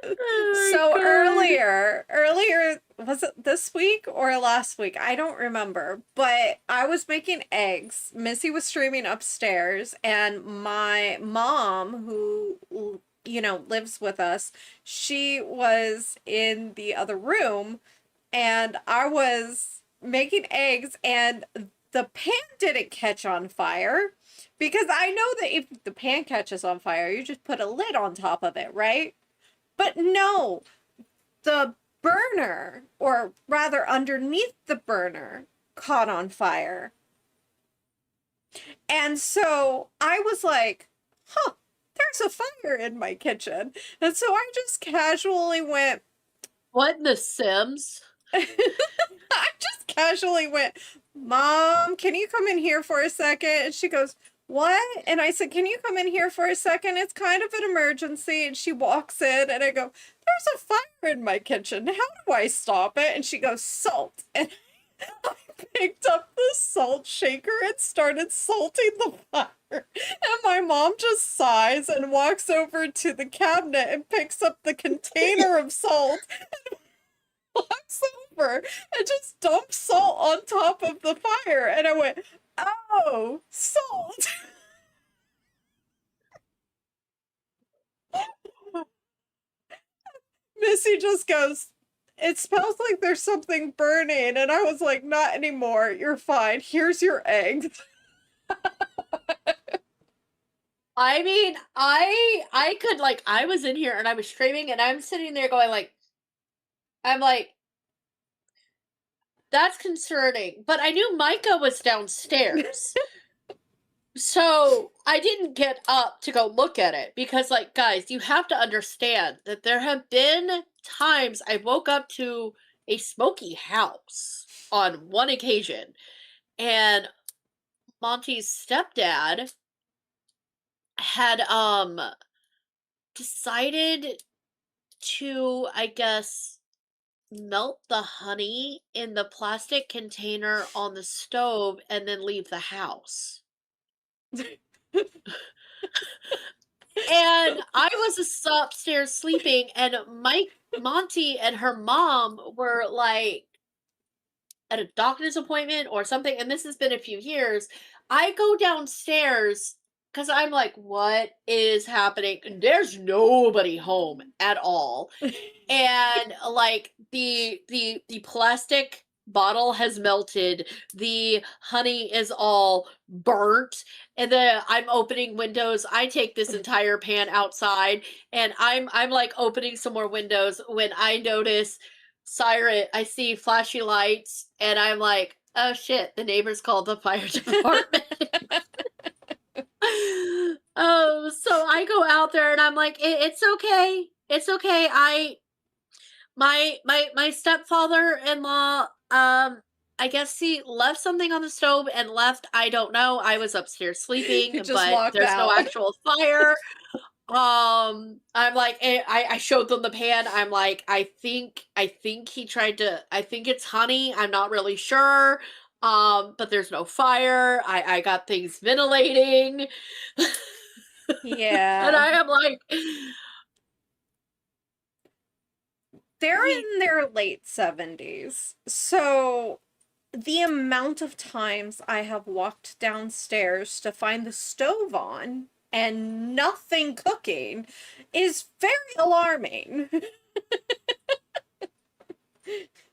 Oh, So God. earlier, was it this week or last week? I don't remember. But I was making eggs. Missy was streaming upstairs, and my mom, who, you know, lives with us, she was in the other room, and I was making eggs, and the pan didn't catch on fire. Because I know that if the pan catches on fire, you just put a lid on top of it, right? But no, the burner, or rather underneath the burner, caught on fire. And so I was like, huh, there's a fire in my kitchen. And so I just casually went, What in the Sims? I just casually went, Mom, can you come in here for a second? And she goes, what? And I said, can you come in here for a second? It's kind of an emergency. And she walks in, and I go, there's a fire in my kitchen. How do I stop it? And she goes, salt. And I picked up the salt shaker and started salting the fire. And my mom just sighs and walks over to the cabinet and picks up the container of salt and walks over and just dumps salt on top of the fire. And I went, oh, salt. Missy just goes, it smells like there's something burning. And I was like, not anymore. You're fine. Here's your egg. I mean, I could, like, I was in here and I was streaming and I'm sitting there going like, I'm like, that's concerning. But I knew Micah was downstairs. So I didn't get up to go look at it because, like, guys, you have to understand that there have been times I woke up to a smoky house on one occasion, and Monty's stepdad had decided to, I guess, melt the honey in the plastic container on the stove and then leave the house. And I was upstairs sleeping, and Monty and her mom were like at a doctor's appointment or something, and this has been a few years. I go downstairs because I'm like, what is happening? There's nobody home at all. And like the plastic bottle has melted, the honey is all burnt, and then I'm opening windows. I take this entire pan outside, and I'm like opening some more windows when I notice I see flashy lights, and I'm like, oh shit, the neighbors called the fire department. Oh, so I go out there and I'm like, it's okay. It's okay. My stepfather-in-law, I guess he left something on the stove and left. I don't know. I was upstairs sleeping, He just but walked there's no out. actual fire. I'm like, I showed them the pan. I'm like, I think he tried to, I think it's honey. I'm not really sure. But there's no fire. I got things ventilating. Yeah. And I am like, they're in their late 70s. So the amount of times I have walked downstairs to find the stove on and nothing cooking is very alarming.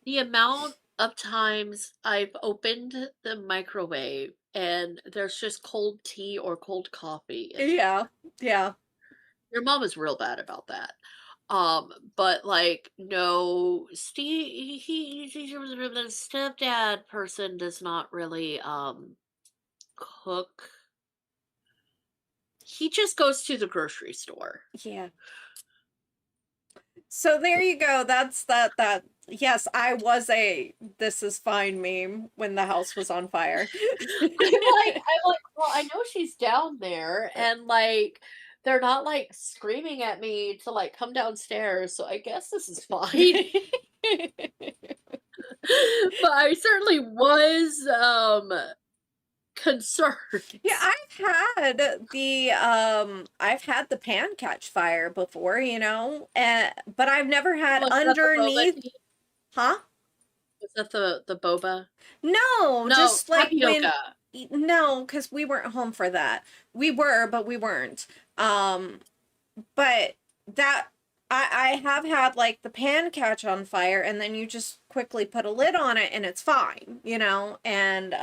The amount of times I've opened the microwave and there's just cold tea or cold coffee in there. Yeah. Yeah. Your mom is real bad about that. But like, no, Steve, the stepdad person does not really cook. He just goes to the grocery store. Yeah. So there you go. That's that. Yes, I was a "this is fine" meme when the house was on fire. I'm like, well, I know she's down there, and like, they're not like screaming at me to like come downstairs, so I guess this is fine. But I certainly was concerned. Yeah, I've had the pan catch fire before, but I've never had Was that the boba underneath. tea? Huh? Was that the boba? No, No, just like when tapioca. no, because we weren't home for that. We were, but we weren't. But that I have had like the pan catch on fire, and then you just quickly put a lid on it and it's fine, and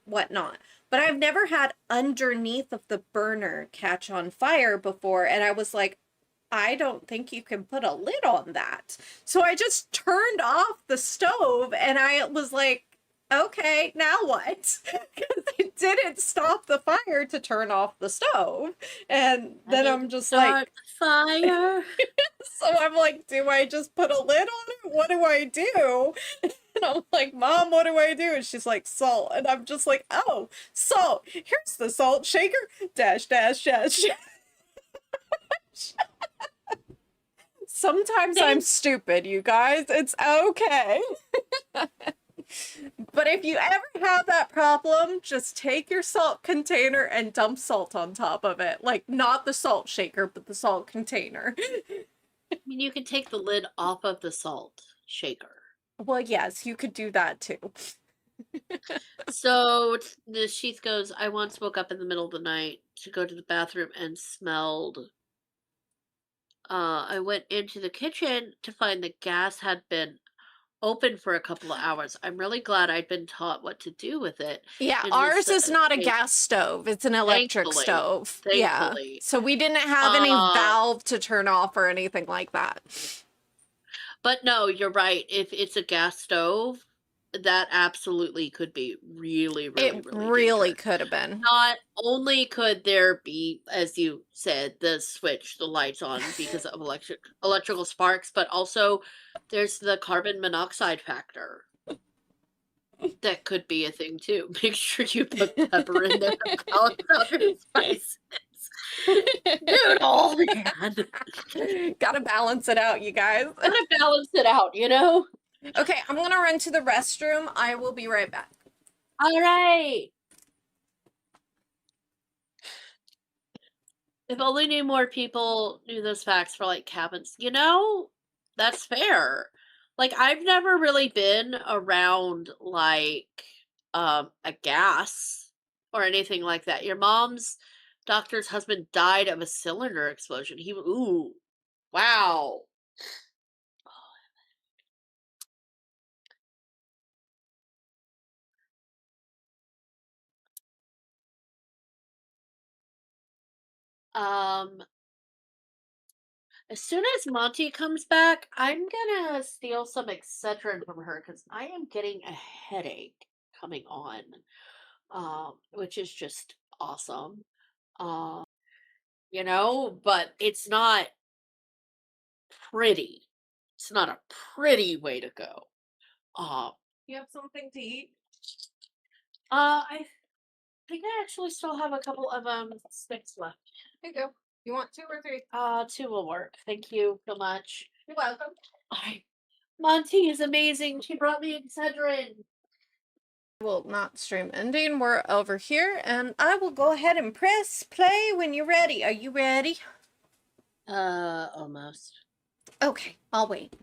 whatnot. But I've never had underneath of the burner catch on fire before, and I was like, I don't think you can put a lid on that. So I just turned off the stove, and I was like, okay, now what? Because it didn't stop the fire to turn off the stove. And then I'm just like, fire. so I'm like, do I just put a lid on it? What do I do? And I'm like, Mom, what do I do? And she's like, salt. And I'm just like, oh, salt. Here's the salt shaker. Dash, dash, dash. Sometimes I'm stupid, you guys. It's okay. But if you ever have that problem, just take your salt container and dump salt on top of it. Like, not the salt shaker, but the salt container. I mean, you can take the lid off of the salt shaker. Well, yes, you could do that too. So the sheath goes, I once woke up in the middle of the night to go to the bathroom and smelled. I went into the kitchen to find the gas had been open for a couple of hours. I'm really glad I'd been taught what to do with it. Yeah, And ours is not a gas stove. It's an electric Thankfully. stove. Thankfully. Yeah. So we didn't have any valve to turn off or anything like that. But no, you're right. If it's a gas stove, that absolutely could be really, It really really dangerous. could have been. Not only could there be, as you said, the switch, the lights on because of electrical sparks, but also there's the carbon monoxide factor. That could be a thing too. Make sure you put pepper in there to balance out your spices. Dude, oh man. Gotta balance it out, you guys. Gotta balance it out, Okay, I'm gonna run to the restroom. I will be right back. All right. If only more people knew those facts for like cabins. That's fair. Like I've never really been around like a gas or anything like that. Your mom's doctor's husband died of a cylinder explosion. Ooh. Wow. Um As soon as Monty comes back, I'm gonna steal some Excedrin from her because I am getting a headache coming on, which is just awesome. But it's not pretty. It's not a pretty way to go. You have something to eat? I think I actually still have a couple of sticks left. Here you go. You want 2 or 3? 2 will work. Thank you so much. You're welcome. All right. Monty is amazing. She brought me Excedrin. Will not stream ending. We're over here, and I will go ahead and press play when you're ready. Are you ready? Almost. Okay, I'll wait.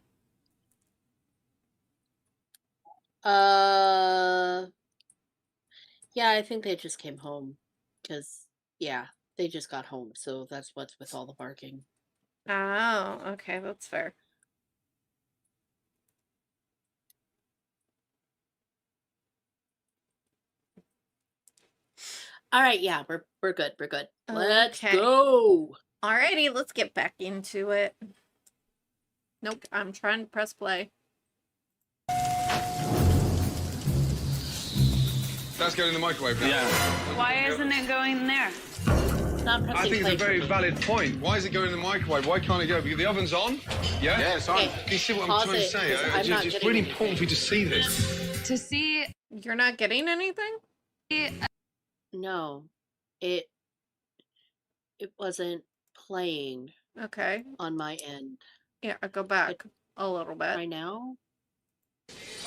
Yeah, I think they just came home. Because, yeah, they just got home. So that's what's with all the barking. Oh, okay, that's fair. All right, yeah, we're good. We're good. Let's Okay. go. Alrighty, let's get back into it. Nope, I'm trying to press play. That's going in the microwave now. Yeah. Why isn't it going there? Not I pressing think it's play a very for me. valid point. Why is it going in the microwave? Why can't it go? Because the oven's on? Yeah? Yeah, it's on. Okay. Can you see what I'm Pause trying to it, say? 'cause I'm It's not it's getting really anything. important for you to see this. To see You're not getting anything? No, it wasn't playing Okay. on my end. Yeah, I'll go back a little bit. Right now?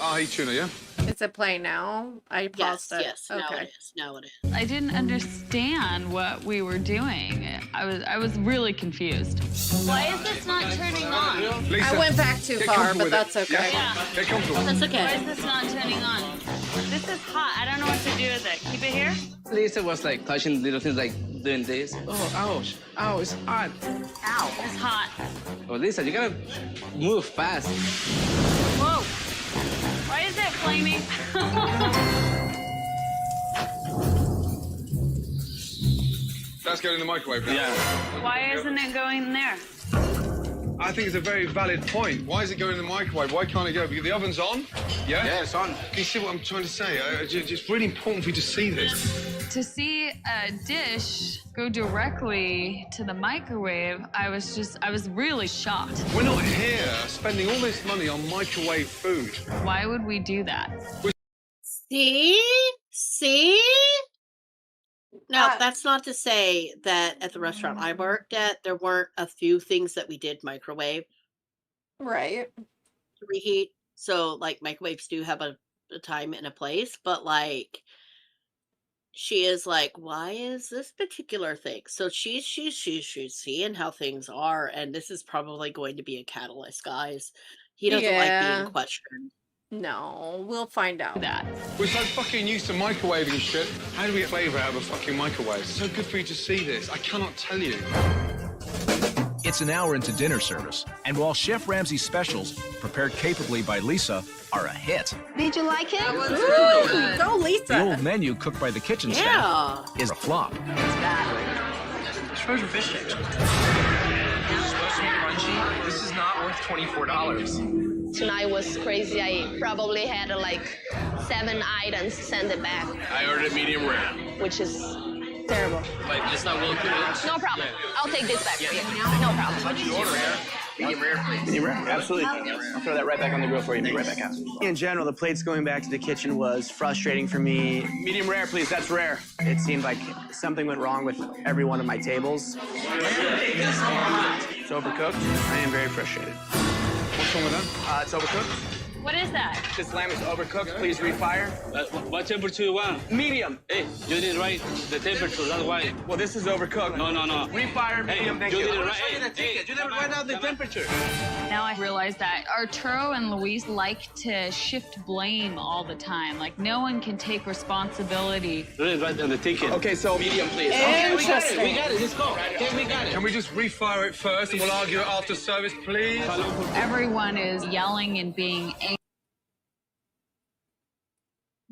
Ah, hey, tuna, yeah? Is it playing now? I Yes, paused it. yes. Now Okay. it is. Now it is. I didn't understand what we were doing. I was really confused. Why is this not turning on? Lisa, I went back too get far, comfortable but with that's it. okay. Yeah? Get comfortable. That's Why okay. is this not turning on? This is hot. I don't know what to do with it. Keep it here? Lisa was like touching little things like doing this. Oh, ouch. Ow, it's hot. Ow. It's hot. Oh, Lisa, you gotta move fast. Whoa. Why is it flaming? That's going in the microwave now. Yeah. Why isn't it going there? I think it's a very valid point. Why is it going in the microwave? Why can't it go? Because the oven's on? Yeah? Yeah, it's on. Can you see what I'm trying to say? It's really important for you to see this. To see a dish go directly to the microwave, I was really shocked. We're not here spending all this money on microwave food. Why would we do that? See? See? Now, Uh, that's not to say that at the restaurant I worked at, there weren't a few things that we did microwave Right. to reheat. So, like, microwaves do have a time and a place, but, like, she is like, why is this particular thing? So she's seeing how things are, and this is probably going to be a catalyst, guys. He doesn't like Yeah. being questioned. No, we'll find out. That. We're so fucking used to microwaving shit. How do we get flavour out of a fucking microwave? It's so good for you to see this. I cannot tell you. It's an hour into dinner service, and while Chef Ramsay's specials, prepared capably by Lisa, are a hit, Did you like it? Ooh, go the old Lisa. menu cooked by the kitchen staff Yeah. is a flop. It's frozen fish sticks. It's supposed to be crunchy. This is not worth $24. Tonight was crazy. I probably had like 7 items send it back, I ordered medium rare. which is terrible. But it's not willing to. No problem. I'll take this back for you. No problem. What'd you order? Medium rare, please. Medium rare, absolutely. I'll throw that right back on the grill for you. Be right back out. In general, the plates going back to the kitchen was frustrating for me. Medium rare, please. That's rare. It seemed like something went wrong with every one of my tables. It's overcooked. I am very frustrated. What's wrong with that? It's overcooked. What is that? This lamb is overcooked. Please refire. What temperature you want? Medium. Hey, you didn't write the temperature, that's why. Well, this is overcooked. No. Refire medium. Hey, Thank you. didn't I'm write. showing you the ticket. You didn't write out the temperature. Now I realize that Arturo and Luis like to shift blame all the time. Like, no one can take responsibility. You didn't write on the ticket. Okay, so medium, please. Okay, we got Interesting. it, let's go. Okay, we got it. Can we just refire it first and we'll argue it after service, please? Everyone is yelling and being angry.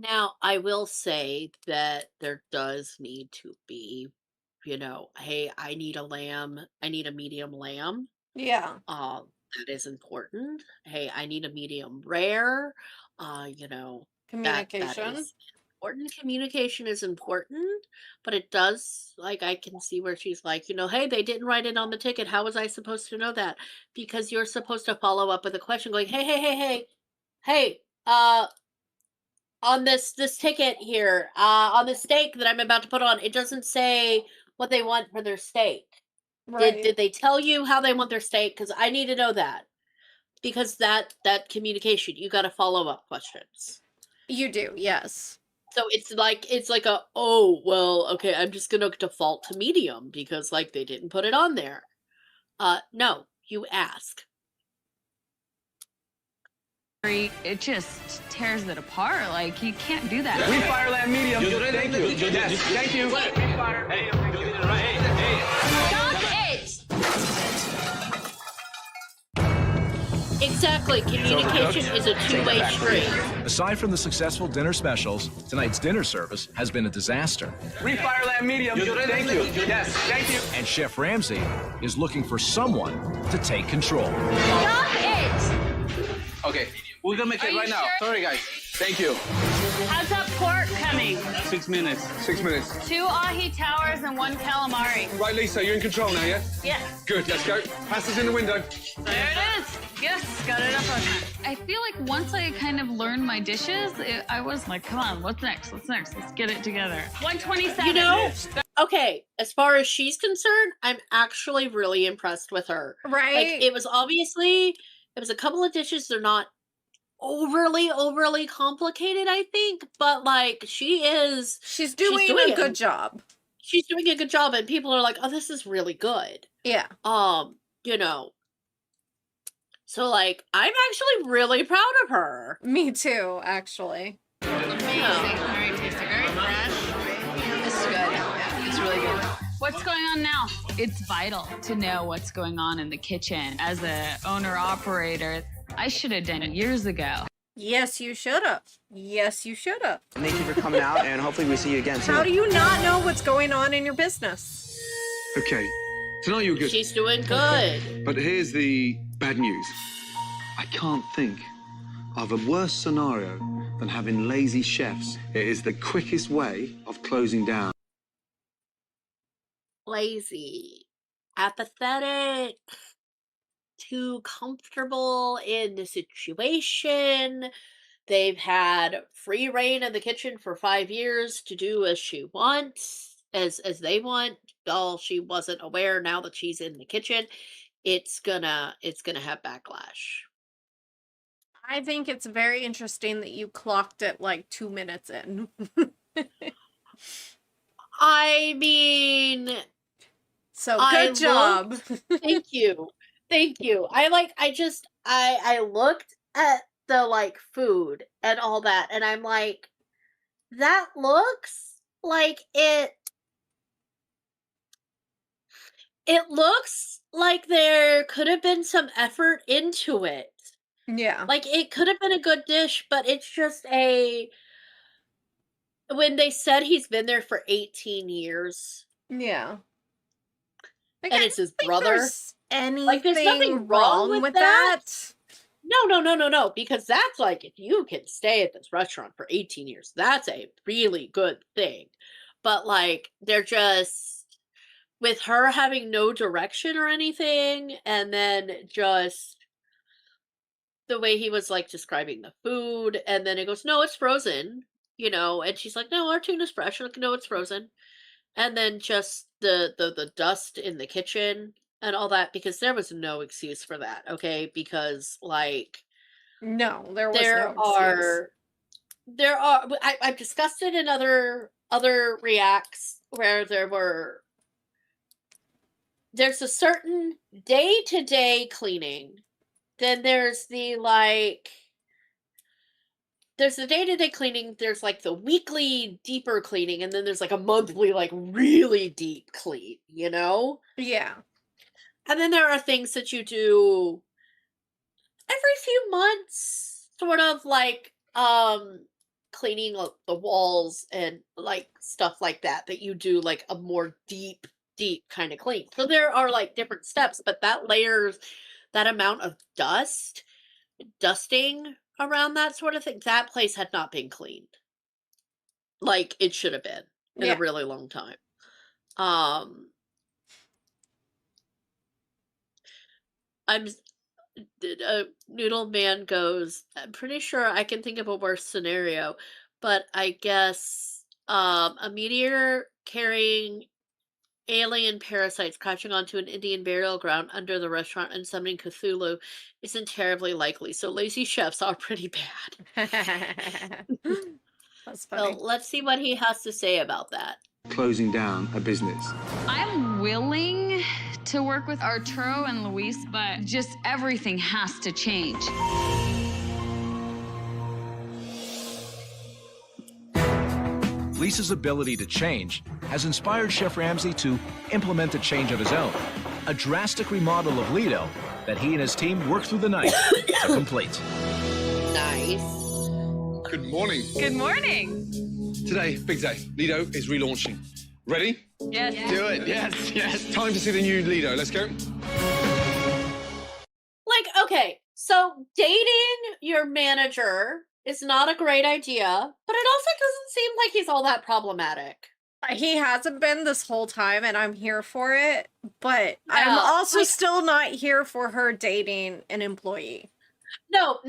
Now, I will say that there does need to be, hey, I need a lamb. I need a medium lamb. Yeah. That is important. Hey, I need a medium rare. That Communication. is important. Communication is important, but it does, like, I can see where she's like, hey, they didn't write it on the ticket. How was I supposed to know that? Because you're supposed to follow up with a question going, hey, on this ticket here, on the steak that I'm about to put on, it doesn't say what they want for their steak. Right. Did they tell you how they want their steak? Because I need to know that. Because that communication, you got to follow up questions. You do, yes. So it's like a, oh, well, okay, I'm just gonna default to medium because like they didn't put it on there. No, you ask. It just tears it apart. Like, you can't do that. Refire lamb medium. Thank you. Yes, thank you. Refire medium. You didn't write. Hey. Stop it! Exactly. Communication is a two-way street. Aside from the successful dinner specials, tonight's dinner service has been a disaster. Refire that medium. Thank you. Yes, thank you. And Chef Ramsay is looking for someone to take control. Stop it! Okay, we're gonna make Are it you right now. sure? Sorry, guys. Thank you. How's that pork coming? 6 minutes. 6 minutes. 2 ahi towers and 1 calamari. Right, Lisa, you're in control now, yeah? Yes. Good, let's go. Pasta's in the window. There it is. Yes, got it up on time. I feel like once I kind of learned my dishes, I was like, come on, what's next? What's next? Let's get it together. 127. You know, okay, as far as she's concerned, I'm actually really impressed with her. Right? Like, it was a couple of dishes. They're not overly complicated, I think, but like she's doing a good job. She's doing a good job, and people are like, oh, this is really good. Yeah. You know. So like, I'm actually really proud of her. Me too, actually. Amazing. Very tasty. Very fresh. This is good. Yeah, it's really good. What's going on now? It's vital to know what's going on in the kitchen. As a owner-operator, I should have done it years ago. Yes, you should have. Yes, you should have. Thank you for coming out, and hopefully we see you again soon. How do you not know what's going on in your business? Okay, tonight you're good. She's doing good. But here's the bad news. I can't think of a worse scenario than having lazy chefs. It is the quickest way of closing down. Lazy, apathetic, too comfortable in the situation. They've had free reign in the kitchen for 5 years to do as she wants, as they want. Well, she wasn't aware. Now that she's in the kitchen, it's gonna have backlash. I think it's very interesting that you clocked it like 2 minutes in. I mean, so good job. Thank you. Thank you. I looked at the like food and all that, and I'm like, that looks like it looks like there could have been some effort into it. Yeah. Like, it could have been a good dish, but it's just when they said he's been there for 18 years. Yeah. Like, And it's his brother. There's anything Like, there's nothing wrong with that. No, because that's like, if you can stay at this restaurant for 18 years, that's a really good thing. But like, they're just, with her having no direction or anything, and then just the way he was like describing the food, and then it goes, no, it's frozen, and she's like, no, our tuna's fresh. Like, no, it's frozen. And then just the dust in the kitchen and all that, because there was no excuse for that, okay? Because like, no, there was no excuse. I've discussed it in other reacts where there's a certain day-to-day cleaning. Then there's the day-to-day cleaning, there's like the weekly deeper cleaning, and then there's like a monthly, like really deep clean, Yeah. And then there are things that you do every few months, sort of like cleaning the walls and like stuff like that you do like a more deep kind of clean. So there are like different steps, but that amount of dusting around that sort of thing, that place had not been cleaned like it should have been in a really long time. Noodle Man goes, I'm pretty sure I can think of a worse scenario, but I guess a meteor carrying alien parasites crashing onto an Indian burial ground under the restaurant and summoning Cthulhu isn't terribly likely, so lazy chefs are pretty bad. That's funny. So let's see what he has to say about that. Closing down a business. I'm willing to work with Arturo and Luis, but just everything has to change. Lisa's ability to change has inspired Chef Ramsay to implement a change of his own. a drastic remodel of Lido that he and his team worked through the night to complete. Nice. Good morning. Good morning. Today, big day. Lido is relaunching. Ready? Yes. Do it. Yes, yes. Time to see the new Lido. Let's go. Like, okay, so dating your manager is not a great idea, but it also doesn't seem like he's all that problematic. He hasn't been this whole time, and I'm here for it, but I'm Yeah, also like- still not here for her dating an employee. No,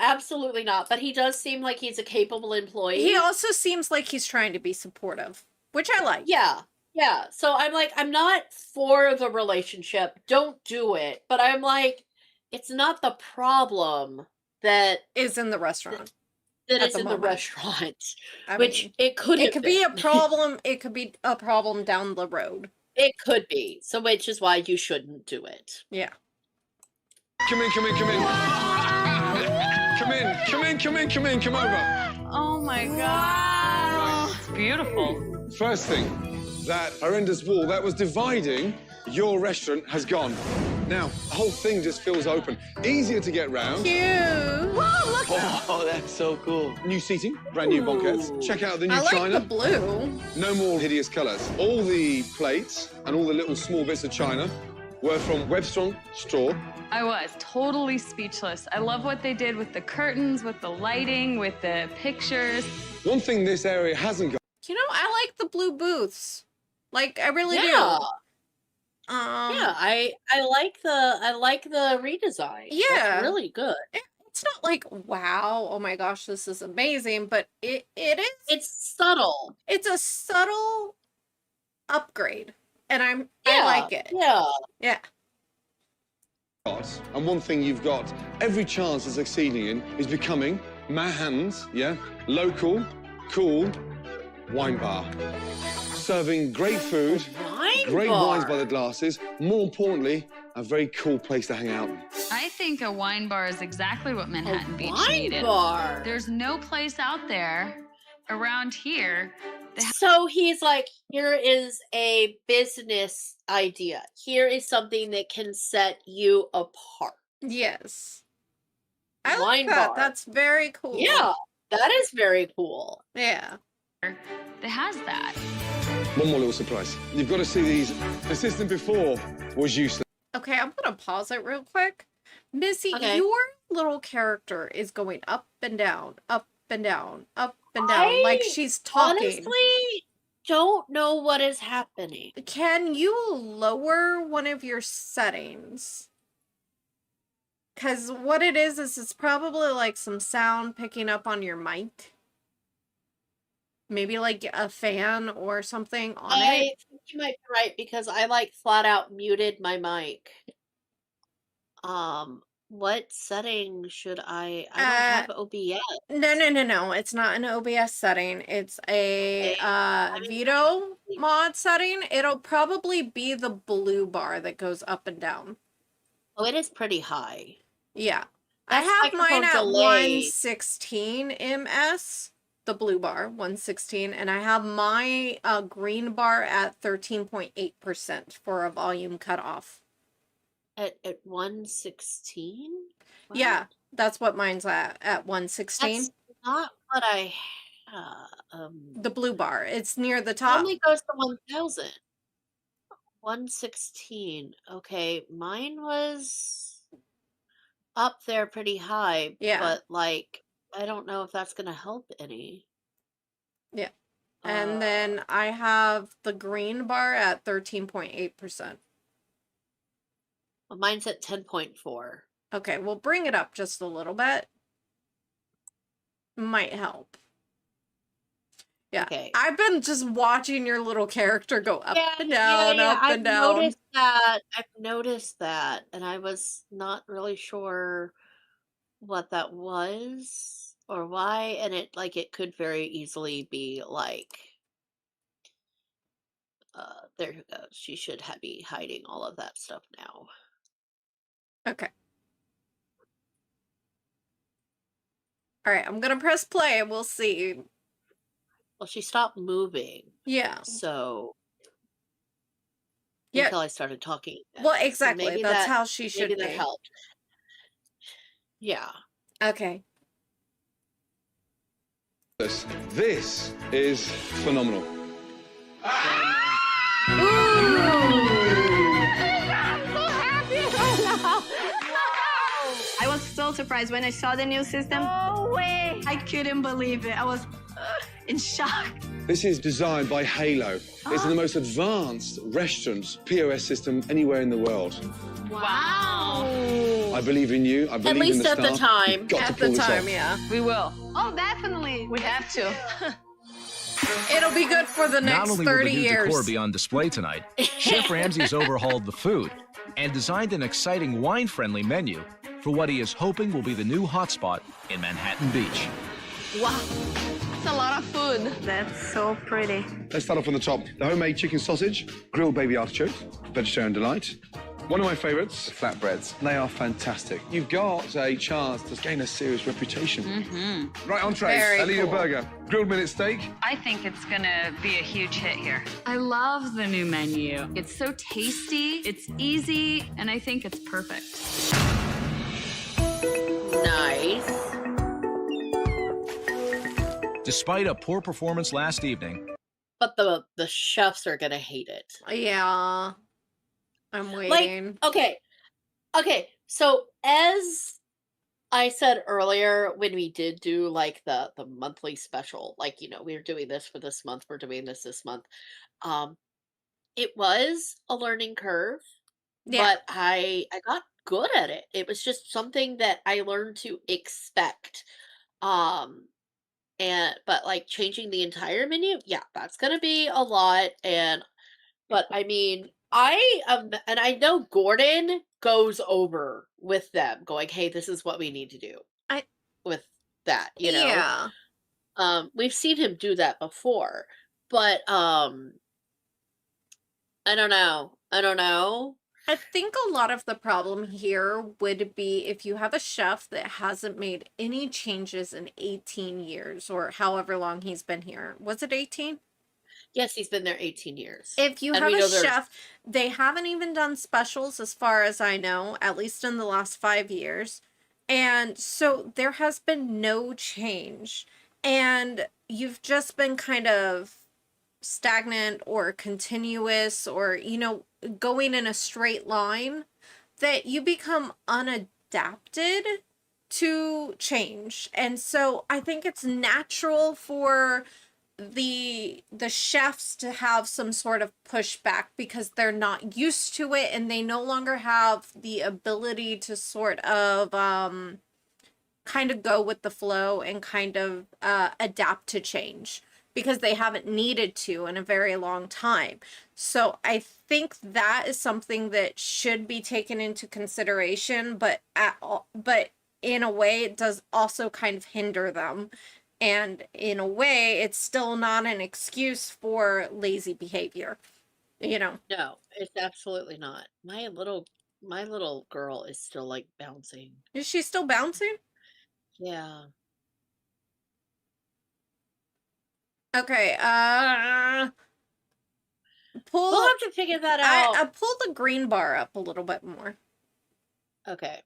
absolutely not. But he does seem like he's a capable employee. He also seems like he's trying to be supportive, which I like. Yeah. So I'm like, I'm not for the relationship. Don't do it. But I'm like, it's not the problem that is in the restaurant. That at is the in moment. the restaurant. I Which mean, it could have be a been. problem. It could be a problem down the road. It could be. So which is why you shouldn't do it. Yeah. Come in. Come over. Oh my god. It's beautiful. First thing, that horrendous wall that was dividing your restaurant has gone. Now, the whole thing just feels open. Easier to get round. Cute. Whoa, look Oh, that's so cool. New seating, brand new banquettes. Check out the new I like china. the blue. No more hideous colours. All the plates and all the little small bits of china were from Webstrong straw. I was totally speechless. I love what they did with the curtains, with the lighting, with the pictures. One thing this area hasn't got. You know, I like the blue booths. Like, I really do. Yeah, I like the redesign. Yeah. That's really good. It's not like, wow, oh my gosh, this is amazing, but it is. It's subtle. It's a subtle upgrade, and I like it. Yeah. And one thing you've got every chance of succeeding in is becoming Manhattan's, local, cool wine bar. Serving great food, great wines by the glasses, more importantly, a very cool place to hang out. I think a wine bar is exactly what Manhattan Beach wine needed. bar. There's no place out there around here. So he's like, here is a business idea. Here is something that can set you apart. Yes. I Wine like that. bar. That's very cool. Yeah, that is very cool. Yeah. That has that. One more little surprise. You've got to see these. The system before was useless. Okay, I'm gonna pause it real quick. Missy, Okay. your little character is going up and down, up and down, up and down, like she's talking. Honestly, don't know what is happening. Can you lower one of your settings? Because what it is it's probably like some sound picking up on your mic. Maybe like a fan or something on I it. think you might be right because I like flat out muted my mic. What setting should I don't have OBS. No. It's not an OBS setting. It's a Veto mod setting. It'll probably be the blue bar that goes up and down. Oh, it is pretty high. Yeah. That's I have mine microphone at delay. 116 ms, the blue bar, 116, and I have my green bar at 13.8% for a volume cutoff. At 116? Yeah, that's what mine's at 116. That's not what I have. The blue bar. It's near the It top. only goes to 1000. 116. Okay, mine was up there pretty high. Yeah. But like, I don't know if that's gonna help any. Yeah. And then I have the green bar at 13.8%. Well, mine's at 10.4. Okay, we'll bring it up just a little bit. Might help. Yeah. Okay. I've been just watching your little character go up and Yeah, down, up I've and down. noticed that. I've noticed that, and I was not really sure what that was or why, and it could very easily be like there you go. She should be hiding all of that stuff now. Okay. All right, I'm gonna press play and we'll see. Well, she stopped moving. Yeah. So Yeah. until I started talking again. Well, So exactly. maybe That's that how she maybe should that be. helped. Yeah. Okay. This is phenomenal. I was so surprised when I saw the new system. No way! I couldn't believe it. I was in shock. This is designed by Halo. It's the most advanced restaurant POS system anywhere in the world. Wow! I believe in you. I believe in least the at the staff. time. You've got to At pull the this time, off. yeah. We will. Oh, definitely. We have to. It'll be good for the Not next only will 30 the new years. decor be on display tonight, Chef Ramsay's overhauled the food and designed an exciting wine-friendly menu for what he is hoping will be the new hotspot in Manhattan Beach. Wow. It's a lot of food. That's so pretty. Let's start off on the top. The homemade chicken sausage, grilled baby artichoke, vegetarian delight. One of my favourites, flatbreads. They are fantastic. You've got a chance to gain a serious reputation. Right, entrees. Very I'll eat your cool. burger. Grilled minute steak. I think it's gonna be a huge hit here. I love the new menu. It's so tasty, it's easy, and I think it's perfect. Nice. Despite a poor performance last evening, But the chefs are gonna hate it. Yeah. I'm waiting. Like, okay. So as I said earlier, when we did do like the monthly special, like we're doing this for this month, we're doing this month. It was a learning curve, Yeah. but I got good at it. It was just something that I learned to expect. But like changing the entire menu, yeah, that's gonna be a lot. But I mean, and I know Gordon goes over with them, going, "Hey, this is what we need to do." I- With that, Yeah. we've seen him do that before, but I don't know. I think a lot of the problem here would be if you have a chef that hasn't made any changes in 18 years or however long he's been here. Was it 18? Yes, he's been there 18 years. If you And have we a know there's- chef, they haven't even done specials as far as I know, at least in the last 5 years. And so there has been no change. And you've just been kind of stagnant or continuous or, going in a straight line, that you become unadapted to change. And so I think it's natural for the chefs to have some sort of pushback because they're not used to it and they no longer have the ability to sort of kind of go with the flow and kind of adapt to change because they haven't needed to in a very long time. So I think that is something that should be taken into consideration, but in a way it does also kind of hinder them. And in a way, it's still not an excuse for lazy behavior. No, it's absolutely not. My little girl is still like bouncing. Is she still bouncing? Yeah. Okay, pull. We'll have to figure that I out. pull the green bar up a little bit more. Okay.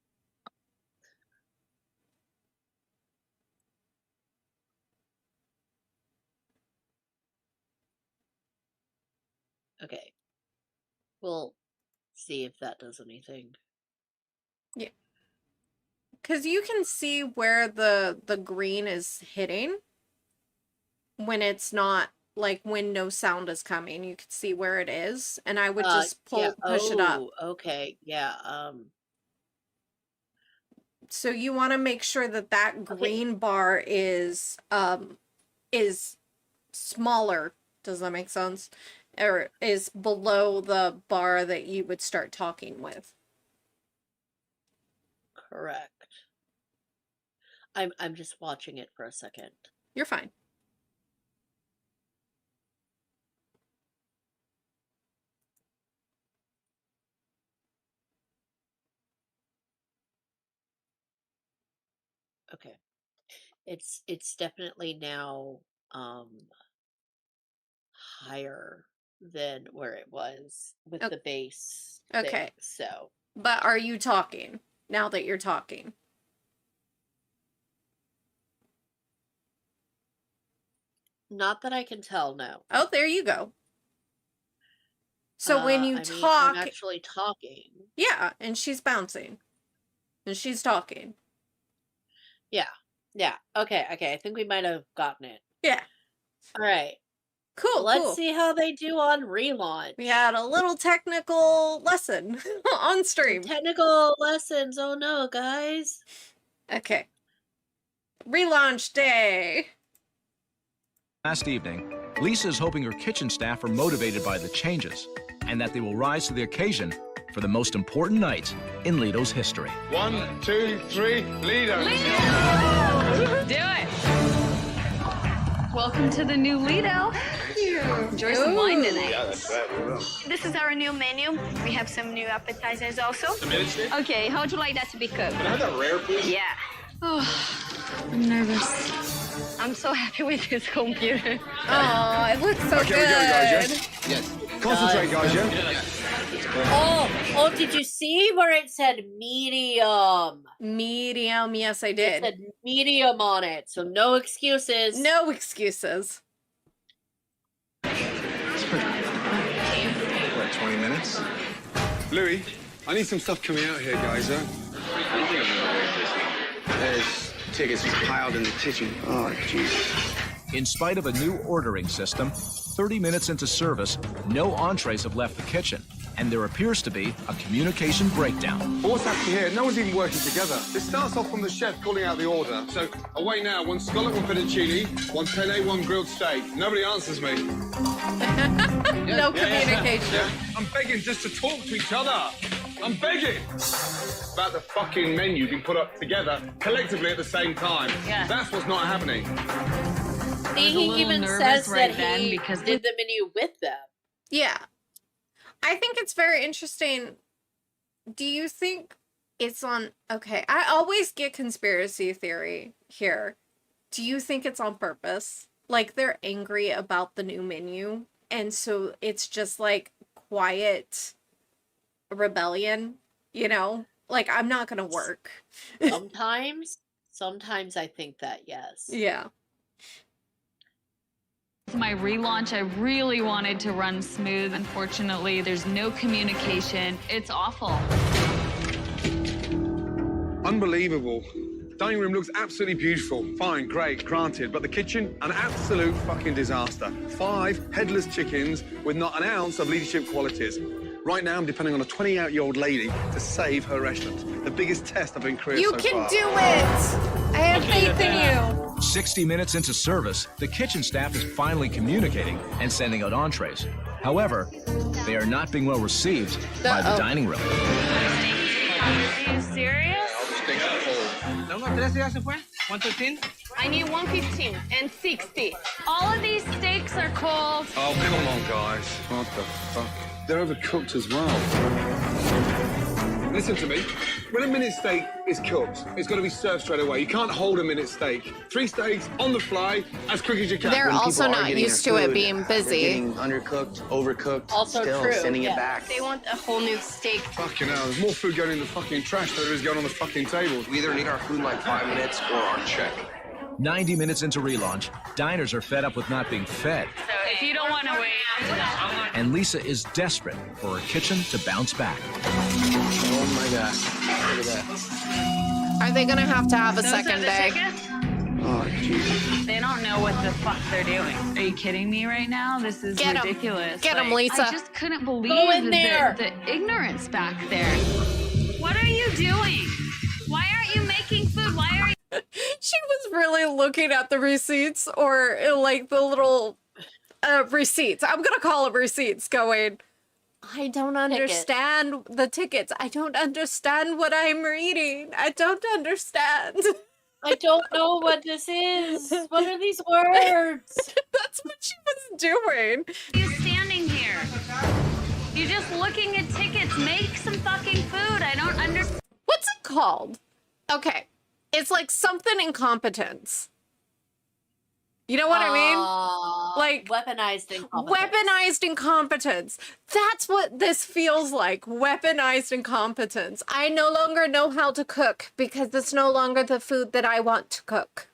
Okay. We'll see if that does anything. Yeah. Because you can see where the green is hitting when it's not, like, when no sound is coming. You can see where it is, and I would just push it up. Okay. Yeah. So you want to make sure that that green bar is smaller. Does that make sense? Or is below the bar that you would start talking with. Correct. I'm just watching it for a second. You're fine. Okay. It's definitely now higher than where it was with Okay. the base. Okay. Thing, so. But are you talking now that you're talking? Not that I can tell, no. Oh, there you go. So when you I mean, talk, I'm actually talking. yeah, and she's bouncing, and she's talking. Yeah. Yeah. Okay. Okay. I think we might have gotten it. Yeah. All right. Cool. Let's cool. see how they do on relaunch. We had a little technical lesson on stream. Technical lessons. Oh no, guys. Okay. Relaunch day. Last evening, Lisa is hoping her kitchen staff are motivated by the changes and that they will rise to the occasion for the most important night in Lido's history. 1, 2, 3, Lido. Do it. Welcome to the new Lido. Enjoy some wine tonight. Yeah, that's right. We will. This is our new menu. We have some new appetizers also. A minute, Steve? Okay, how would you like that to be cooked? Can I have that rare, please? Yeah. Oh, I'm nervous. I'm so happy with this computer. Oh, it looks so Okay, good. we go, guys, yeah? Yes. Concentrate, guys, yeah? Oh, did you see where it said medium? Medium, yes, I It did. said medium on it, so no excuses. No excuses. What, 20 minutes? Louis, I need some stuff coming out here, guys, huh? There's tickets just piled in the kitchen. Oh, jeez. In spite of a new ordering system, 30 minutes into service, no entrees have left the kitchen, and there appears to be a communication breakdown. But what's happening here? No one's even working together. It starts off from the chef calling out the order. So, away now, 1 scallop, 1 fettuccine, 1 penne, 1 grilled steak. Nobody answers me. No communication. Yeah. I'm begging just to talk to each other. I'm begging. About the fucking menu being put up together collectively at the same time. Yeah. That's what's not happening. See, a he little even nervous says right that then he because did the menu with them. Yeah. I think it's very interesting. Do you think it's on... Okay, I always get conspiracy theory here. Do you think it's on purpose? Like, they're angry about the new menu, and so it's just, like, quiet rebellion, you know? Like, I'm not gonna work. Sometimes I think that, yes. Yeah. My relaunch, I really wanted to run smooth. Unfortunately, there's no communication. It's awful. Unbelievable. Dining room looks absolutely beautiful. Fine, great, granted. But the kitchen, an absolute fucking disaster. 5 headless chickens with not an ounce of leadership qualities. Right now, I'm depending on a 28-year-old lady to save her restaurant. The biggest test I've been created You so can far. do it! I have faith in you. 60 minutes into service, the kitchen staff is finally communicating and sending out entrees. However, they are not being well received by the dining room. Are you serious? No, 13 ya se fue. 113. I need 115 and 60. All of these steaks are cold. Oh, come on, guys. What the fuck? They're overcooked as well. Listen to me. When a minute steak is cooked, it's got to be served straight away. You can't hold a minute steak. 3 steaks on the fly, as quick as you can. They're When also people are not getting used their to it food, being they're busy. getting undercooked, overcooked, Also still true, sending yeah. it back. They want a whole new steak. Fucking hell, there's more food going in the fucking trash than there is going on the fucking tables. We either need our food in like 5 minutes or our check. 90 minutes into relaunch, diners are fed up with not being fed, So if you don't want to wait, and Lisa is desperate for her kitchen to bounce back. Oh my god. Look at that. Are they gonna have to have a those are second the day? tickets? Oh, jeez. They don't know what the fuck they're doing. Are you kidding me right now? This is Get 'em. ridiculous. Get 'em, Like, Lisa. I just couldn't believe Go in there. the ignorance back there. What are you doing? Why aren't you making food? Why are you... She was really looking at the receipts, or like the little receipts. I'm gonna call them receipts, going, I don't understand the tickets. I don't understand what I'm reading. I don't understand. I don't know what this is. What are these words? That's what she was doing. Are you standing here? You're just looking at tickets. Make some fucking food. I don't understand. What's it called? Okay. It's like something incompetence. You know what I mean? Like weaponized incompetence. Weaponized incompetence. That's what this feels like. Weaponized incompetence. I no longer know how to cook because it's no longer the food that I want to cook.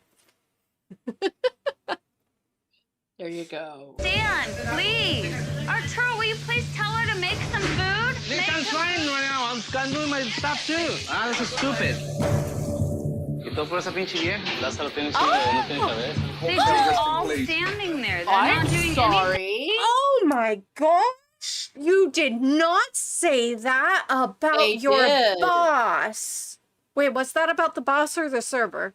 There you go. Dan, please. Arturo, will you please tell her to make some food? Nick, I'm trying right now. I'm doing my stuff too. Ah, this is stupid. Y todo por esa pinche vieja. Lázaro tiene no tiene cabeza. They're just all standing there. They're not doing anything. Oh my gosh. You did not say that about your boss. Wait, what's that about the boss or the server?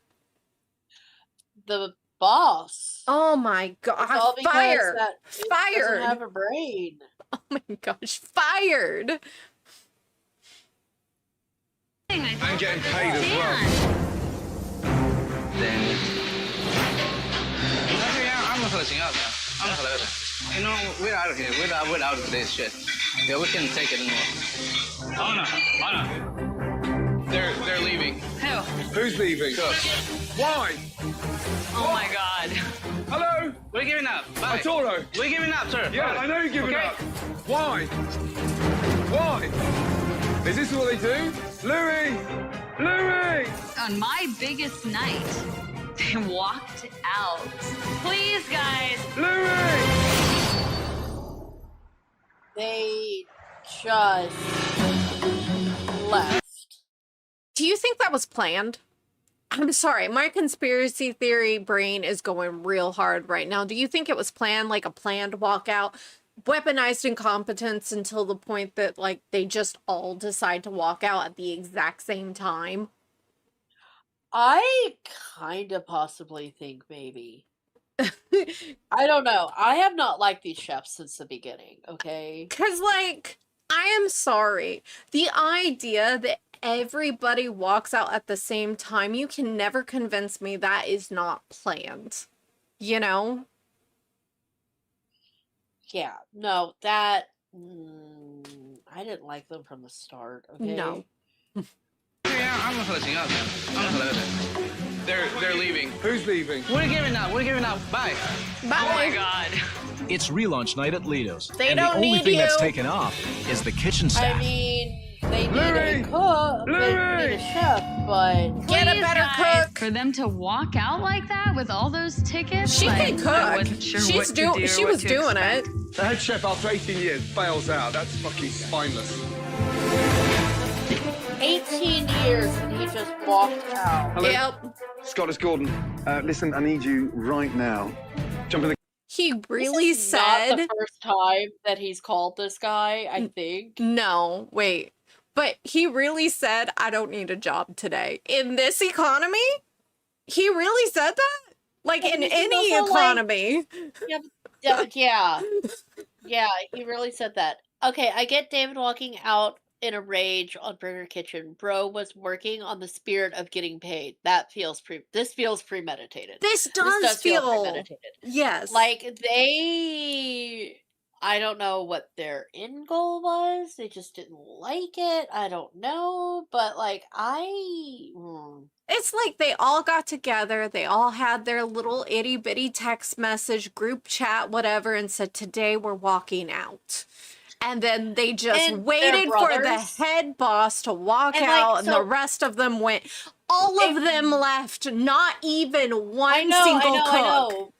The boss. Oh my god. All because Fired. that it Fired. doesn't have a brain. Oh my gosh. Fired. I'm getting paid as well. Then. Vamos a la chingada. Vamos a la verga. You know, we're out of here. We're out of this shit. Yeah, we can't take it anymore. Anna. They're leaving. Who? Who's leaving? Why? Oh my god. Hello? We're giving up. Bye. Arturo. We're giving up, sir. Yeah, Bye. I know you're giving Okay. up. Why? Why? Is this what they do? Louis! Louis! On my biggest night, they walked out. Please, guys. Louis! They just left. Do you think that was planned? I'm sorry, my conspiracy theory brain is going real hard right now. Do you think it was planned, like a planned walkout? Weaponized incompetence until the point that, like, they just all decide to walk out at the exact same time? I kind of possibly think maybe. I don't know. I have not liked these chefs since the beginning, okay? Because, like, I am sorry. The idea that everybody walks out at the same time, you can never convince me that is not planned. You know? Yeah, no, that... I didn't like them from the start, okay? No. Vamos a la chingada. Vamos a la verga. They're leaving. Who's leaving? We're giving up. We're giving up. Bye. Bye. Oh my god. It's relaunch night at Lido's. They and don't the only need thing that's you. taken off is the kitchen staff. I mean, they need Louis! a cook, they need a chef, but... Get a Please, better guys, cook. For them to walk out like that with all those tickets? She like, can cook. I wasn't sure She's what to doing. do, She what was to doing expect. it. The head chef after 18 years bails out. That's fucking spineless. 18 years and he just walked out. Hello? Yep. Scott, it's Gordon. Listen, I need you right now. Jump in the... He really This is not said the first time that he's called this guy, I think. no. Wait, but he really said, "I don't need a job today." In this economy, he really said that. Like in this is any also, like- economy. Yeah, he really said that. Okay, I get David walking out in a rage on Burger Kitchen. Bro was working on the spirit of getting paid. This feels premeditated. This does feel premeditated. yes. Like I don't know what their end goal was. They just didn't like it. I don't know, but like It's like they all got together, they all had their little itty bitty text message, group chat, whatever, and said, "Today we're walking out." And then they just And they're waited for the brothers. head boss to walk And, out, like, and so- the rest of them went. All of them left, not even one single cook. I know.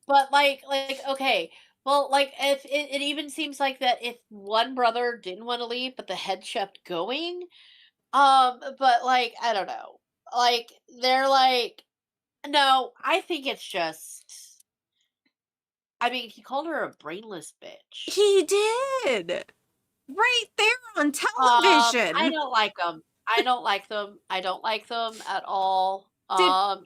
But like, okay. Well, like, if it even seems like that if one brother didn't want to leave, but the head chef going, but like, I don't know. Like, they're like, no, I think it's just. I mean, he called her a brainless bitch. He did. Right there on television. I don't like them. I don't like them. I don't like them at all.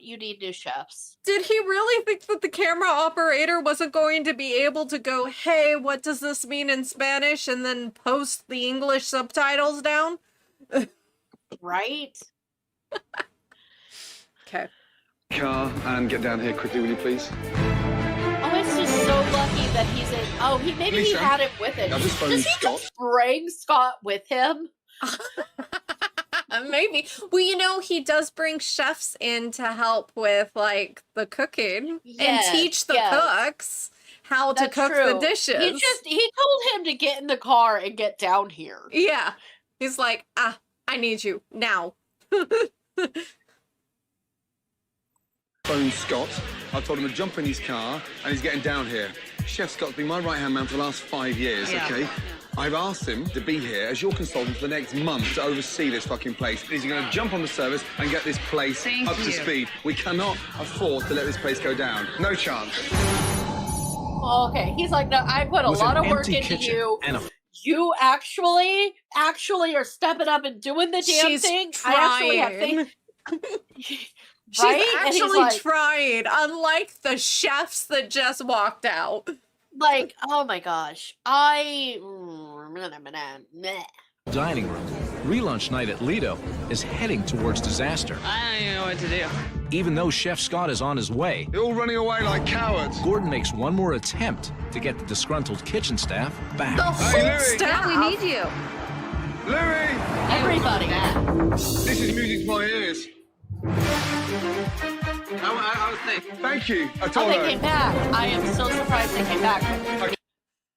You need new chefs. Did he really think that the camera operator wasn't going to be able to go, "Hey, what does this mean in Spanish?" and then post the English subtitles down? Right? Okay. Car and get down here quickly, will you please? Oh, it's just so lucky that he's in. Oh, maybe he Lisa, had it with him. I've just phoned Does he Scott. just bring Scott with him? Maybe. Well, you know, he does bring chefs in to help with like the cooking and teach the cooks how to cook the dishes. He told him to get in the car and get down here. Yeah. He's like, I need you now. Phone Scott. I told him to jump in his car and he's getting down here. Chef Scott's been my right-hand man for the last 5 years, okay? I've asked him to be here as your consultant for the next month to oversee this fucking place. He's going to jump on the service and get this place up to speed. We cannot afford to let this place go down. No chance. Okay, he's like, no, I put a lot of work into you. You actually are stepping up and doing the damn thing. Trying. I actually have faith. She's actually trying, unlike the chefs that just walked out. Like, oh my gosh. Dining room. Relaunch night at Lido is heading towards disaster. I don't even know what to do. Even though Chef Scott is on his way, they're all running away like cowards. Gordon makes one more attempt to get the disgruntled kitchen staff back. The whole staff! We need you. Louis! Everybody. This is music to my ears. I was thinking. Thank you. I Oh, told they her. came back. I am so surprised they came back.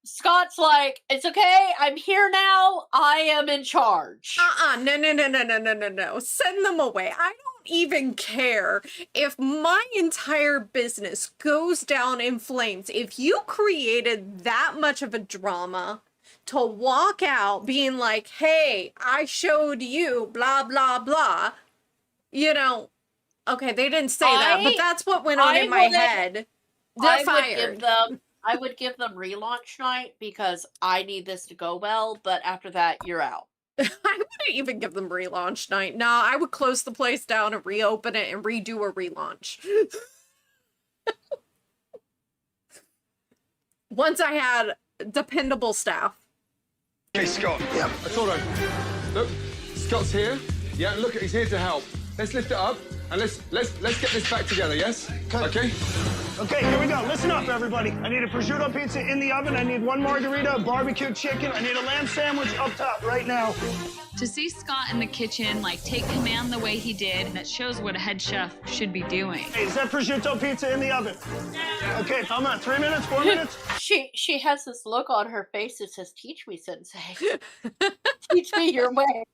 Scott's like, it's okay. I'm here now. I am in charge. No. Send them away. I don't even care if my entire business goes down in flames. If you created that much of a drama to walk out being like, hey, I showed you, blah, blah, blah, you know, okay, they didn't say that, but that's what went on in my head. They're fired. I would give them relaunch night because I need this to go well, but after that, you're out. I wouldn't even give them relaunch night. No, I would close the place down and reopen it and redo a relaunch. Once I had dependable staff. Hey, Scott. Yeah. I told her. Look, Scott's here. Yeah, look, he's here to help. Let's lift it up and let's get this back together, yes? Okay? Okay, here we go. Listen up, everybody. I need a prosciutto pizza in the oven. I need one margarita, a barbecue chicken. I need a lamb sandwich up top right now. To see Scott in the kitchen, like, take command the way he did, that shows what a head chef should be doing. Hey, is that prosciutto pizza in the oven? Okay, how much? 3 minutes? 4 minutes? She has this look on her face that says, teach me, sensei. Teach me your way.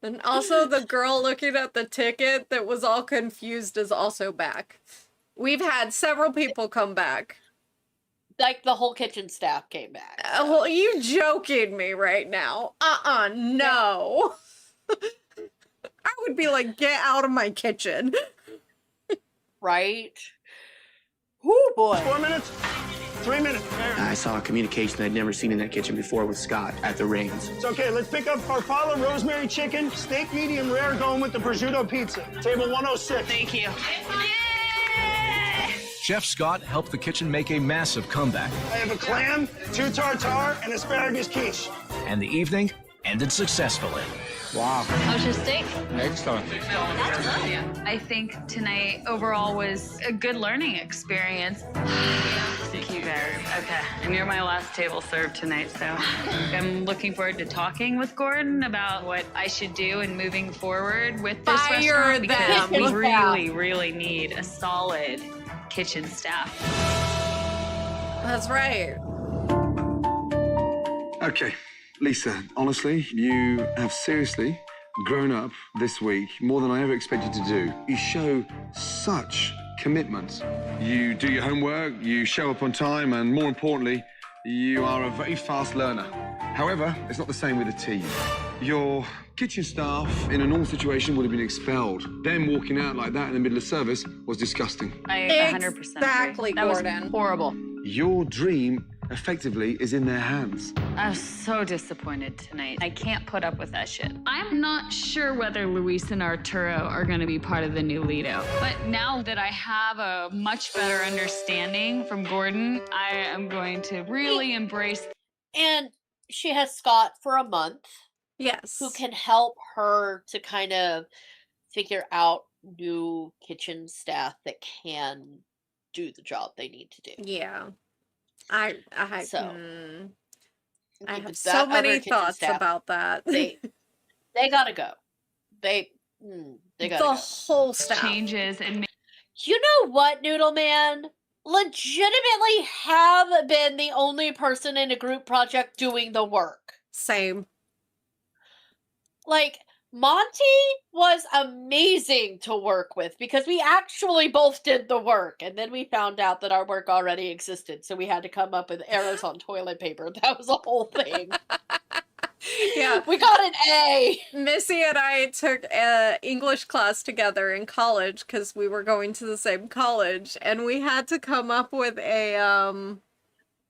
And also the girl looking at the ticket that was all confused is also back. We've had several people come back. Like the whole kitchen staff came back. So. Well, you joking me right now? No. I would be like, get out of my kitchen. Right? Oh boy. 4 minutes? 3 minutes. I saw a communication I'd never seen in that kitchen before with Scott at the Reigns. It's okay. Let's pick up farfalle rosemary chicken, steak medium rare going with the prosciutto pizza. Table 106. Thank you. Chef Scott helped the kitchen make a massive comeback. I have a clam, 2 tartare, and asparagus quiche. And the evening ended successfully. Wow. How's your steak? Excellent. That's good. I think tonight overall was a good learning experience. Thank you very much. Okay, and you're my last table served tonight, so I'm looking forward to talking with Gordon about what I should do and moving forward with this restaurant because we really need a solid kitchen staff. That's right. Okay, Lisa, honestly, you have seriously grown up this week more than I ever expected to do. You show such commitment. You do your homework, you show up on time, and more importantly, you are a very fast learner. However, it's not the same with the team. Your kitchen staff in a normal situation would have been expelled. Them walking out like that in the middle of service was disgusting. I 100% Exactly, agree. That Gordon. was horrible. Your dream effectively is in their hands. I was so disappointed tonight. I can't put up with that shit. I'm not sure whether Luis and Arturo are going to be part of the new Lido. But now that I have a much better understanding from Gordon, I am going to really embrace. And she has Scott for a month. Yes. Who can help her to kind of figure out new kitchen staff that can do the job they need to do. Yeah. I So, I have that so many other kitchen thoughts staff, about that. They They gotta go. They gotta The go. whole staff. Changes and You know what, Noodle Man? Legitimately have been the only person in a group project doing the work. Same. Like, Monty was amazing to work with because we actually both did the work, and then we found out that our work already existed, so we had to come up with arrows on toilet paper. That was a whole thing. Yeah. We got an A. Missy and I took an English class together in college because we were going to the same college, and we had to come up with a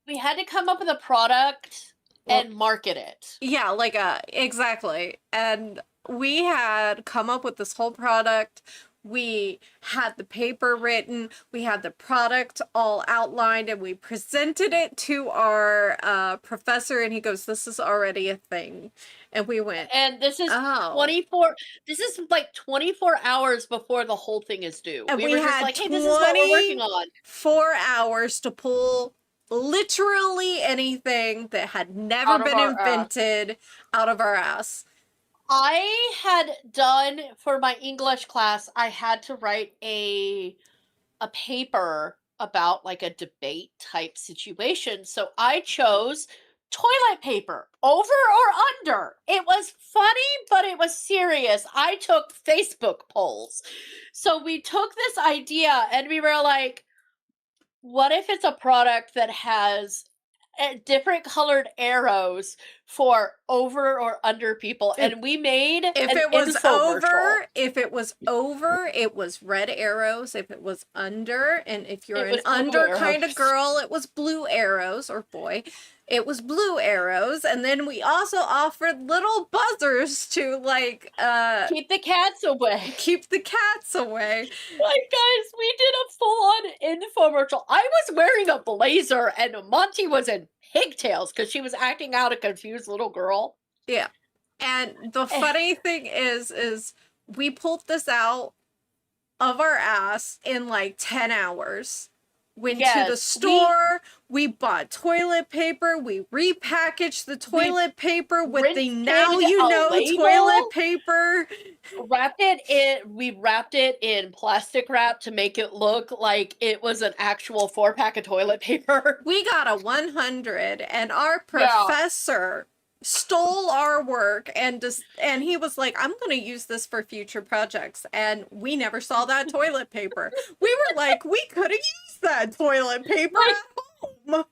We had to come up with a product and market it. Yeah, like exactly. And we had come up with this whole product. We had the paper written, we had the product all outlined, and we presented it to our professor, and he goes, "This is already a thing." And we went, And this is oh. 24. This is like 24 hours before the whole thing is due. And we were just had like, hey, this is what we're working on. 4 hours to pull literally anything that had never Out of been our invented out of our ass. I had done for my English class, I had to write a paper about like a debate type situation. So I chose toilet paper, over or under. It was funny, but it was serious. I took Facebook polls. So we took this idea and we were like, what if it's a product that has different colored arrows for over or under people? And we made If an it was infomercial. over, it was red arrows. If it was under, and if you're It an was blue under kind of arrows. girl, it was blue arrows, or boy. It was blue arrows, and then we also offered little buzzers to like keep the cats away. Keep the cats away. Like, guys, we did a full-on infomercial. I was wearing a blazer and Monty was in pigtails because she was acting out a confused little girl. Yeah. And the funny thing is we pulled this out of our ass in like 10 hours. Went to the store, we bought toilet paper, we repackaged the toilet paper with the now you know toilet paper. We wrapped it in plastic wrap to make it look like it was an actual 4-pack of toilet paper. We got a 100 and our professor stole our work and he was like, "I'm going to use this for future projects." And we never saw that toilet paper. We were like, we could have used that toilet paper at home.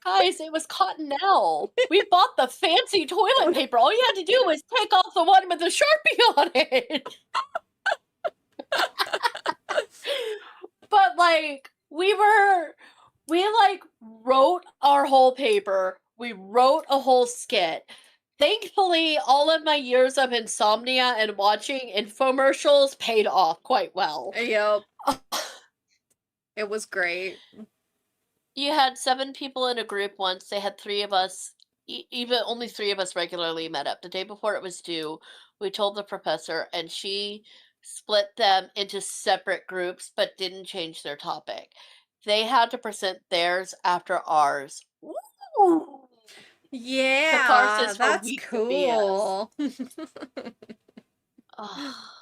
Guys, it was Cottonelle. We bought the fancy toilet paper. All you had to do was take off the one with the Sharpie on it. But like, we like wrote our whole paper. We wrote a whole skit. Thankfully, all of my years of insomnia and watching infomercials paid off quite well. Yep. It was great. You had 7 people in a group once. They had 3 of us, even only 3 of us regularly met up. The day before it was due, we told the professor, and she split them into separate groups, but didn't change their topic. They had to present theirs after ours. Ooh. Yeah, that's cool.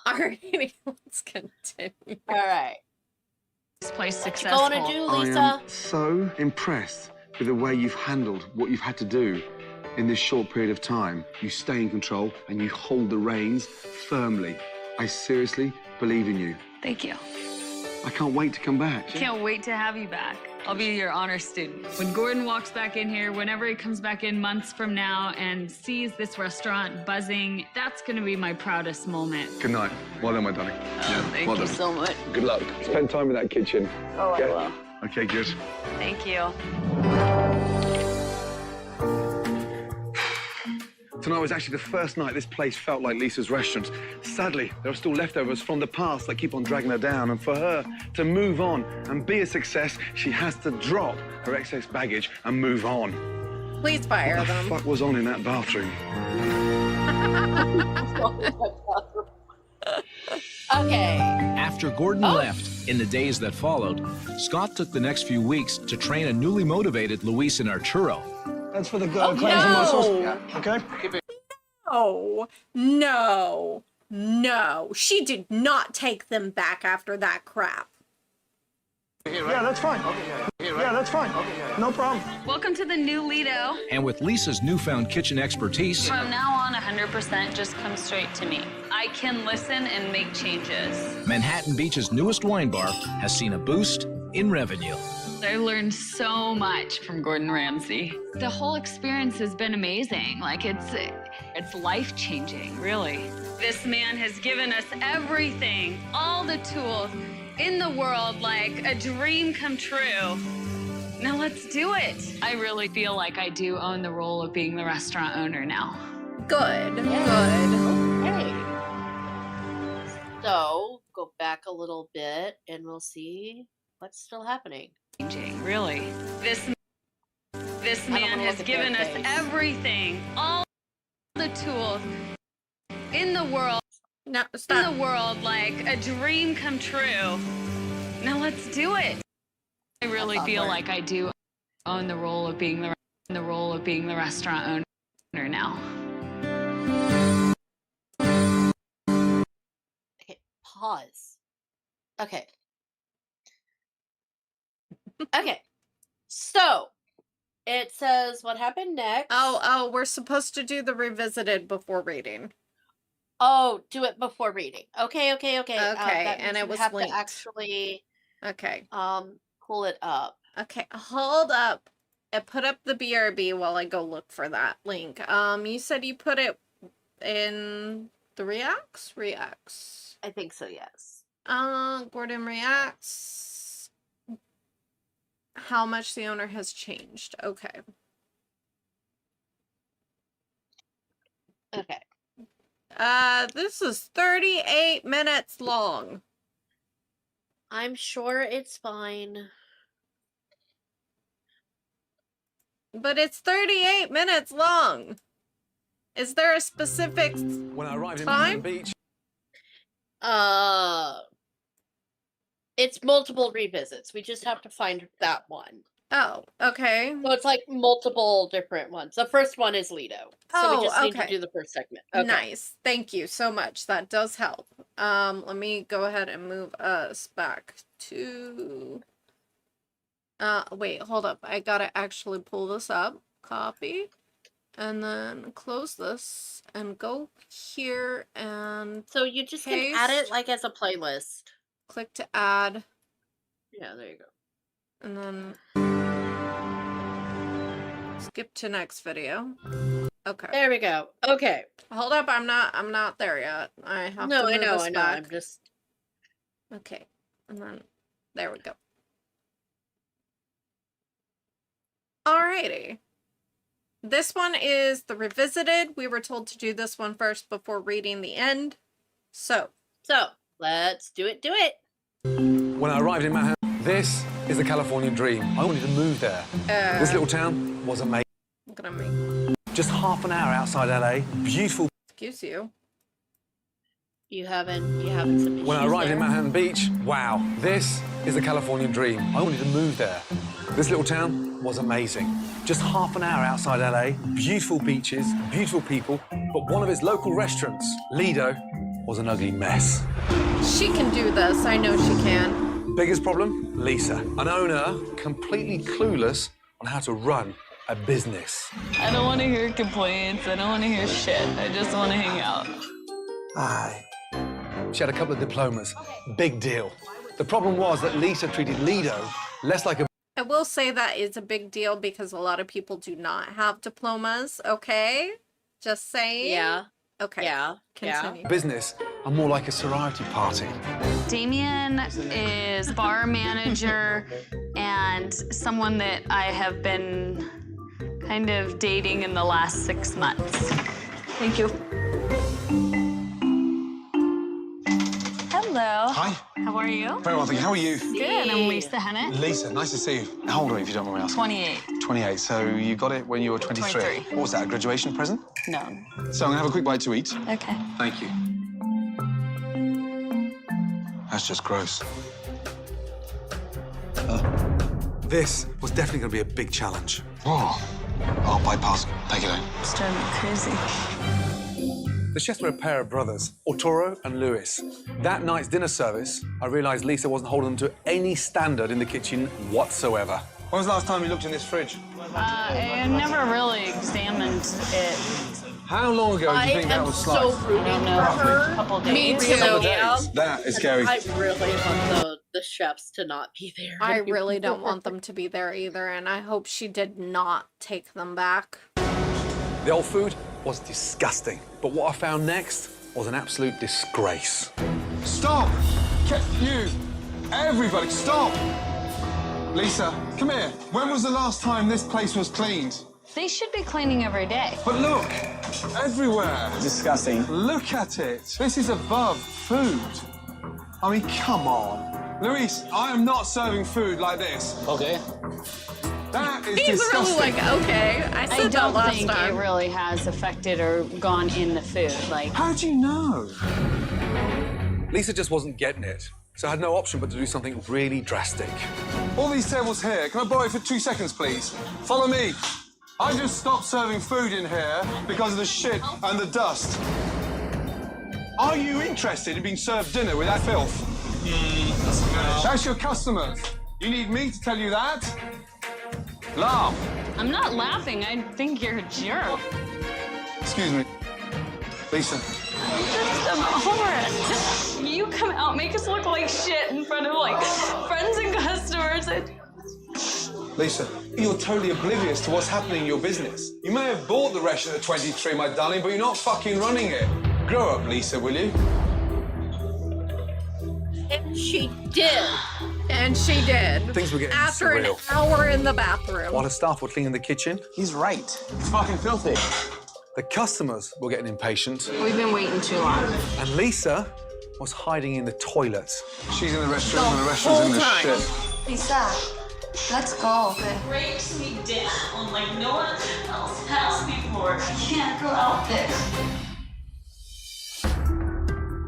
Alright, let's continue. Alright. This place What successful. you gonna do, Lisa? I am so impressed with the way you've handled what you've had to do in this short period of time. You stay in control and you hold the reins firmly. I seriously believe in you. Thank you. I can't wait to come back. Can't wait to have you back. I'll be your honor student. When Gordon walks back in here, whenever he comes back in months from now and sees this restaurant buzzing, that's gonna be my proudest moment. Good night. Well done, my darling. Thank well you done. so much. Good luck. Spend time in that kitchen. Oh, I will. Okay, good. Thank you. Tonight was actually the first night this place felt like Lisa's restaurant. Sadly, there are still leftovers from the past that keep on dragging her down, and for her to move on and be a success, she has to drop her excess baggage and move on. Please fire What the them. fuck was on in that bathroom? Okay. After Gordon left, in the days that followed, Scott took the next few weeks to train a newly motivated Luis in Arturo. That's for the Oh, cleansing no. muscles. Okay? No. No, no, no. She did not take them back after that crap. Yeah, that's fine. Yeah, that's fine. No problem. Welcome to the new Lido. And with Lisa's newfound kitchen expertise, From now on, 100% just comes straight to me. I can listen and make changes. Manhattan Beach's newest wine bar has seen a boost in revenue. I learned so much from Gordon Ramsay. The whole experience has been amazing. Like, it's life-changing, really. This man has given us everything, all the tools in the world, like a dream come true. Now let's do it. I really feel like I do own the role of being the restaurant owner now. Good, good. Okay. So, go back a little bit and we'll see what's still happening. Really. This man has given us everything, all the tools in the world. No, stop. In the world, like a dream come true. Now let's do it. I really feel like I do own the role of being the restaurant owner now. Okay, pause. Okay. Okay. So, it says what happened next. Oh, we're supposed to do the revisited before reading. Oh, do it before reading. Okay. Okay, That and means it you was have linked. to actually Okay. pull it up. Okay, hold up. I put up the BRB while I go look for that link. You said you put it in the Reacts? Reacts. I think so, yes. Gordon Reacts. How much the owner has changed. Okay. Okay. This is 38 minutes long. I'm sure it's fine. But it's 38 minutes long. Is there a specific When I arrived in time? Manhattan Beach, It's multiple revisits. We just have to find that one. Oh, okay. So it's like multiple different ones. The first one is Lido. So we Oh, just need to okay. do the first segment. Okay. Nice. Thank you so much. That does help. Let me go ahead and move us back to... wait, hold up. I gotta actually pull this up. Copy. And then close this and go here and... So you just can add it paste. like as a playlist. Click to add. Yeah, there you go. And then... skip to next video. Okay. There we go. Okay. Hold up, I'm not there yet. I have to No, move I know, us I know. back. I'm just Okay. And then there we go. Alrighty. This one is the revisited. We were told to do this one first before reading the end. So let's do it. when I arrived in Manhattan, this is the Californian dream. I wanted to move there. This little town was amazing. Look at me. Just half an hour outside LA. Beautiful. Excuse you. You haven't some When I issues arrived in there? Manhattan Beach, wow, this is the Californian dream. I wanted to move there. This little town was amazing. Just half an hour outside LA, beautiful beaches, beautiful people, but one of its local restaurants, Lido, was an ugly mess. She can do this. I know she can. Biggest problem? Lisa, an owner completely clueless on how to run a business. I don't want to hear complaints. I don't want to hear shit. I just want to hang out. Aye. She had a couple of diplomas. Big deal. The problem was that Lisa treated Lido less like a... I will say that it's a big deal because a lot of people do not have diplomas, okay? Just saying. Yeah. Okay. Yeah. Continue. business and more like a sorority party. Damien is bar manager and someone that I have been kind of dating in the last 6 months. Thank you. Hello. Hi. How are you? Very well, thank you. How are you? Good. I'm Lisa Hennett. Lisa, nice to see you. How old are you, if you don't mind me asking? 28. 28. So you got it when you were 23. 23. What was that, a graduation present? No. So I'm gonna have a quick bite to eat. Okay. Thank you. That's just gross. This was definitely going to be a big challenge. Oh, I'll bypass. Thank you, though. It's driving me crazy. The chefs were a pair of brothers, Arturo and Luis. That night's dinner service, I realised Lisa wasn't holding them to any standard in the kitchen whatsoever. When was the last time you looked in this fridge? I never really examined it. How long ago do you think that was so sliced? rooting for her. Couple Me days. too. That is scary. I really want the chefs to not be there. I really don't want them to be there either, and I hope she did not take them back. The old food was disgusting, but what I found next was an absolute disgrace. Stop! You! Everybody, stop! Lisa, come here. When was the last time this place was cleaned? They should be cleaning every day. But look, everywhere. Disgusting. Look at it. This is above food. I mean, come on. Luis, I am not serving food like this. Okay. That is He's disgusting. really like, okay, I said that don't last think time. it really has affected or gone in the food. Like, How do you know? Lisa just wasn't getting it, so I had no option but to do something really drastic. All these tables here, can I borrow it for 2 seconds, please? Follow me. I just stopped serving food in here because of the shit and the dust. Are you interested in being served dinner with that filth? That's your customers. You need me to tell you that? Laugh. I'm not laughing. I think you're a jerk. Excuse me. Lisa. I'm just abhorrent. You come out, make us look like shit in front of, like, friends and customers. Lisa, you're totally oblivious to what's happening in your business. You may have bought the restaurant at 23, my darling, but you're not fucking running it. Grow up, Lisa, will you? And she did. And she did. Things were getting After surreal. an hour in the bathroom. While her staff were cleaning the kitchen, He's right. It's fucking filthy. the customers were getting impatient, We've been waiting too long. and Lisa was hiding in the toilet. She's in the restroom and the restaurant's in the whole time. shit. Lisa, let's go. Breaks me down like no one else has before. I can't go out there.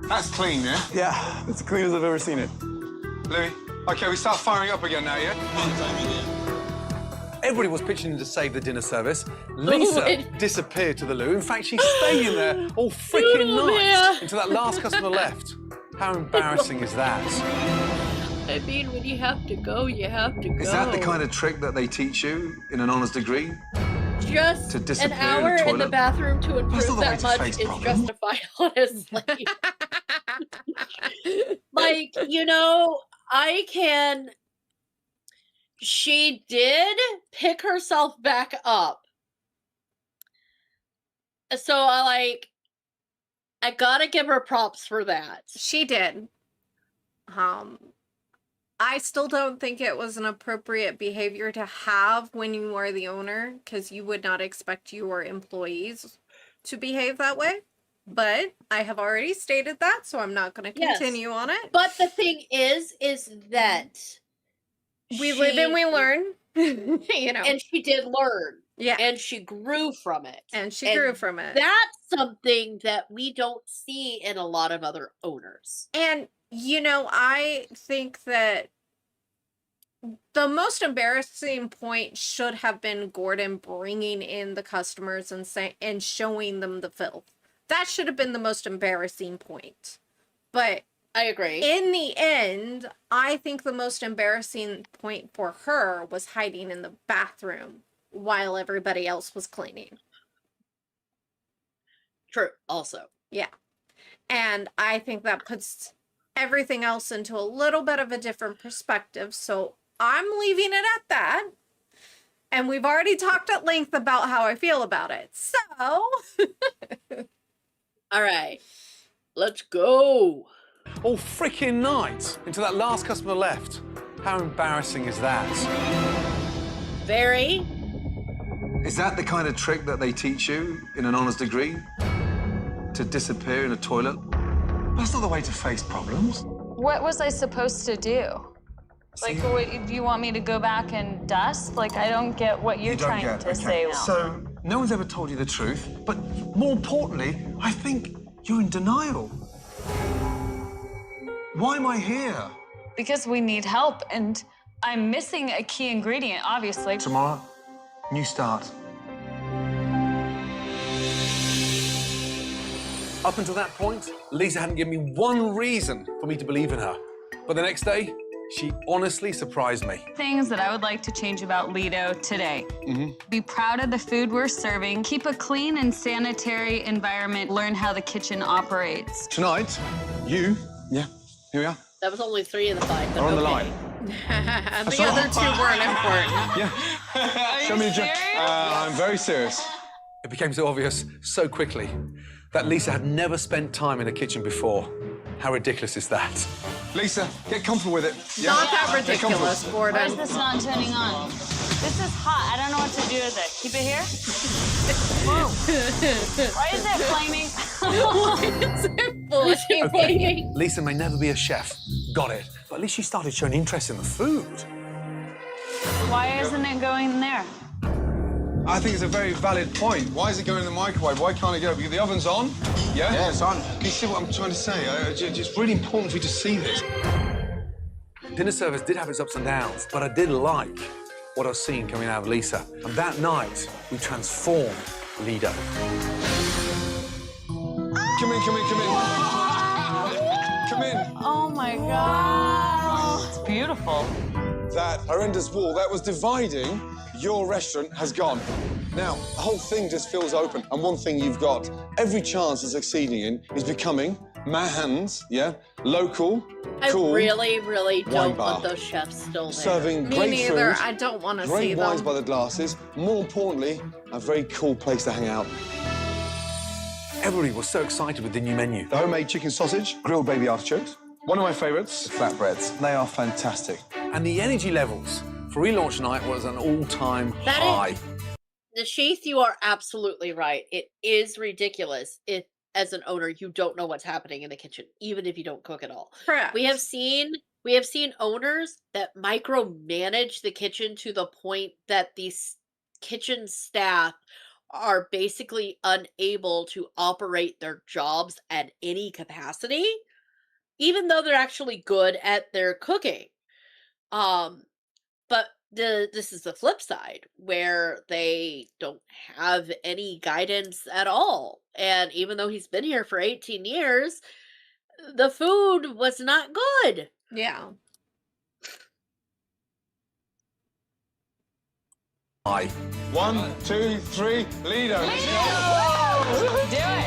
That's clean, yeah? Yeah, it's the cleanest I've ever seen it. Louis, okay, we start firing up again now, yeah? Everybody was pitching in to save the dinner service. Lisa disappeared to the loo. In fact, she stayed in there all freaking night until that last customer left. How embarrassing is that? I mean, when you have to go, you have to go. Is that the kind of trick that they teach you in an honours degree? Just to an disappear hour in the in the toilet? bathroom to That's improve not the way that to much face is problems. justified, honestly. Like, you know, she did pick herself back up. So I gotta give her props for that. She did. I still don't think it was an appropriate behavior to have when you are the owner, because you would not expect your employees to behave that way. But I have already stated that, so I'm not going to continue on it. But the thing is that we live and we learn, you know. And she did learn. Yeah. And she grew from it. And she grew from it. That's something that we don't see in a lot of other owners. And, you know, I think that the most embarrassing point should have been Gordon bringing in the customers and showing them the filth. That should have been the most embarrassing point. But I agree. In the end, I think the most embarrassing point for her was hiding in the bathroom while everybody else was cleaning. True, also. Yeah. And I think that puts everything else into a little bit of a different perspective. So I'm leaving it at that. And we've already talked at length about how I feel about it. So... All right, let's go. All freaking night until that last customer left. How embarrassing is that? Very. Is that the kind of trick that they teach you in an honours degree? To disappear in a toilet? That's not the way to face problems. What was I supposed to do? Like, do you want me to go back and dust? Like, I don't get what you're trying to say. So, no one's ever told you the truth, but more importantly, I think you're in denial. Why am I here? Because we need help, and I'm missing a key ingredient, obviously. Tomorrow, new start. Up until that point, Lisa hadn't given me one reason for me to believe in her. But the next day, she honestly surprised me. Things that I would like to change about Lido today. Be proud of the food we're serving, keep a clean and sanitary environment, learn how the kitchen operates. Tonight, here we are. That was only 3 of the 5. Are on the line. The other 2 weren't important. Yeah. Show me the drink. I'm very serious. It became so obvious so quickly that Lisa had never spent time in a kitchen before. How ridiculous is that? Lisa, get comfortable with it. Yeah? Not that ridiculous, Gordon. Why is this not turning on? This is hot. I don't know what to do with it. Keep it here? Whoa. Why is it flaming? Why is it flaming? Lisa may never be a chef. Got it. But at least she started showing interest in the food. Why isn't it going in there? I think it's a very valid point. Why is it going in the microwave? Why can't it go? Because the oven's on? Yeah? Yeah, it's on. Can you see what I'm trying to say? It's really important for you to see this. Dinner service did have its ups and downs, but I did like what I was seeing coming out of Lisa. And that night, we transformed Lido. Come in, come in, come in. Come in. Oh my God. It's beautiful. That horrendous wall that was dividing your restaurant has gone. Now, the whole thing just feels open. And one thing you've got every chance of succeeding in is becoming Manhattan's, local, cool. I really, really wine don't bar. want those chefs still there. Serving Me great neither. food, I don't want to see great wines them. by the glasses. More importantly, a very cool place to hang out. Everybody was so excited with the new menu. The homemade chicken sausage, grilled baby artichokes. One of my favourites, flatbreads. They are fantastic. And the energy levels for relaunch night was an all-time high. Nisheath, you are absolutely right. It is ridiculous if, as an owner, you don't know what's happening in the kitchen, even if you don't cook at all. Correct. We have seen owners that micromanage the kitchen to the point that these kitchen staff are basically unable to operate their jobs at any capacity, even though they're actually good at their cooking. But this is the flip side, where they don't have any guidance at all. And even though he's been here for 18 years, the food was not good. Yeah. Hi. 1, 2, 3, Lido. Do it.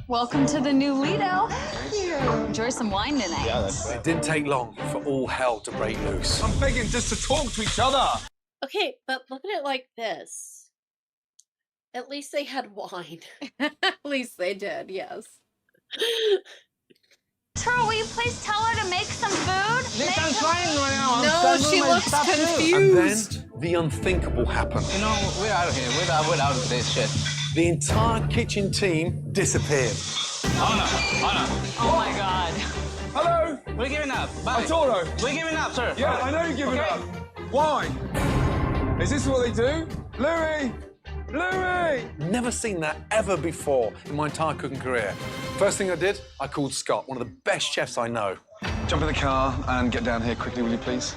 Welcome to the new Lido. Enjoy some wine tonight. It didn't take long for all hell to break loose. I'm begging just to talk to each other. Okay, but look at it like this. At least they had wine. At least they did, yes. Tara, will you please tell her to make some food? I'm trying right now. No, she looks confused. And then the unthinkable happened. You know, we're out of here. We're out of this shit. The entire kitchen team disappeared. Anna. Oh my God. Hello? We're giving up. Bye. Arturo. We're giving up, sir. Yeah, I know you're giving up. Why? Is this what they do? Louis! Louis! Never seen that ever before in my entire cooking career. First thing I did, I called Scott, one of the best chefs I know. Jump in the car and get down here quickly, will you please?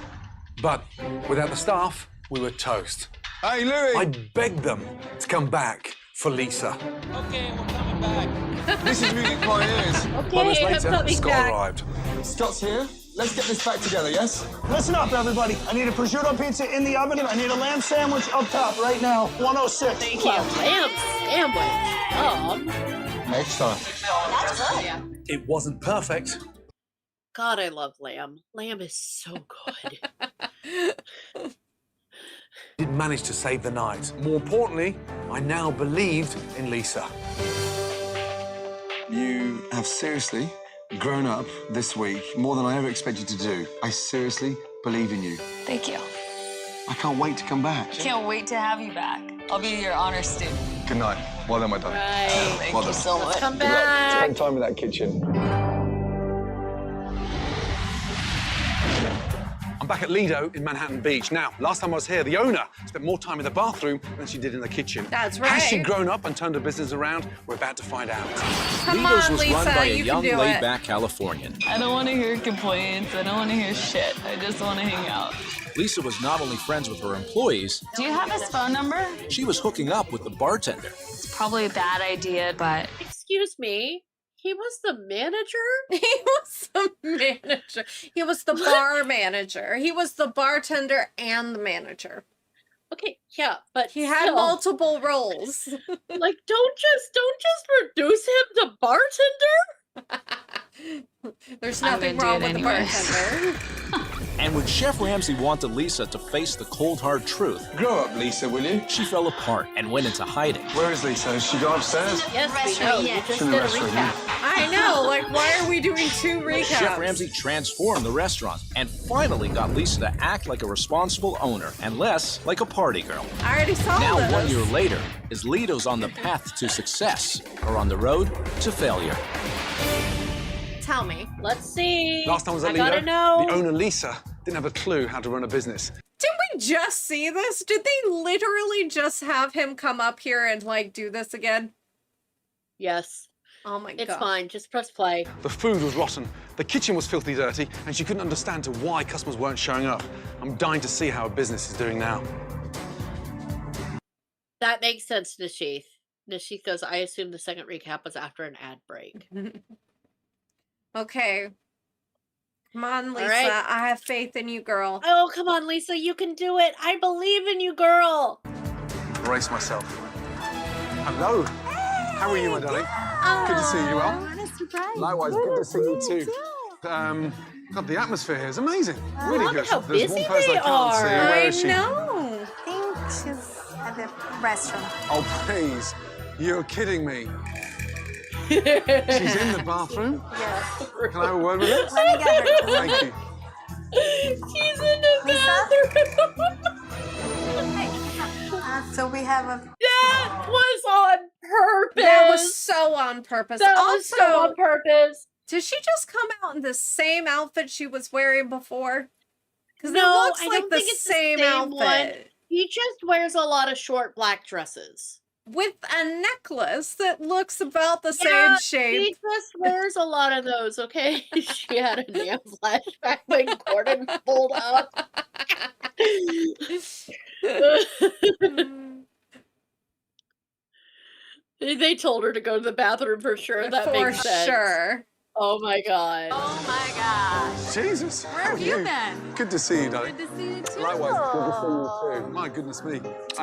But without the staff, we were toast. Hey, Louis! I begged them to come back for Lisa. Okay, we're coming back. This is music to my ears. Okay, Moments I'm later, coming Scott back. arrived. Scott's here. Let's get this back together, yes? Listen up, everybody. I need a prosciutto pizza in the oven. I need a lamb sandwich up top right now. 106. Thank you. Lamb sandwich. Excellent. That's good. It wasn't perfect. God, I love lamb. Lamb is so good. Did manage to save the night. More importantly, I now believed in Lisa. You have seriously grown up this week more than I ever expected to do. I seriously believe in you. Thank you. I can't wait to come back. Can't wait to have you back. I'll be your honor student. Good night. Well done, my darling. Right. Thank Well you done. so much. Come back. Spend time in that kitchen. I'm back at Lido in Manhattan Beach. Now, last time I was here, the owner spent more time in the bathroom than she did in the kitchen. That's Has she right. grown up and turned her business around? We're about to find out. Come Lido's on, was Lisa, run by a you young, can do it. laid-back Californian. I don't want to hear complaints. I don't want to hear shit. I just want to hang out. Lisa was not only friends with her employees, Do you have his phone number? she was hooking up with the bartender. It's probably a bad idea, but Excuse me. He was the manager? He was the manager. He was the bar manager. He was the bartender and the manager. Okay, yeah, but he had multiple roles. Like, don't just reduce him to bartender. There's I'm nothing gonna wrong do with it the anyways. bartender. And when Chef Ramsay wanted Lisa to face the cold hard truth, Grow up, Lisa, will you? she fell apart and went into hiding. Where is Lisa? Has she gone upstairs? Yes, we know. You just She's in did the a restaurant, recap. I know, like, why are we doing 2 recaps? Chef Ramsay transformed the restaurant and finally got Lisa to act like a responsible owner and less like a party girl. I already saw Now, this. 1 year later, is Lido's on the path to success or on the road to failure? Tell me. Let's see. Last time I was at I Lido, gotta know. the owner, Lisa, didn't have a clue how to run a business. Did we just see this? Did they literally just have him come up here and, like, do this again? Yes. Oh my god. It's fine. Just press play. The food was rotten, the kitchen was filthy dirty, and she couldn't understand to why customers weren't showing up. I'm dying to see how her business is doing now. That makes sense, Nishith. Nishith goes, I assume the second recap was after an ad break. Okay. Come on, Lisa. right. I have faith in you, girl. Oh, come on, Lisa. You can do it. I believe in you, girl. Brace myself. Hello. How are you, my darling? Good to see you. Well? What a surprise. Likewise, good to see you too. God, the atmosphere here is amazing. Really Look good. at how There's one busy person they I can't see. are. Where is she? know. I think she's at the restaurant. Oh, please. You're kidding me. She's in the bathroom? Yes. Can I have a word with her? Let me get her. Thank you. She's in the bathroom. So we have a... That was on purpose. That was so on purpose. That also, was so on purpose. did she just come out in the same outfit she was wearing before? Because No, it looks I like don't the think it's the same same outfit. one. He just wears a lot of short black dresses. With a necklace that looks about the Yeah, same shape. He just wears a lot of those, okay? She had a damn flashback when Gordon pulled up. They told her to go to the bathroom for sure. That For makes sense. sure. Oh my god. Oh my gosh. Jesus. Where have you been? Good to see you, darling. Good to see you too. Likewise, good to see you too. My goodness me.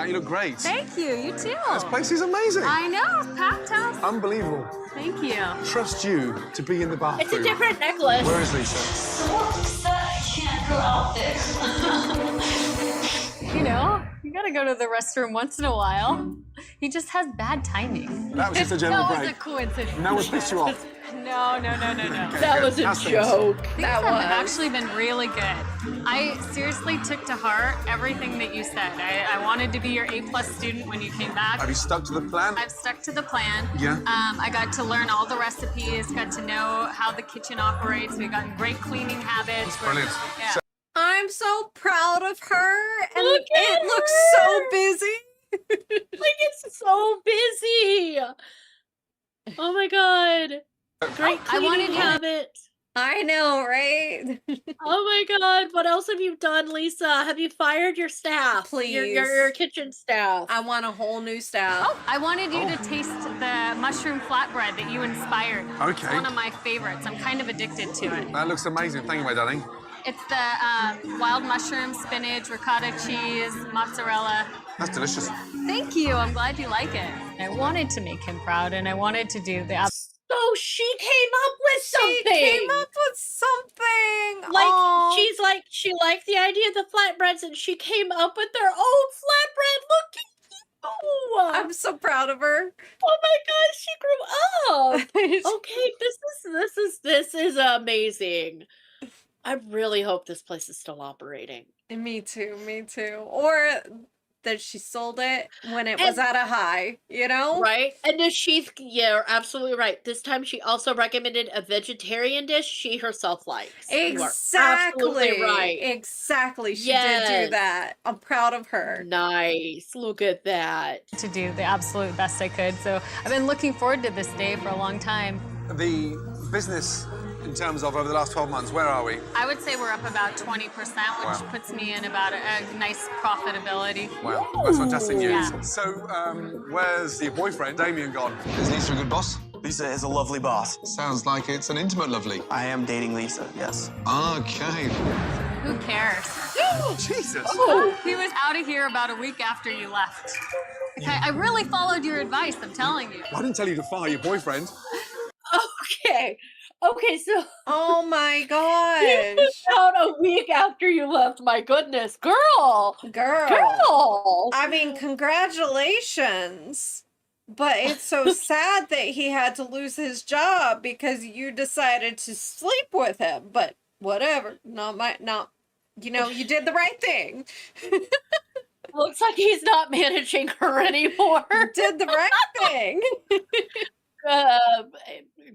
You look great. Thank you. You too. This place is amazing. I know. Packed house. Unbelievable. Thank you. Trust you to be in the bathroom. It's a different necklace. Where is Lisa? Can't go out there. You know, you gotta go to the restroom once in a while. He just has bad timing. That was just a general That was break. a coincidence. No one's pissed you off. No. That was a How's things? joke. Things have actually been really good. I seriously took to heart everything that you said. I wanted to be your A+ student when you came back. Have you stuck to the plan? I've stuck to the plan. Yeah. I got to learn all the recipes, got to know how the kitchen operates. We got great cleaning habits. Brilliant. Yeah. I'm so proud of her. And Look at it looks her. so busy. Like, it's so busy. Oh my god. Great I wanted cleaning you to- habit. I know, right? Oh my god. What else have you done, Lisa? Have you fired your staff? Please. Your kitchen staff. I want a whole new staff. Oh, I wanted you to taste the mushroom flatbread that you inspired. It's Okay. one of my favorites. I'm kind of addicted to it. That looks amazing. Thank you, my darling. It's the wild mushroom, spinach, ricotta cheese, mozzarella. That's delicious. Thank you. I'm glad you like it. I wanted to make him proud, and I wanted to do the. So she came up with something. She came up with something. Like, Aw. she's like, she liked the idea of the flatbreads and she came up with their own flatbread. Look at you. I'm so proud of her. Oh my gosh, she grew up. Okay, this is amazing. I really hope this place is still operating. Me too, me too. Or that she sold it when it was And- at a high, you know? Right? And yeah, you're absolutely right. This time she also recommended a vegetarian dish she herself likes. You are absolutely Exactly. right. Exactly. She did Yes. do that. I'm proud of her. Nice. Look at that. To do the absolute best I could. So I've been looking forward to this day for a long time. The business in terms of over the last 12 months? Where are we? I would say we're up about 20%, which puts me in about a nice profitability. Wow, that's fantastic news. Yeah. So, where's your boyfriend, Damien, gone? Is Lisa a good boss? Lisa is a lovely boss. Sounds like it's an intimate lovely. I am dating Lisa, yes. Okay. Who cares? Jesus. Oh, he was out of here about a week after you left. Okay, I really followed your advice, I'm telling you. I didn't tell you to fire your boyfriend. Okay. Okay, so Oh my gosh. out a week after you left. My goodness, girl. Girl. I mean, congratulations. But it's so sad that he had to lose his job because you decided to sleep with him. But whatever. You know, you did the right thing. Looks like he's not managing her anymore. Did the right thing.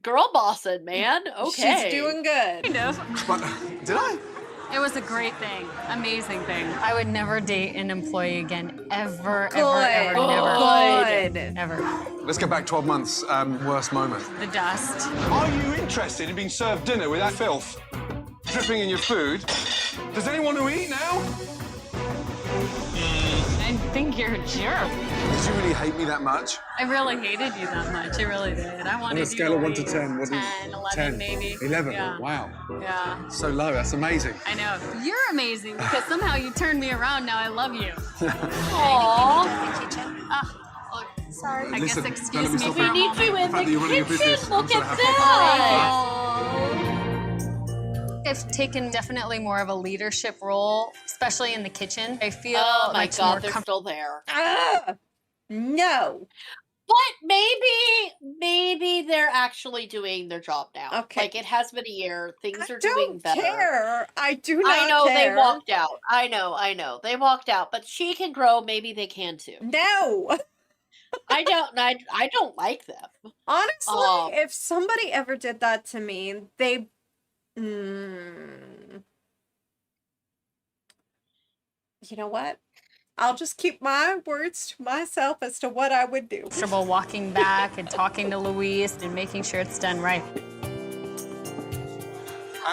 Girl bossing, man. Okay. She's doing good. Kind of. But, did I? It was a great thing, amazing thing. I would never date an employee again, ever, Good. never. Let's go back 12 months. Worst moment. The dust. Are you interested in being served dinner with that filth dripping in your food? Does anyone who eat now? I think you're a jerk. Did you really hate me that much? I really hated you that much. I really did. I wanted On a scale of 1 to 10, what is 10, 11 10, maybe. 11. Yeah. Wow. Yeah. So low. That's amazing. I know. You're amazing because somehow you turned me around. Now I love you. Aww. Sorry. I Listen, guess don't excuse let me me stop for you. a We need moment. you in The fact that you're running the a business, kitchen. Look I'm so at happy. that. I've taken definitely more of a leadership role, especially in the kitchen. I feel Oh my like God, more they're still there. No. But maybe they're actually doing their job now. Okay. Like, it has been a year. Things are Don't doing better. care. I do not I know care. they walked out. I know. They walked out, but she can grow. Maybe they can too. No. I don't like them. Honestly, if somebody ever did that to me, they you know what? I'll just keep my words to myself as to what I would do. comfortable walking back and talking to Louise and making sure it's done right.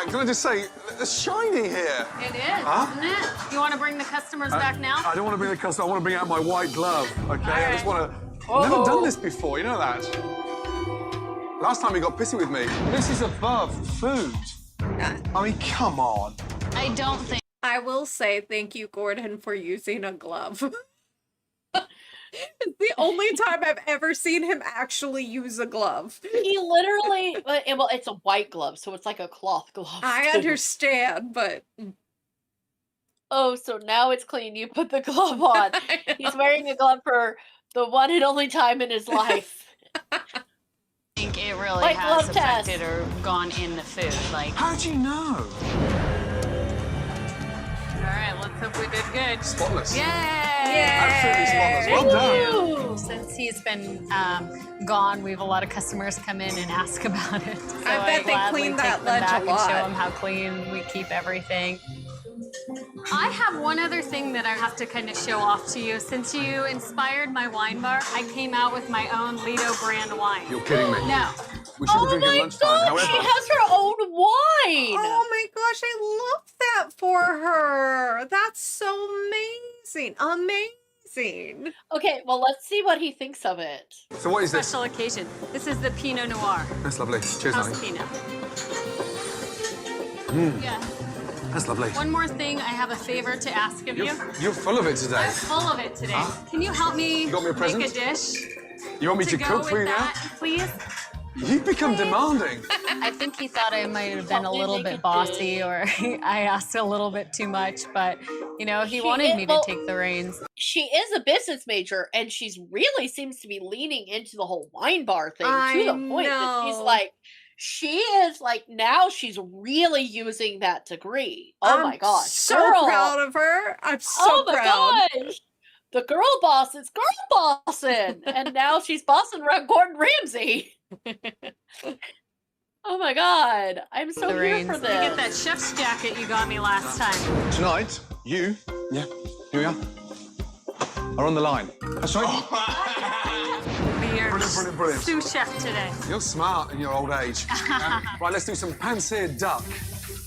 Can I just say, it's shiny here. It is, Huh? isn't it? You want to bring the customers back now? I don't want to bring the customer. I want to bring out my white glove. Okay. I just want to. Uh-oh. Never done this before. You know that. Last time he got pissy with me. This is above food. I mean, come on. I don't think. I will say thank you, Gordon, for using a glove. It's the only time I've ever seen him actually use a glove. He literally, well, it's a white glove, so it's like a cloth glove. I too. understand, but Oh, so now it's clean. You put the glove on. He's wearing a glove for the one and only time in his life. I think it really White has glove test. affected or gone in the food. Like, How'd you know? all right, let's hope we did good. Spotless. Yay! Absolutely spotless. Well done. Since he's been gone, we have a lot of customers come in and ask about it. So I bet they gladly clean take that them lunch a back and lot. show them how clean we keep everything. I have one other thing that I have to kind of show off to you. Since you inspired my wine bar, I came out with my own Lido brand wine. You're kidding me. No. We should be Oh drinking my lunchtime. God, However, she has her own wine. oh my gosh, I love that for her. That's so amazing. Amazing. Okay, well, let's see what he thinks of it. so what is this? Special occasion. This is the Pinot Noir. That's lovely. Cheers, House honey. Pinot. Yeah. That's lovely. One more thing, I have a favor to ask of you. You're full of it today. I'm full of it today. Can you help me You got me a present? make a dish You want me to go cook for with you now? that, please? You've become demanding. I think he thought I might have been a little bit bossy or I asked a little bit too much, but, you know, he wanted me to take the reins. She is a business major, and she's really seems to be leaning into the whole wine bar thing to the point that she's know. like, she is like, now she's really using that degree. Oh my gosh. So girl. proud of her. I'm so Oh my proud. gosh. The girl boss is girl bossing. And now she's bossing around Gordon Ramsay. Oh my God. I'm so The here reins. for Let me get this. that chef's jacket you got me last time. Tonight, you, yeah, here we are on the line. That's right. Be your brilliant, brilliant. Sous chef today. You're smart in your old age. Right, let's do some pan-seared duck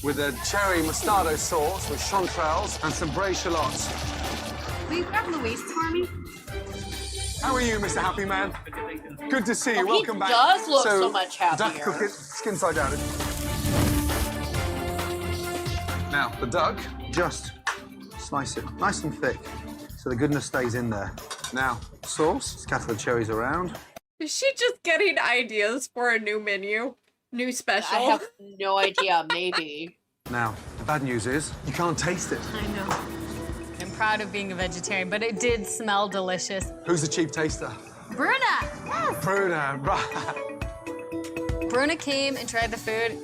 with a cherry mostardo sauce with chanterelles and some braised shallots. Will you grab Louise for me? How are you, Mr. Happy Man? Good to see you. Oh, he Welcome back. does look so much Duck, happier. cook it, skin side down. Now, the duck, just slice it nice and thick so the goodness stays in there. Now, sauce, scatter the cherries around. Is she just getting ideas for a new menu? New special? I have no idea. Maybe. Now, the bad news is you can't taste it. I know. I'm proud of being a vegetarian, but it did smell delicious. Who's the chief taster? Bruna! Yes! Bruna, Bruna came and tried the food.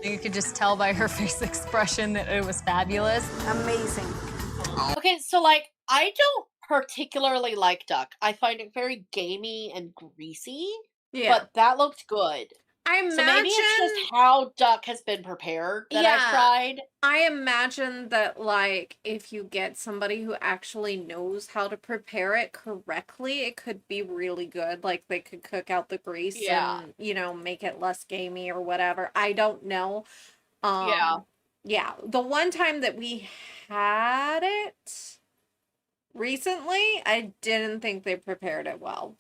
You could just tell by her face expression that it was fabulous. Amazing. Okay, so like I don't particularly like duck. I find it very gamey and greasy. Yeah. But that looked good. I imagine... So maybe it's just how duck has been prepared that I've tried. I imagine that, like, if you get somebody who actually knows how to prepare it correctly, it could be really good. Like, they could cook out the grease and, you know, make it less gamey or whatever. I don't know. Yeah. The one time that we had it recently, I didn't think they prepared it well.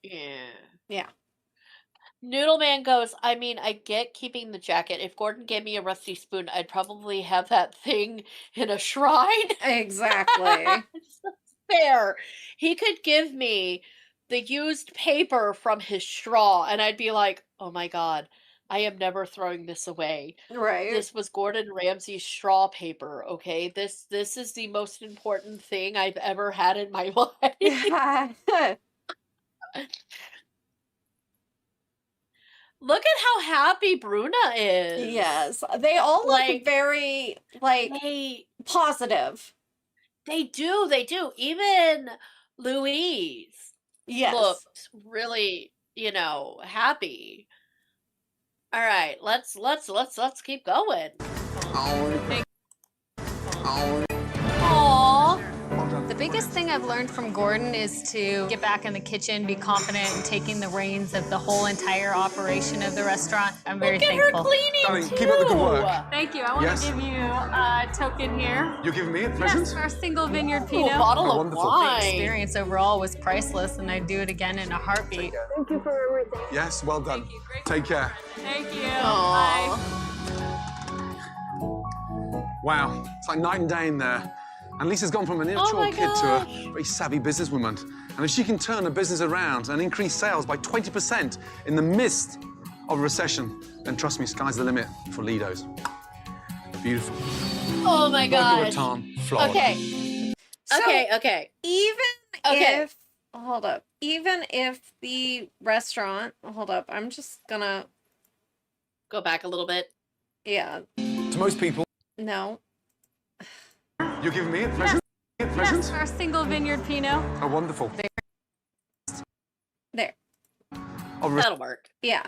Yeah. Noodle Man goes, I mean, I get keeping the jacket. If Gordon gave me a rusty spoon, I'd probably have that thing in a shrine. Exactly. Fair. He could give me the used paper from his straw, and I'd be like, oh my god, I am never throwing this away. Right. This was Gordon Ramsay's straw paper, okay? This is the most important thing I've ever had in my life. Look at how happy Bruna is. Yes. They all look very, like, positive. They do. Even Louise looked really, you know, happy. All right, let's keep going. Aww. The biggest thing I've learned from Gordon is to get back in the kitchen, be confident in taking the reins of the whole entire operation of the restaurant. I'm very thankful. Darling, keep up the good work. Thank you. I want to give you a token here. You're giving me a present? Yes, our single vineyard Pinot. Bottle of The wine. experience overall was priceless, and I'd do it again in a heartbeat. Thank you for everything. Yes, well done. Take care. Thank you. Aww. Bye. Wow, it's like night and day in there. And Lisa's gone from an immature kid to a very savvy businesswoman. And if she can turn a business around and increase sales by 20% in the midst of a recession, then trust me, sky's the limit for Lido's. Beautiful. Oh my Vodka gosh. Raton, Florida. Okay. So, Okay. If hold up, even if the restaurant, hold up, I'm just gonna go back a little bit. Yeah. To most people, No. you're giving me a present? Yes, our single vineyard Pinot. Oh, wonderful. There. That'll work. Yeah.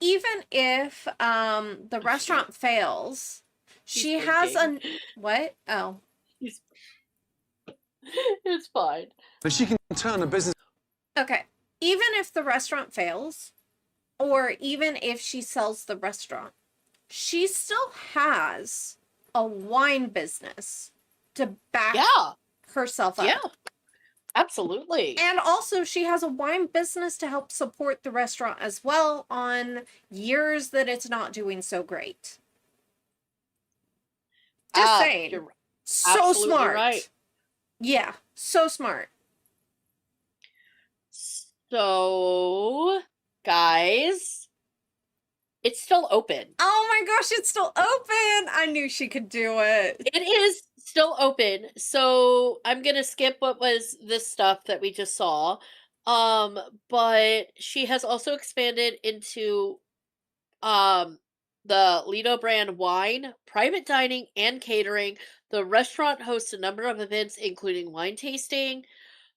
Even if the restaurant fails, she has a what? Oh. It's fine. But she can turn a business. Okay. Even if the restaurant fails, or even if she sells the restaurant, she still has a wine business to back herself up. Yeah. Absolutely. And also she has a wine business to help support the restaurant as well on years that it's not doing so great. Just saying. You're So absolutely smart. right. Yeah, so smart. So, guys, it's still open. Oh my gosh, it's still open. I knew she could do it. It is still open. So, I'm going to skip what was this stuff that we just saw. But she has also expanded into the Lido brand wine, private dining, and catering. The restaurant hosts a number of events, including wine tasting.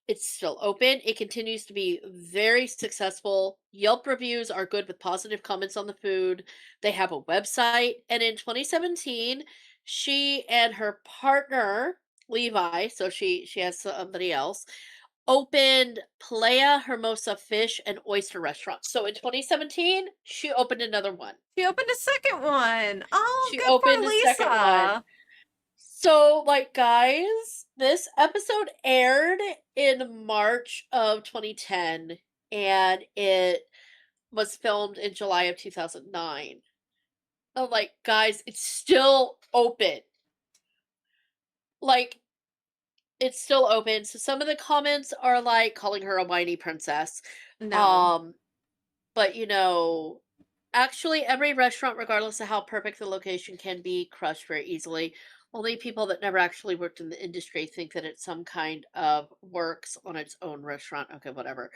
It's still open. It continues to be very successful. Yelp reviews are good with positive comments on the food. They have a website. And in 2017, she and her partner, Levi, so she has somebody else, opened Playa Hermosa Fish and Oyster Restaurant. So in 2017, she opened another one. She opened a second one. Oh, She good opened for a second one. Lisa. So, like, guys, this episode aired in March of 2010, and it was filmed in July of 2009. I'm like, guys, it's still open. Like, it's still open. So some of the comments are like calling her a whiny princess. No. But actually every restaurant, regardless of how perfect the location, can be crushed very easily. Only people that never actually worked in the industry think that it's some kind of works on its own restaurant. Okay, whatever.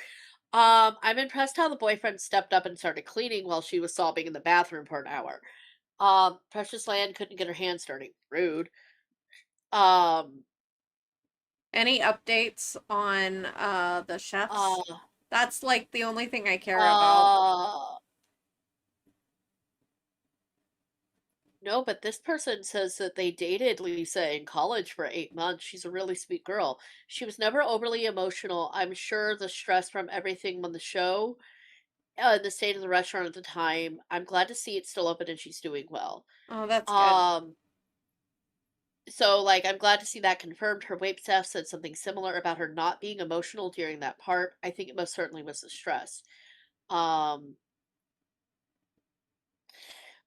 I'm impressed how the boyfriend stepped up and started cleaning while she was sobbing in the bathroom for an hour. Precious Land couldn't get her hands dirty. Rude. Um, Any updates on the chefs? That's like the only thing I care about. No, but this person says that they dated Lisa in college for 8 months. She's a really sweet girl. She was never overly emotional. I'm sure the stress from everything on the show, the state of the restaurant at the time. I'm glad to see it's still open and she's doing well. Oh, that's good. So like I'm glad to see that confirmed. Her wait staff said something similar about her not being emotional during that part. I think it most certainly was the stress. Um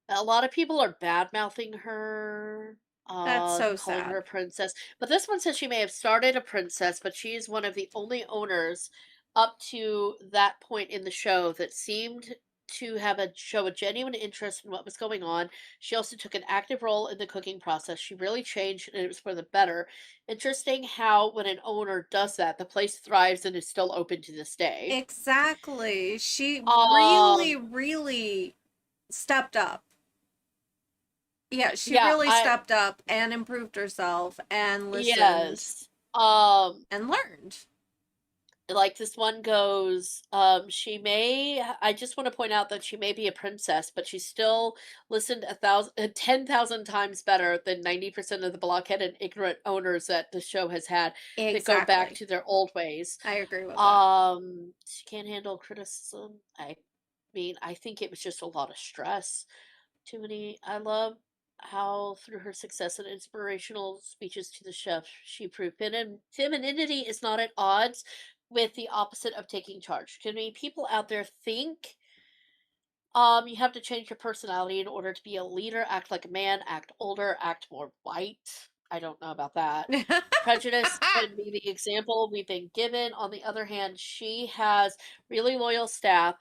A lot of people are bad-mouthing her, That's so calling her a sad. princess, but this one says she may have started a princess, but she is one of the only owners up to that point in the show that seemed to have show a genuine interest in what was going on. She also took an active role in the cooking process. She really changed, and it was for the better. Interesting how when an owner does that, the place thrives and is still open to this day. Exactly. She really, Um, really stepped up. Yeah, she yeah, really stepped up and improved herself and listened yes. and learned. Like this one goes, I just want to point out that she may be a princess, but she still listened 10,000 times better than 90% of the blockhead and ignorant owners that the show has had that go back Exactly. to their old ways. I agree with that. She can't handle criticism. I mean, I think it was just a lot of stress. Too many. I love how through her success and inspirational speeches to the chef, she proved femininity is not at odds with the opposite of taking charge. Too many people out there think you have to change your personality in order to be a leader, act like a man, act older, act more white. I don't know about that. Prejudice can be the example we've been given. On the other hand, she has really loyal staff.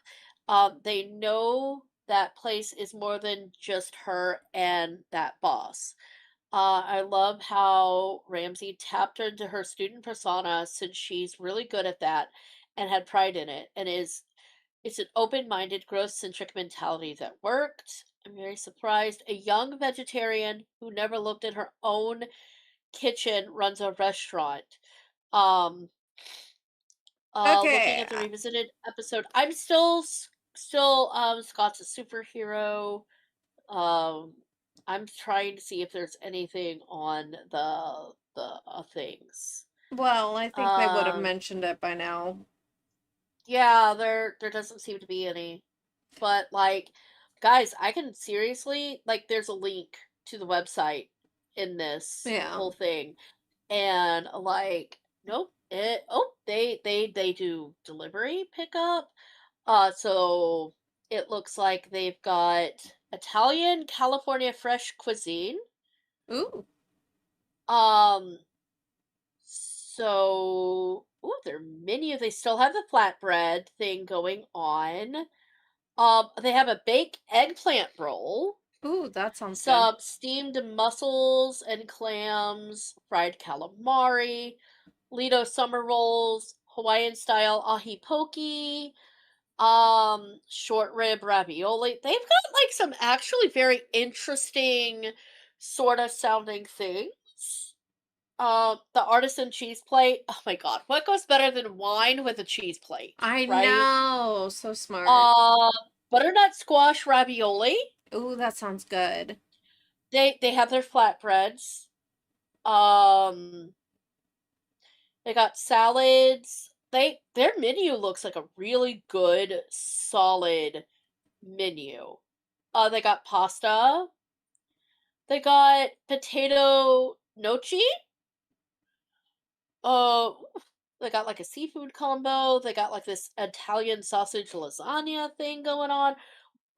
They know that place is more than just her and that boss. I love how Ramsey tapped into her student persona since she's really good at that and had pride in it and it's an open-minded, growth-centric mentality that worked. I'm very surprised. A young vegetarian who never looked at her own kitchen runs a restaurant. Um, looking Okay. at the revisited episode, I'm still Scott's a superhero. Um, I'm trying to see if there's anything on the things. Well, I think they would have Um, mentioned it by now. yeah, there doesn't seem to be any. But like, guys, I can seriously like there's a link to the website in this Yeah. whole thing. And like, nope, they do delivery pickup. So it looks like they've got Italian California fresh cuisine. Ooh. Um, so their menu, they still have the flatbread thing going on. They have a baked eggplant roll, Ooh, that sounds good. some steamed mussels and clams, fried calamari, Lido summer rolls, Hawaiian style ahi poke, short rib ravioli. They've got like some actually very interesting sort of sounding things. The artisan cheese plate. Oh my god, what goes better than wine with a cheese plate, I right? know. So smart. Uh, Butternut squash ravioli. Ooh, that sounds good. They have their flatbreads. Um, they got salads, their menu looks like a really good, solid menu. They got pasta. They got potato gnocchi. Uh, they got like a seafood combo. They got like this Italian sausage lasagna thing going on.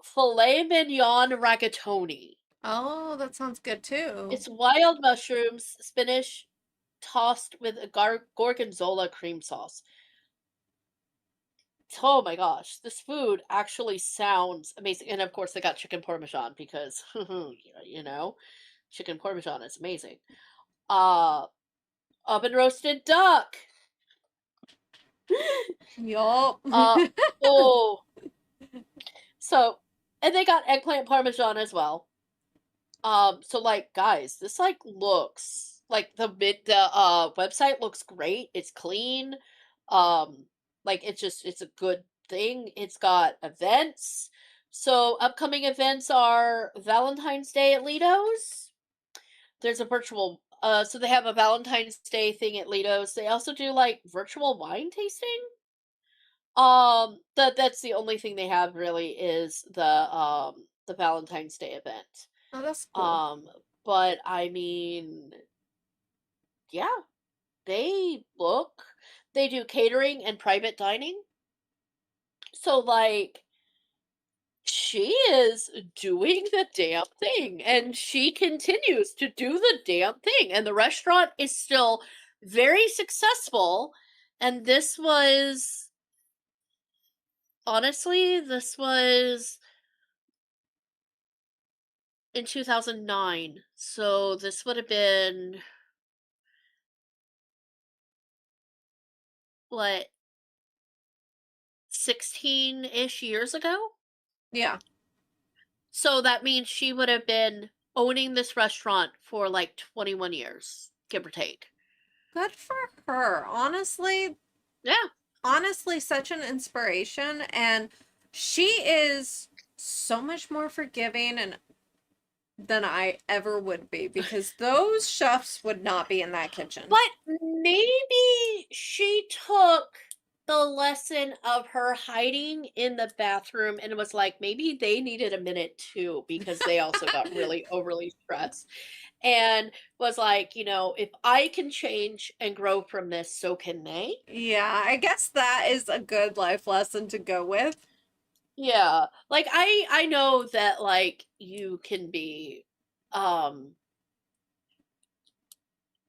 Filet mignon rigatoni. Oh, that sounds good too. It's wild mushrooms, spinach tossed with a gorgonzola cream sauce. Oh my gosh, this food actually sounds amazing. And of course, they got chicken parmesan because, you know, chicken parmesan is amazing. Uh, oven roasted duck. Yup. Oh. So, and they got eggplant parmesan as well. So like, guys, this like looks like the website looks great. It's clean. Um, like it's a good thing. It's got events. So upcoming events are Valentine's Day at Lido's. There's a virtual so they have a Valentine's Day thing at Lido's. They also do like virtual wine tasting. That's the only thing they have really is the Valentine's Day event. Oh, that's cool. But I mean, yeah, they do catering and private dining. So like she is doing the damn thing and she continues to do the damn thing and the restaurant is still very successful and this was in 2009. So this would have been what 16-ish years ago? Yeah. So that means she would have been owning this restaurant for like 21 years, give or take. Good for her. Honestly, Yeah. Honestly, such an inspiration. And she is so much more forgiving and than I ever would be because those chefs would not be in that kitchen. But maybe she took the lesson of her hiding in the bathroom and it was like maybe they needed a minute too because they also got really overly stressed and was like, you know, if I can change and grow from this, so can they. Yeah, I guess that is a good life lesson to go with. Yeah. Like I know that like you can be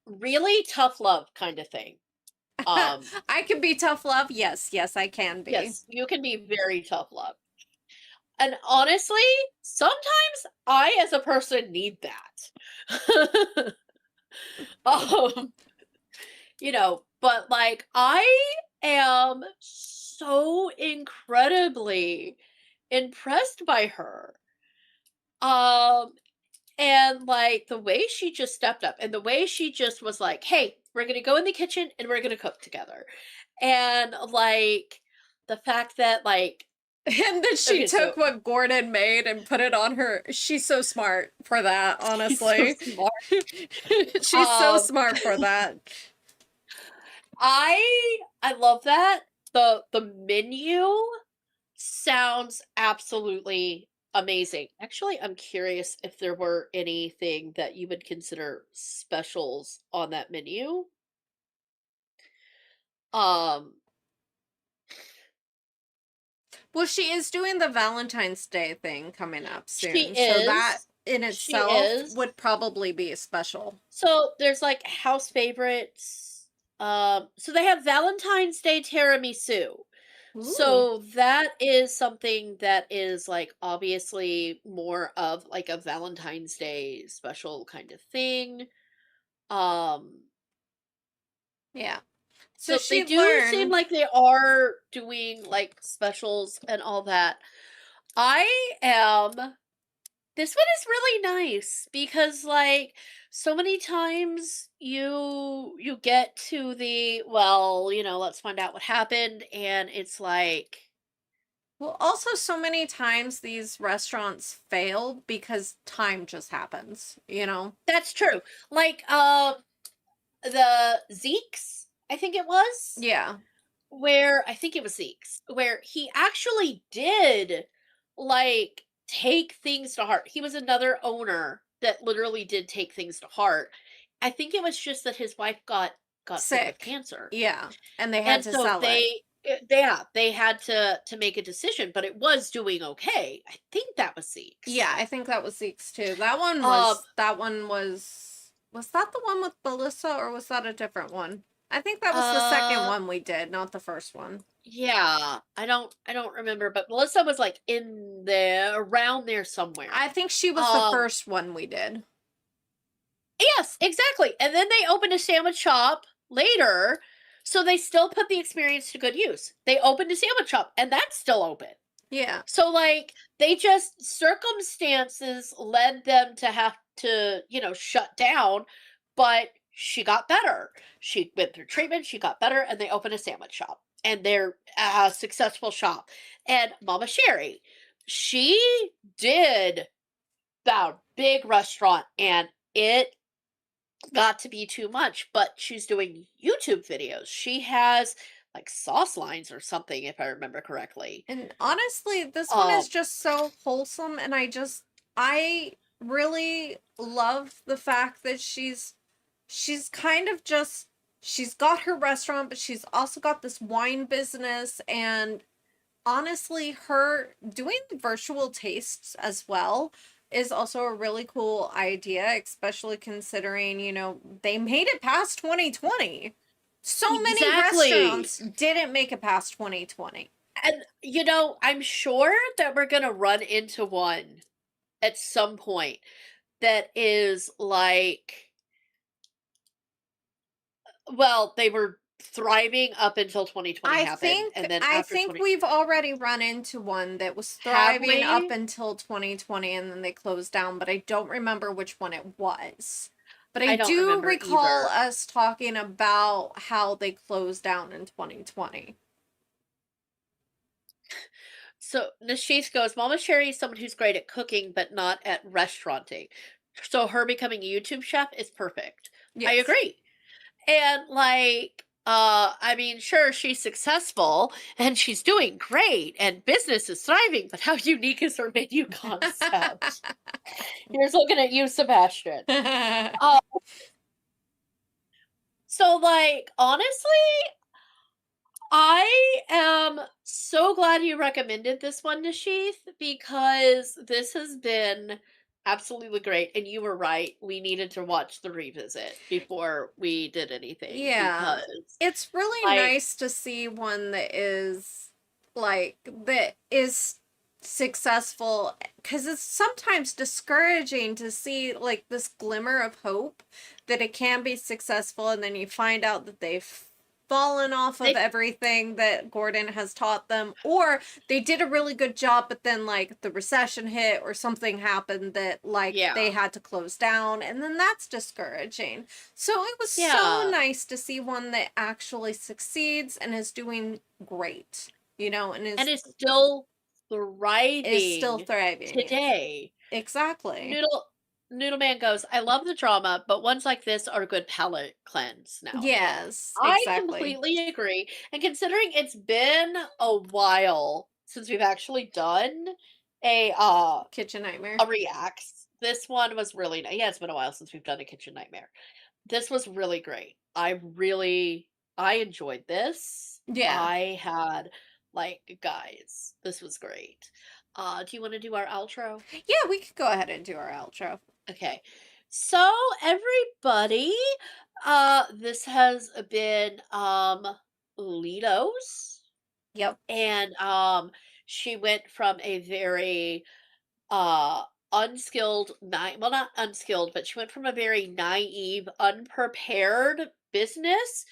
really tough love kind of thing. I can be tough love. Yes, yes, I can be. Yes, you can be very tough love. And honestly, sometimes I as a person need that. You know, but like I am so incredibly impressed by her. Um and like the way she just stepped up and the way she just was like, "Hey, we're going to go in the kitchen and we're going to cook together." And like the fact that like and then she took what Gordon made and put it on her. She's so smart for that, honestly. She's so smart. She's so smart for that. I love that. The menu sounds absolutely amazing. Actually, I'm curious if there were anything that you would consider specials on that menu. Well, she is doing the Valentine's Day thing coming up soon. She So is. that in She itself is. would probably be special. So there's like house favorites. So they have Valentine's Day tiramisu. So that is something that is like obviously more of like a Valentine's Day special kind of thing. Yeah. So they do seem like they are doing like specials and all that. This one is really nice because like so many times you get to the well, you know, let's find out what happened and it's like well, also so many times these restaurants fail because time just happens, you know? that's true. Like the Zeke's, I think it was. Yeah. where I think it was Zeke's, where he actually did like take things to heart. He was another owner that literally did take things to heart. I think it was just that his wife got sick with Sick. cancer. Yeah, and they had And to so sell it. they had to make a decision, but it was doing okay. I think that was Yeah, Zeke's. I think that was Zeke's too. Um, That one was that the one with Melissa or was that a different one? I think that was the second uh, one we did, not the first one. yeah, I don't remember, but Melissa was like in there around there somewhere. I think she was the first one we did. Yes, exactly. And then they opened a sandwich shop later, so they still put the experience to good use. They opened a sandwich shop and that's still open. Yeah. So like they just circumstances led them to have to, shut down, but she got better. She went through treatment, she got better, and they opened a sandwich shop. And they're a successful shop. And Mama Sherry, she did that big restaurant and it got to be too much, but she's doing YouTube videos. She has like sauce lines or something, if I remember correctly. And honestly, this one is Um, just so wholesome and I really love the fact that she's kind of just she's got her restaurant, but she's also got this wine business and honestly her doing virtual tastes as well is also a really cool idea, especially considering, they made it past 2020. So many Exactly. restaurants didn't make it past 2020. And I'm sure that we're gonna run into one at some point that is like, well, they were thriving up until 2020 happened, and then I after think 20 we've already run into one that was have thriving up we? until 2020 and then they closed down, but I don't remember which one it was. But I I don't do remember recall either. us talking about how they closed down in 2020. So Nashith goes, Mama Sherry is someone who's great at cooking, but not at restauranting. So her becoming a YouTube chef is perfect. I Yes. agree. And like, I mean, sure, she's successful and she's doing great and business is thriving, but how unique is her menu concept? Here's looking at you, Sebastian. So like, honestly, I am so glad you recommended this one to Sheath because this has been absolutely great. And you were right. We needed to watch the revisit before we did anything Yeah. because, It's really like, nice to see one that is successful because it's sometimes discouraging to see like this glimmer of hope that it can be successful and then you find out that they've fallen off of they, everything that Gordon has taught them, or they did a really good job but then like the recession hit or something happened that like they yeah, had to close down and then that's discouraging. So it was so yeah. nice to see one that actually succeeds and is doing great, and And it's still is still thriving thriving. today. Exactly. Noodle Man goes, I love the drama, but ones like this are a good palate cleanse nowadays. Yes, I exactly. completely agree. And considering it's been a while since we've actually done a Kitchen Nightmare. a reacts, this one was really nice. Yeah, it's been a while since we've done a Kitchen Nightmare. This was really great. I enjoyed this. Yeah. I had like, guys, this was great. Do you want to do our outro? Yeah, we could go ahead and do our outro. Okay. So everybody, this has been Lido's. Yep. And she went from a very unskilled well, not unskilled, but she went from a very naive, unprepared business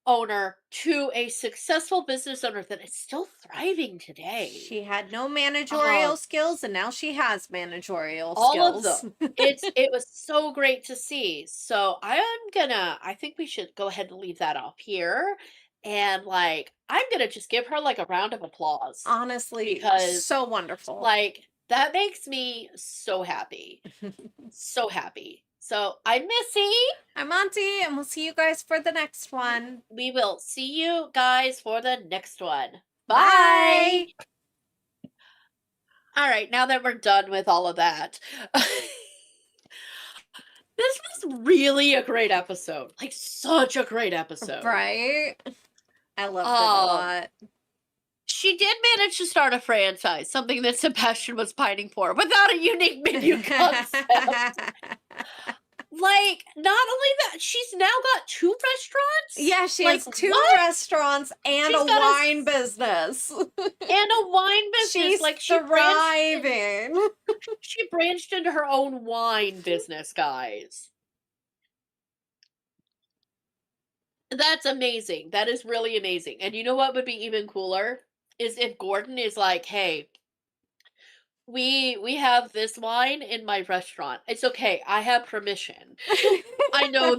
owner to a successful business owner that is still thriving today. She had no managerial skills and now she has managerial all skills. of them. It was so great to see. So I think we should go ahead and leave that off here. And like, I'm gonna just give her like a round of applause. Honestly, because so wonderful. like that makes me so happy. So happy. So I'm Missy. I'm Auntie, and we'll see you guys for the next one. We will see you guys for the next one. Bye. Bye. All right, now that we're done with all of that. This was really a great episode. Like, such a great episode. Right? I loved it a lot. She did manage to start a franchise, something that Sebastian was pining for, without a unique menu concept. Like, not only that, she's now got 2 restaurants? Yeah, she Like, has 2 what? restaurants and She's a got wine business. And a wine business. She's Like, she thriving. She branched into her own wine business, guys. That's amazing. That is really amazing. And you know what would be even cooler? Is if Gordon is like, hey, we have this wine in my restaurant. It's okay. I have permission. I know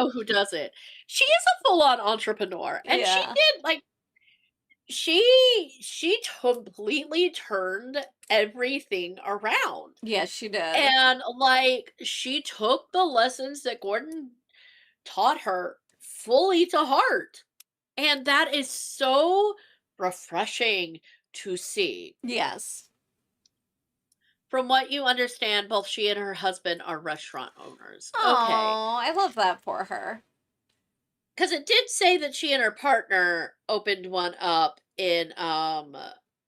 who does it. She is a full-on entrepreneur. And she Yeah. did like she completely turned everything around. Yes, she did. And like she took the lessons that Gordon taught her fully to heart. And that is so refreshing to see. Yes. From what you understand, both she and her husband are restaurant owners. Oh, Okay. I love that for her. Because it did say that she and her partner opened one up in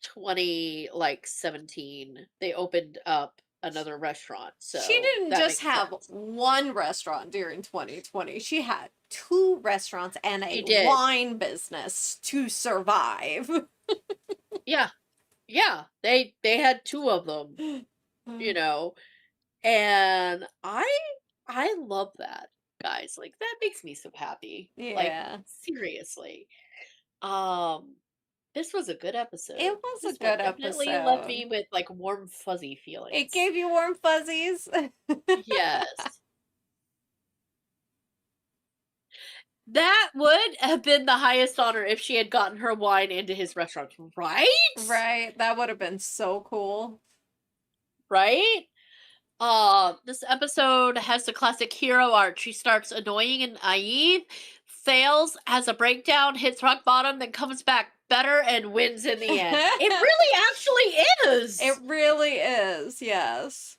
2017. They opened up another restaurant. So She didn't that just makes have sense. one restaurant during 2020. She had 2 restaurants and She a did. wine business to survive. Yeah. Yeah. They had 2 of them, you know. And I love that, guys. Like that makes me so happy. Yeah. Like seriously. This was a good episode. It was This a good one definitely left me episode. with like warm fuzzy feelings. It gave you warm fuzzies. Yes. That would have been the highest honor if she had gotten her wine into his restaurant, right? Right. That would have been so cool. Right? This episode has the classic hero arc. She starts annoying and naive, fails, has a breakdown, hits rock bottom, then comes back better and wins in the end. It really actually is. It really is. Yes.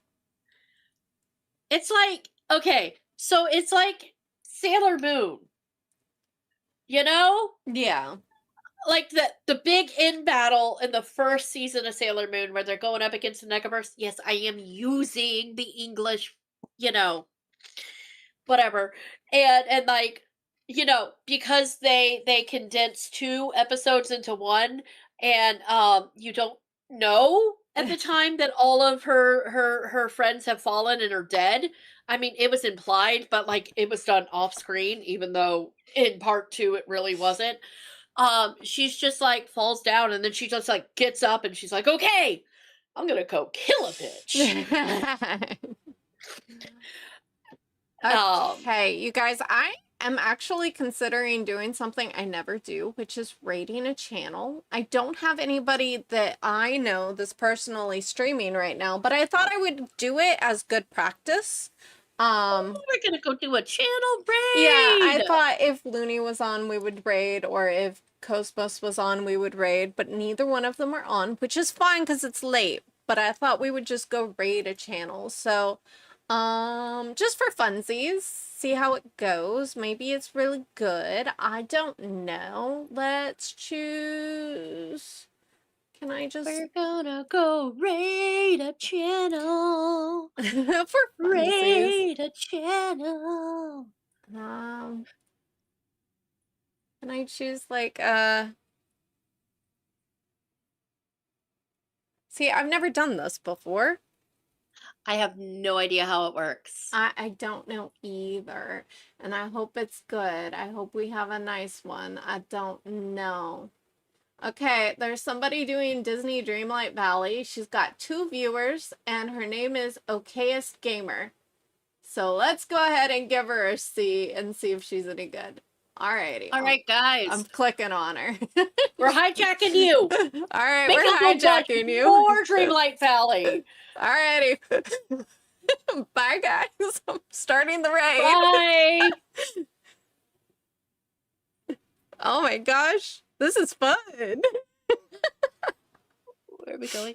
It's like, okay, so it's like Sailor Moon. You know? Yeah. Like the big in battle in the first season of Sailor Moon where they're going up against the Negaverse. Yes, I am using the English, you know, whatever. And like, you know, because they condense 2 episodes into one, and you don't know at the time that all of her friends have fallen and are dead. I mean, it was implied, but like it was done off screen, even though in part 2 it really wasn't. She's just like falls down, and then she just like gets up and she's like, okay, I'm gonna go kill a bitch. Okay, you guys, I am actually considering doing something I never do, which is rating a channel. I don't have anybody that I know that's personally streaming right now, but I thought I would do it as good practice. We're gonna go do a channel raid. Yeah, I thought if Looney was on, we would raid, or if Cosmos was on, we would raid, but neither one of them are on, which is fine because it's late, but I thought we would just go raid a channel. So, just for funsies, see how it goes. Maybe it's really good. I don't know. Let's choose. Can I just... We're gonna go raid a channel. for funsies. Raid a channel. Can I choose like See, I've never done this before. I have no idea how it works. I don't know either. And I hope it's good. I hope we have a nice one. I don't know. Okay, there's somebody doing Disney Dreamlight Valley. She's got 2 viewers, and her name is Okayest Gamer. So let's go ahead and give her a C and see if she's any good. Alrighty. All right, guys. I'm clicking on her. We're hijacking you. All right, Make we're us go watch hijacking you. more Dreamlight Valley. Alrighty. Bye, guys. I'm starting the raid. Bye. Oh my gosh. This is fun. Where are we going?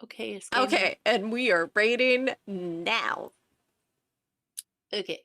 Okay, Okay, and we are raiding now. Okay.